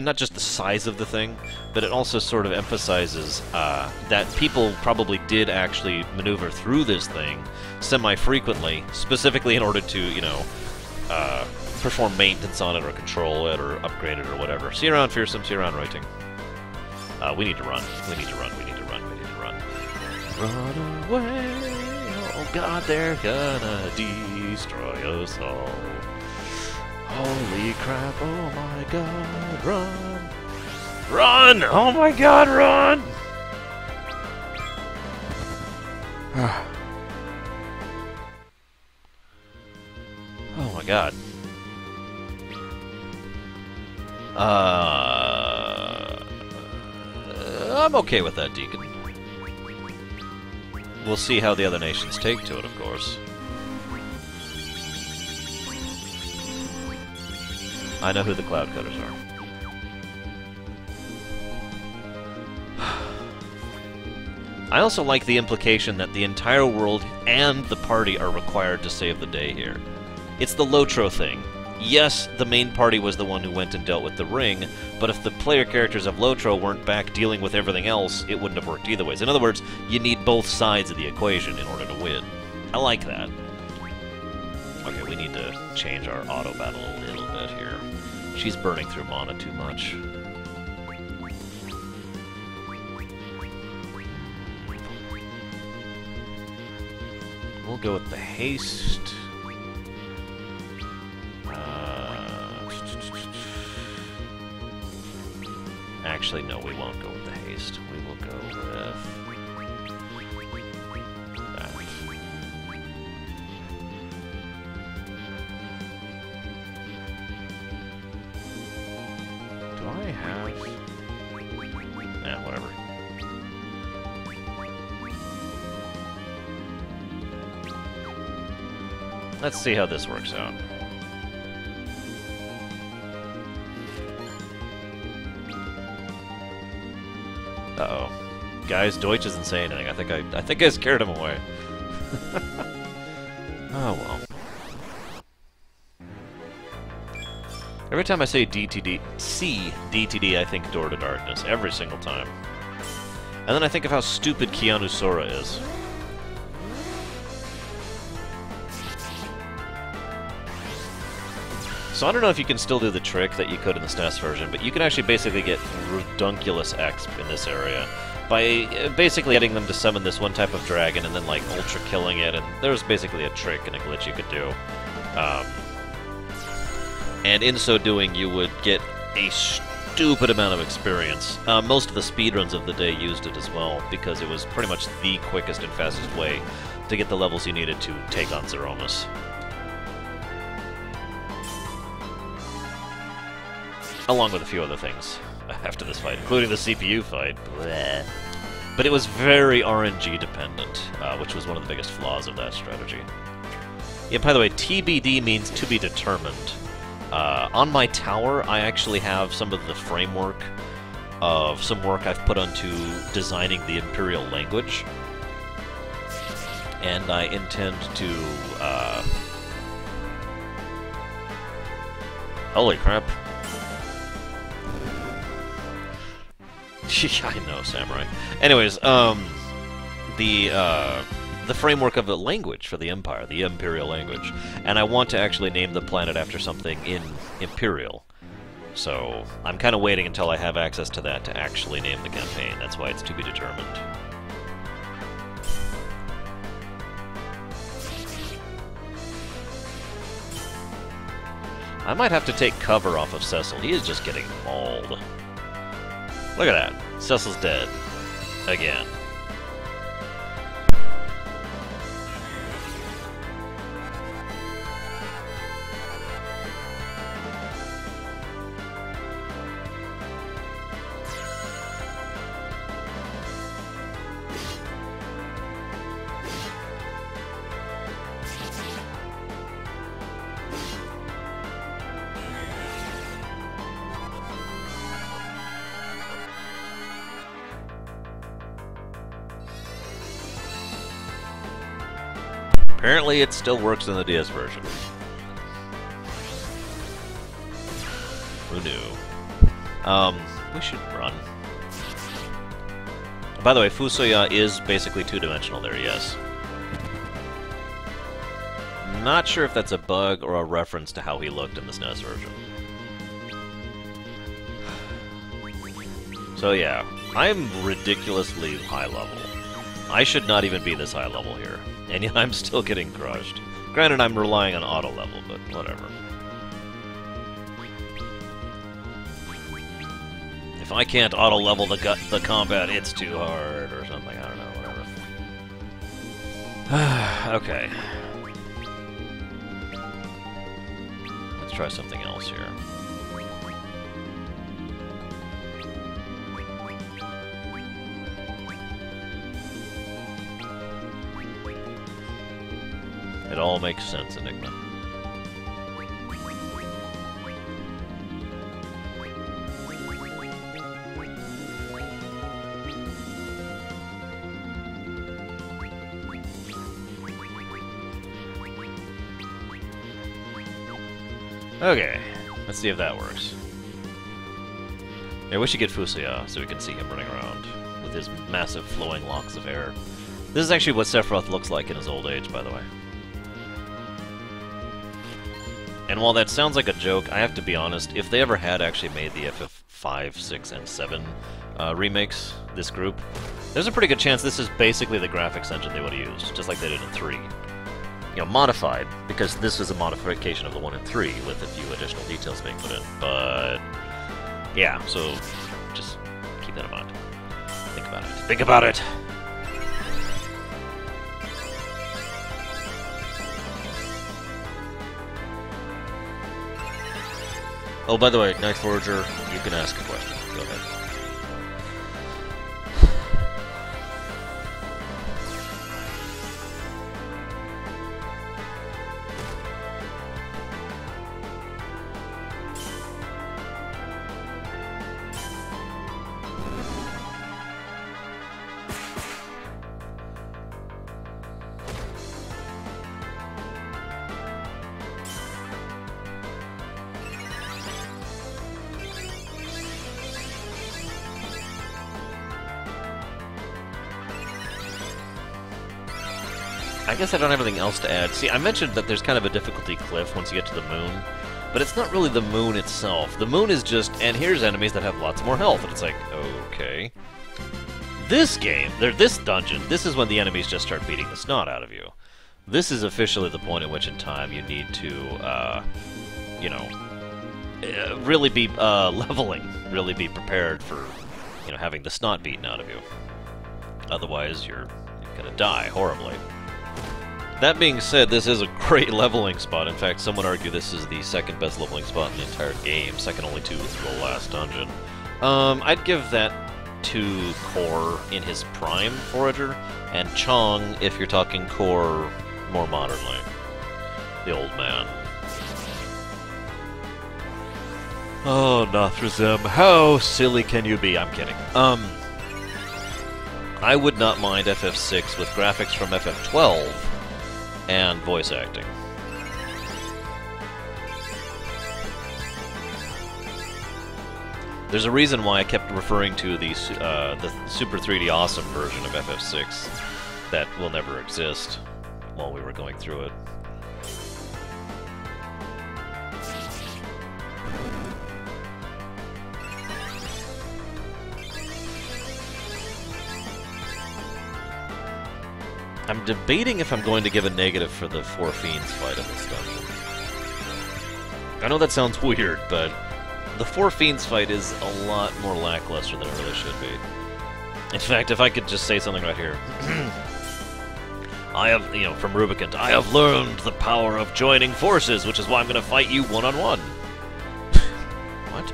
not just the size of the thing, but it also sort of emphasizes that people probably did actually maneuver through this thing semi-frequently, specifically in order to, you know, perform maintenance on it or control it or upgrade it or whatever. See you around, Fearsome. See you around, Writing. We need to run. We need to run. We need to run. We need to run. Run away! Oh god, they're gonna destroy us all. Holy crap, oh my god, run! Run! Oh my god, run! Oh my god. I'm okay with that, Deacon. We'll see how the other nations take to it, of course. I know who the Cloud Cutters are. I also like the implication that the entire world and the party are required to save the day here. It's the Lotro thing. Yes, the main party was the one who went and dealt with the ring, but if the player characters of Lotro weren't back dealing with everything else, it wouldn't have worked either ways. In other words, you need both sides of the equation in order to win. I like that. Okay, we need to change our auto battle a little bit here. She's burning through mana too much. We'll go with the haste. Actually, no, we won't go with the haste. We will go with that. Do I have... whatever. Let's see how this works out. Uh-oh. Guys, Deutsch isn't saying anything. I think I scared him away. Oh well. Every time I say DTD, I think Door to Darkness. Every single time. And then I think of how stupid Keanu Sora is. So I don't know if you can still do the trick that you could in the SNES version, but you can actually basically get Redunculous X in this area by basically getting them to summon this one type of dragon and then like ultra killing it, and there was basically a trick and a glitch you could do. And in so doing, you would get a stupid amount of experience. Most of the speedruns of the day used it as well, because it was pretty much the quickest and fastest way to get the levels you needed to take on Zeromus. Along with a few other things after this fight, including the CPU fight. Bleh. But it was very RNG dependent, which was one of the biggest flaws of that strategy. Yeah, by the way, TBD means to be determined. On my tower, I actually have some of the framework of some work I've put onto designing the Imperial language. And I intend to, holy crap. I know, Samurai. Anyways, the framework of the language for the Empire, the Imperial language, and I want to actually name the planet after something in Imperial. So I'm kind of waiting until I have access to that to actually name the campaign. That's why it's to be determined. I might have to take cover off of Cecil. He is just getting mauled. Look at that. Cecil's dead. Again. Apparently it still works in the DS version. Who knew? We should run. By the way, Fusoya is basically two-dimensional there, yes. Not sure if that's a bug or a reference to how he looked in the SNES version. So yeah, I'm ridiculously high level. I should not even be this high level here. And yet I'm still getting crushed. Granted, I'm relying on auto level, but whatever. If I can't auto level the combat, it's too hard or something. I don't know, whatever. Okay. Let's try something else here. It all makes sense, Enigma. Okay, let's see if that works. I wish you could Fusoya so we can see him running around with his massive flowing locks of hair. This is actually what Sephiroth looks like in his old age, by the way. And while that sounds like a joke, I have to be honest, if they ever had actually made the FF5, 6, and 7 remakes, this group, there's a pretty good chance this is basically the graphics engine they would have used, just like they did in 3. You know, modified, because this is a modification of the 1 and 3, with a few additional details being put in. But, yeah, so just keep that in mind. Think about it. Think about it! Oh, by the way, Night Forager, you can ask a question. Go ahead. I guess I don't have anything else to add. See, I mentioned that there's kind of a difficulty cliff once you get to the moon, but it's not really the moon itself. The moon is just, and here's enemies that have lots more health, and it's like, okay. this game, this dungeon, this is when the enemies just start beating the snot out of you. This is officially the point at which in time you need to, you know, really be leveling, really be prepared for, you know, having the snot beaten out of you. Otherwise, you're gonna die horribly. That being said, this is a great leveling spot. In fact, some would argue this is the second best leveling spot in the entire game, second only to the last dungeon. I'd give that to Core in his prime Forager, and Chong if you're talking Core more modernly. The old man. Oh, Nothrazim, how silly can you be? I'm kidding. I would not mind FF6 with graphics from FF12 and voice acting. There's a reason why I kept referring to the Super 3D Awesome version of FF6 that will never exist while we were going through it. I'm debating if I'm going to give a negative for the Four Fiends fight in this dungeon. I know that sounds weird, but the Four Fiends fight is a lot more lackluster than it really should be. In fact, if I could just say something right here. I have, you know, from Rubicant, I have learned the power of joining forces, which is why I'm going to fight you one-on-one. What?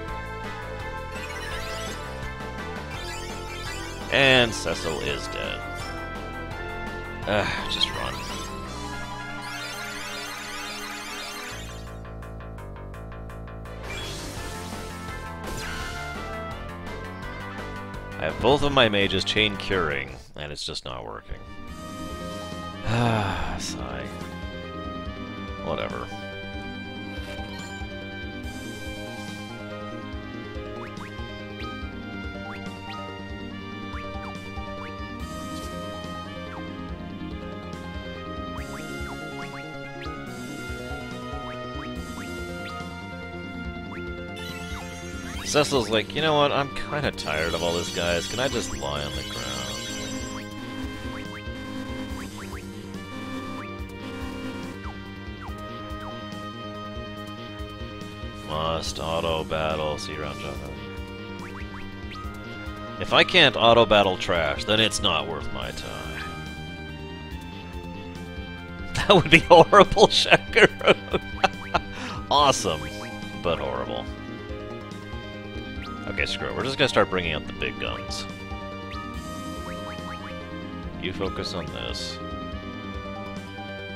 And Cecil is dead. Just run. I have both of my mages chain curing, and it's just not working. Sigh. Whatever. Cecil's like, you know what, I'm kind of tired of all this, guys. Can I just lie on the ground? Must auto-battle. See you around, John. If I can't auto-battle trash, then it's not worth my time. That would be horrible, Shakaru. Awesome, but horrible. Okay, screw it. We're just gonna start bringing out the big guns. You focus on this.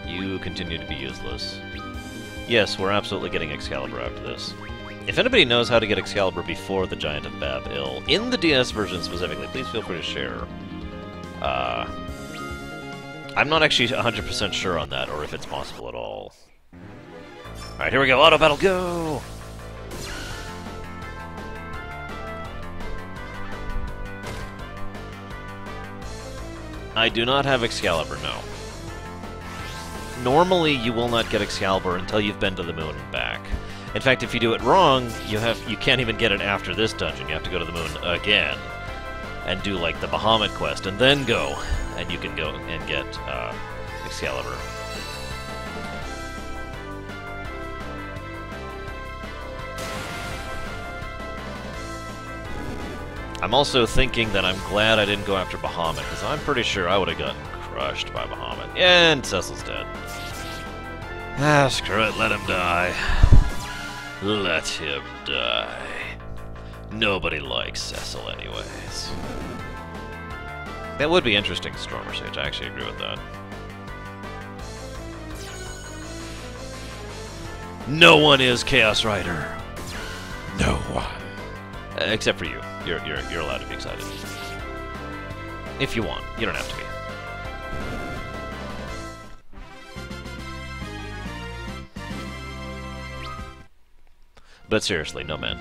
You continue to be useless. Yes, we're absolutely getting Excalibur after this. If anybody knows how to get Excalibur before the Giant of Bab-Il, in the DS version specifically, please feel free to share. I'm not actually 100% sure on that, or if it's possible at all. Alright, here we go. Auto battle, go! I do not have Excalibur, no. Normally, you will not get Excalibur until you've been to the moon and back. In fact, if you do it wrong, you can't even get it after this dungeon. You have to go to the moon again and do like the Bahamut quest, and then go, and you can go and get Excalibur. I'm also thinking that I'm glad I didn't go after Bahamut, because I'm pretty sure I would have gotten crushed by Bahamut. And Cecil's dead. Ah, screw it, let him die. Let him die. Nobody likes Cecil anyways. That would be interesting, Stormer Sage. I actually agree with that. No one is Chaos Rider. No one. Except for you. You're allowed to be excited. If you want. You don't have to be. But seriously, no man.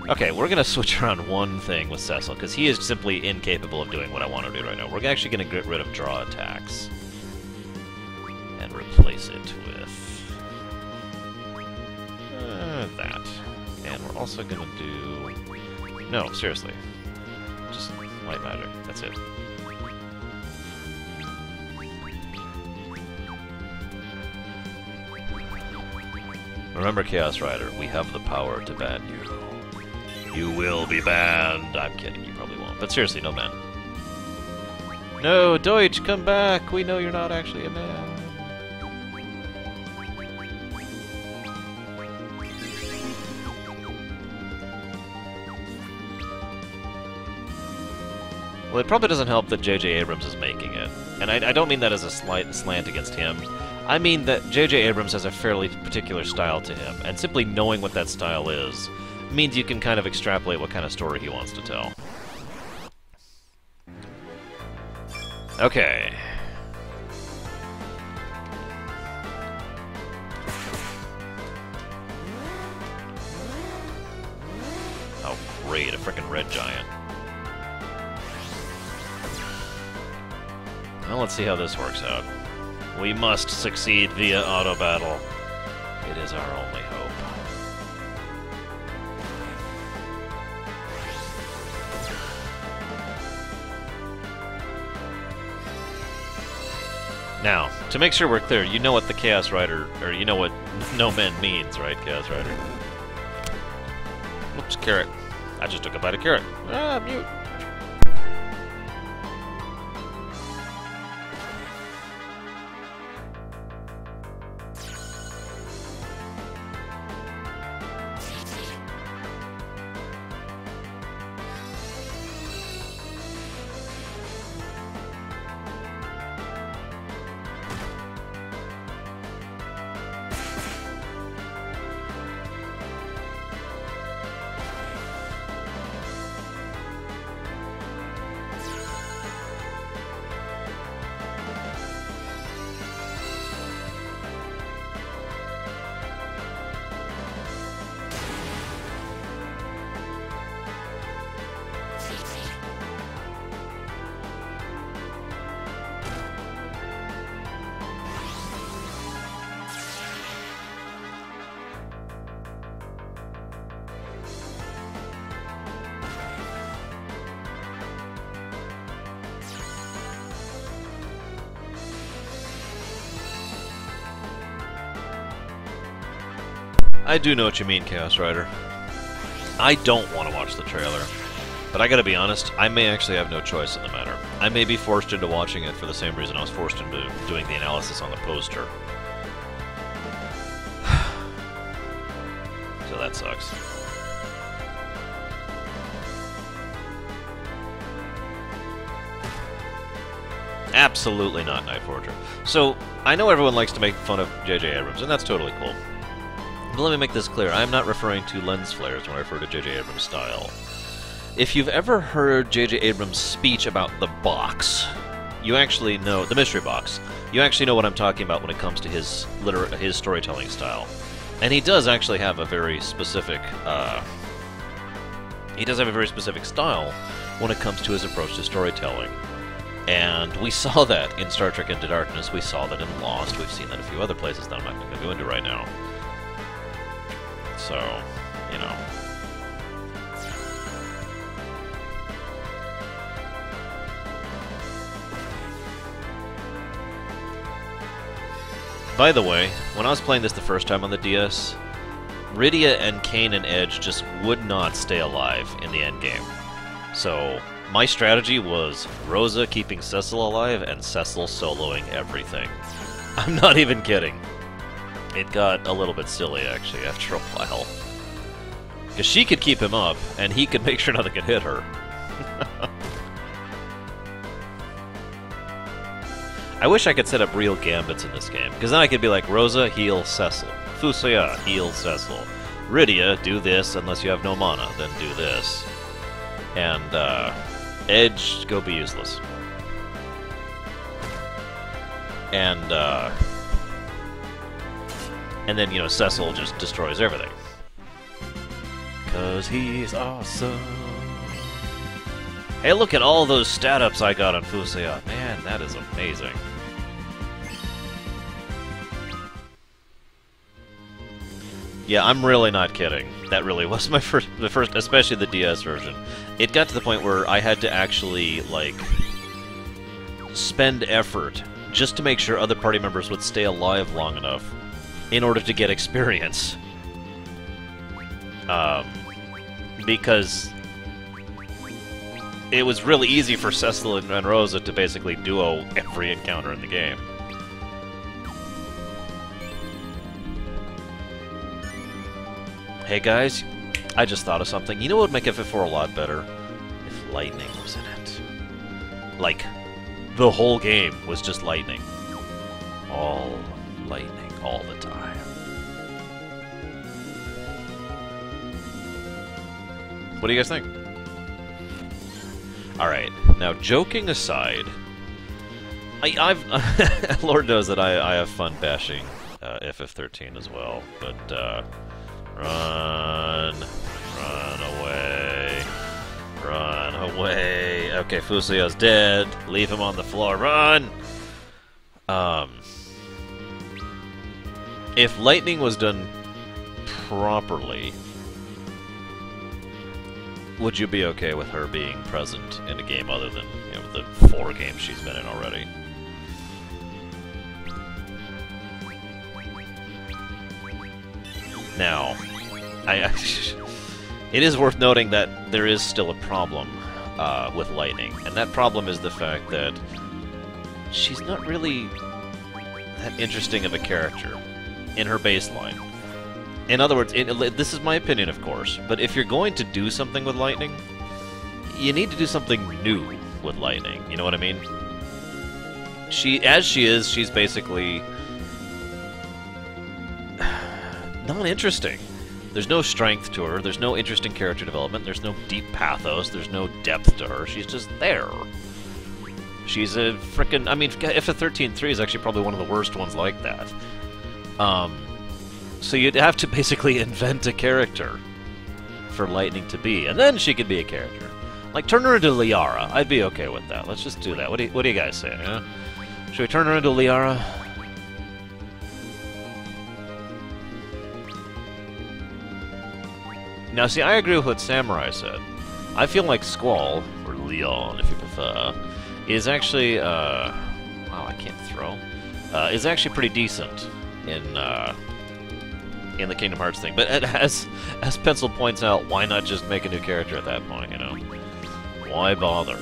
Okay, we're gonna switch around one thing with Cecil, because he is simply incapable of doing what I want to do right now. We're actually gonna get rid of draw attacks. And replace it with... that. And we're also gonna do... No, seriously. Just Light magic. That's it. Remember, Chaos Rider, we have the power to ban you. You will be banned. I'm kidding, you probably won't. But seriously, no ban. No, Deutsch, come back! We know you're not actually a man. Well, it probably doesn't help that J.J. Abrams is making it. And I don't mean that as a slight slant against him. I mean that J.J. Abrams has a fairly particular style to him, and simply knowing what that style is means you can kind of extrapolate what kind of story he wants to tell. Okay. Oh, great, a frickin' red giant. Well, let's see how this works out. We must succeed via auto battle. It is our only hope. Now, to make sure we're clear, you know what the Chaos Rider, or you know what no men means, right, Chaos Rider? Oops, carrot. I just took a bite of carrot. Ah, mute. I do know what you mean, Chaos Rider. I don't want to watch the trailer, but I gotta be honest, I may actually have no choice in the matter. I may be forced into watching it for the same reason I was forced into doing the analysis on the poster. So that sucks. Absolutely not Night Forger. So, I know everyone likes to make fun of J.J. Abrams, and that's totally cool. But let me make this clear, I am not referring to lens flares when I refer to J.J. Abrams' style. If you've ever heard J.J. Abrams' speech about the box, you actually know, the mystery box, you actually know what I'm talking about when it comes to his storytelling style. And he does actually have a very specific, style when it comes to his approach to storytelling. And we saw that in Star Trek Into Darkness, we saw that in Lost, we've seen that a few other places that I'm not going to go into right now. So, you know. By the way, when I was playing this the first time on the DS, Rydia and Kane and Edge just would not stay alive in the endgame. So, my strategy was Rosa keeping Cecil alive and Cecil soloing everything. I'm not even kidding. It got a little bit silly, actually, after a while. Because she could keep him up, and he could make sure nothing could hit her. I wish I could set up real gambits in this game, because then I could be like, Rosa, heal Cecil. Fusoya, heal Cecil. Rydia, do this unless you have no mana, then do this. And, Edge, go be useless. And then, you know, Cecil just destroys everything. 'Cause he's awesome. Hey, look at all those stat ups I got on Fusoya. Man, that is amazing. Yeah, I'm really not kidding. That really was my first, especially the DS version. it got to the point where I had to actually, like, spend effort just to make sure other party members would stay alive long enough in order to get experience. Because it was really easy for Cecil and Rosa to basically duo every encounter in the game. Hey guys, I just thought of something. You know what would make FF4 a lot better? If lightning was in it. Like, the whole game was just lightning. All lightning, all the time. What do you guys think? Alright, now joking aside, I've Lord knows that I have fun bashing FF13 as well, but run away, run away. Okay, Fusio's dead. Leave him on the floor. Run. If lightning was done properly, would you be okay with her being present in a game other than, you know, the 4 games she's been in already? Now, it is worth noting that there is still a problem with lightning, and that problem is the fact that she's not really that interesting of a character in her baseline. In other words, this is my opinion, of course, but if you're going to do something with lightning, you need to do something new with lightning. You know what I mean? She's basically not interesting. There's no strength to her, there's no interesting character development, there's no deep pathos, there's no depth to her, she's just there. She's a frickin'... I mean, FF13-3 is actually probably one of the worst ones like that. So you'd have to basically invent a character for Lightning to be, and then she could be a character. Like, turn her into Liara. I'd be okay with that. Let's just do that. What do you guys say, huh? Should we turn her into Liara? Now, see, I agree with what Samurai said. I feel like Squall, or Leon, if you prefer, is actually, wow, I can't throw, is actually pretty decent in the Kingdom Hearts thing. But as Pencil points out, why not just make a new character at that point, you know? Why bother?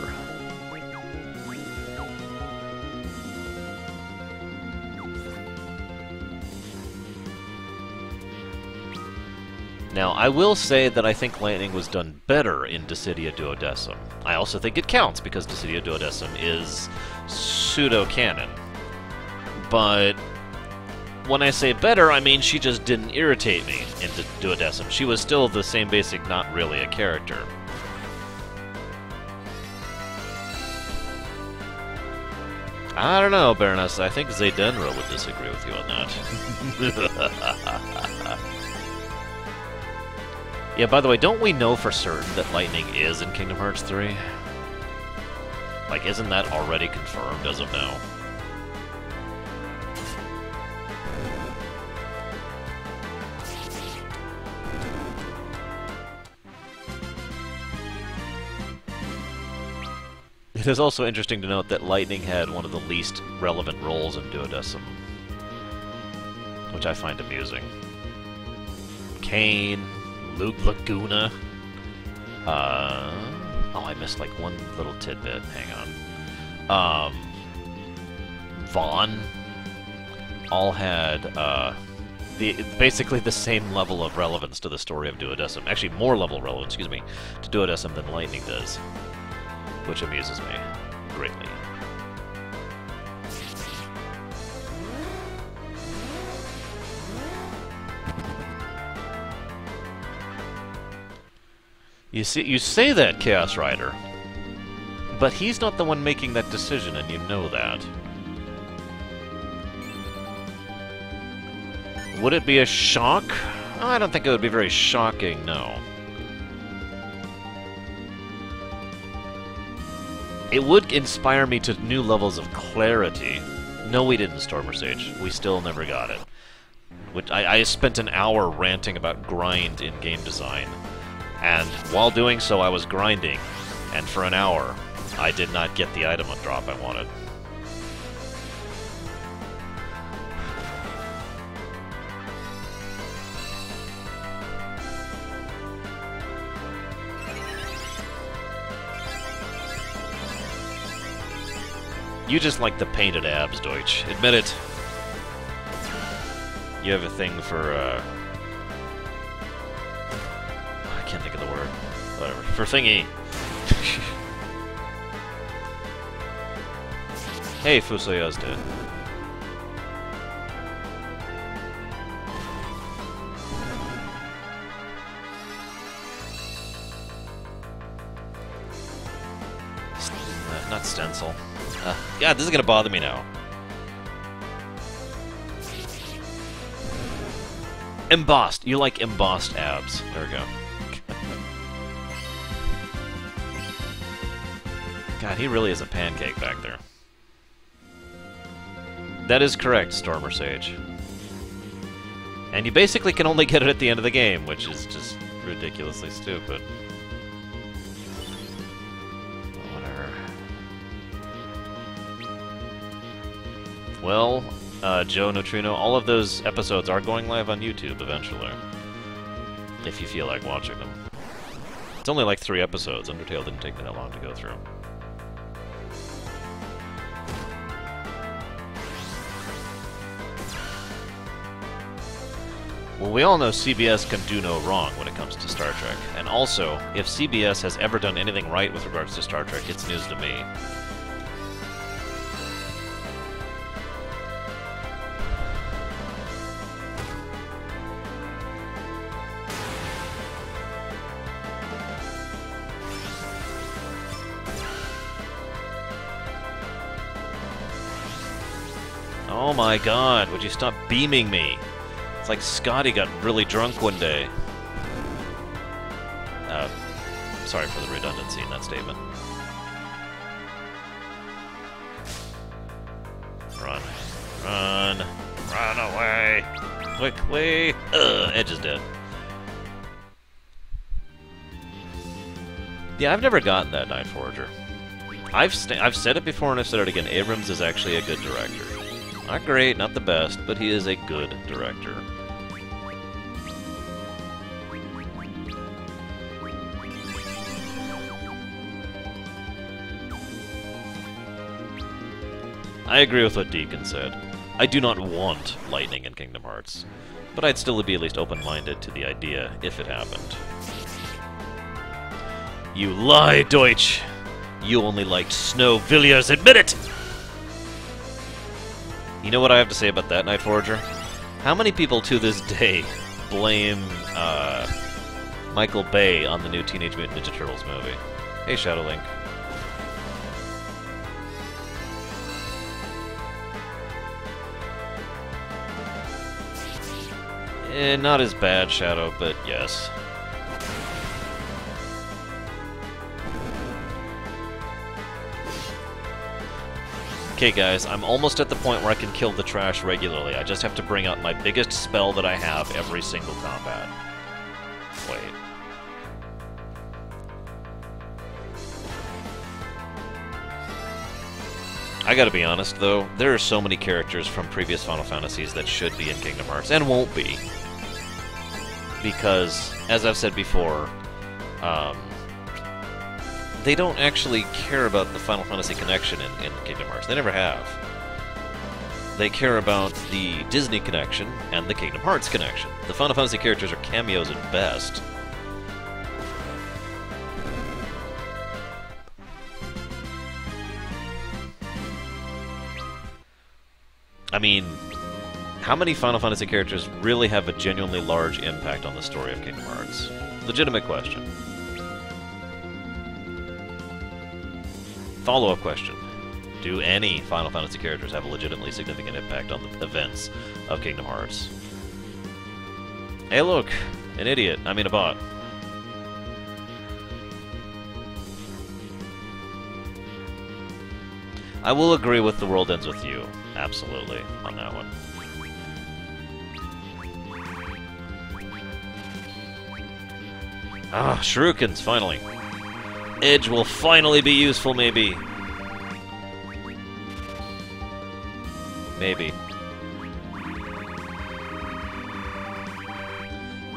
Now, I will say that I think Lightning was done better in Dissidia Duodecim. I also think it counts, because Dissidia Duodecim is pseudo-canon. But when I say better, I mean she just didn't irritate me in Duodecim. She was still the same basic, not really a character. I don't know, Baroness. I think Zaydenra would disagree with you on that. Yeah, by the way, don't we know for certain that Lightning is in Kingdom Hearts 3? Like, isn't that already confirmed as of now? It is also interesting to note that Lightning had one of the least relevant roles in Duodecim, which I find amusing. Kane, Luke Laguna. Oh, I missed like one little tidbit. Hang on. Vaughn all had basically the same level of relevance to the story of Duodecim. Actually, more level of relevance, excuse me, to Duodecim than Lightning does, which amuses me greatly. You see, you say that, Chaos Rider, but he's not the one making that decision, and you know that. Would it be a shock? I don't think it would be very shocking, no. It would inspire me to new levels of clarity. No, we didn't, Stormer Sage. We still never got it. Which I spent an hour ranting about grind in game design. And while doing so, I was grinding, and for an hour, I did not get the item drop I wanted. You just like the painted abs, Deutsch. Admit it. You have a thing for, I can't think of the word. Whatever. For thingy. Hey, Fusoya's dead. Not stencil. God, this is gonna bother me now. Embossed. You like embossed abs. There we go. God, he really is a pancake back there. That is correct, Stormer Sage. And you basically can only get it at the end of the game, which is just ridiculously stupid. Well, Joe Neutrino, all of those episodes are going live on YouTube eventually. If you feel like watching them. It's only like 3 episodes. Undertale didn't take me that long to go through. Well, we all know CBS can do no wrong when it comes to Star Trek. And also, if CBS has ever done anything right with regards to Star Trek, it's news to me. Oh my god, would you stop beaming me? It's like Scotty got really drunk one day. Sorry for the redundancy in that statement. Run. Run. Run away. Quickly. Edge is dead. Yeah, I've never gotten that Night Forager. I've said it before and I've said it again. Abrams is actually a good director. Not great, not the best, but he is a good director. I agree with what Deacon said. I do not want lightning in Kingdom Hearts, but I'd still be at least open-minded to the idea if it happened. You lie, Deutsch! You only liked Snow Villiers, admit it! You know what I have to say about that, Night Forager? How many people to this day blame Michael Bay on the new Teenage Mutant Ninja Turtles movie? Hey, Shadow Link. Not as bad, Shadow, but yes. Okay, guys, I'm almost at the point where I can kill the trash regularly. I just have to bring out my biggest spell that I have every single combat. Wait. I gotta be honest, though, there are so many characters from previous Final Fantasies that should be in Kingdom Hearts, and won't be. Because, as I've said before, they don't actually care about the Final Fantasy connection in Kingdom Hearts. They never have. They care about the Disney connection and the Kingdom Hearts connection. The Final Fantasy characters are cameos at best. I mean, how many Final Fantasy characters really have a genuinely large impact on the story of Kingdom Hearts? Legitimate question. Follow-up question. Do any Final Fantasy characters have a legitimately significant impact on the events of Kingdom Hearts? Hey look! An idiot. I mean a bot. I will agree with The World Ends With You. Absolutely. On that one. Ah, shurikens, finally. Edge will finally be useful, maybe. Maybe.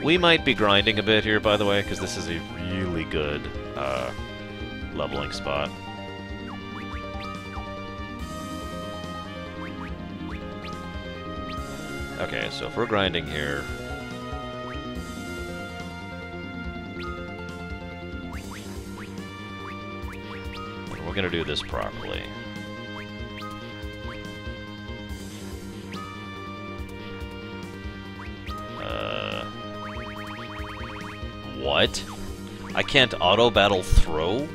We might be grinding a bit here, by the way, because this is a really good leveling spot. Okay, so if we're grinding here... then we're gonna do this properly. What? I can't auto-battle throw?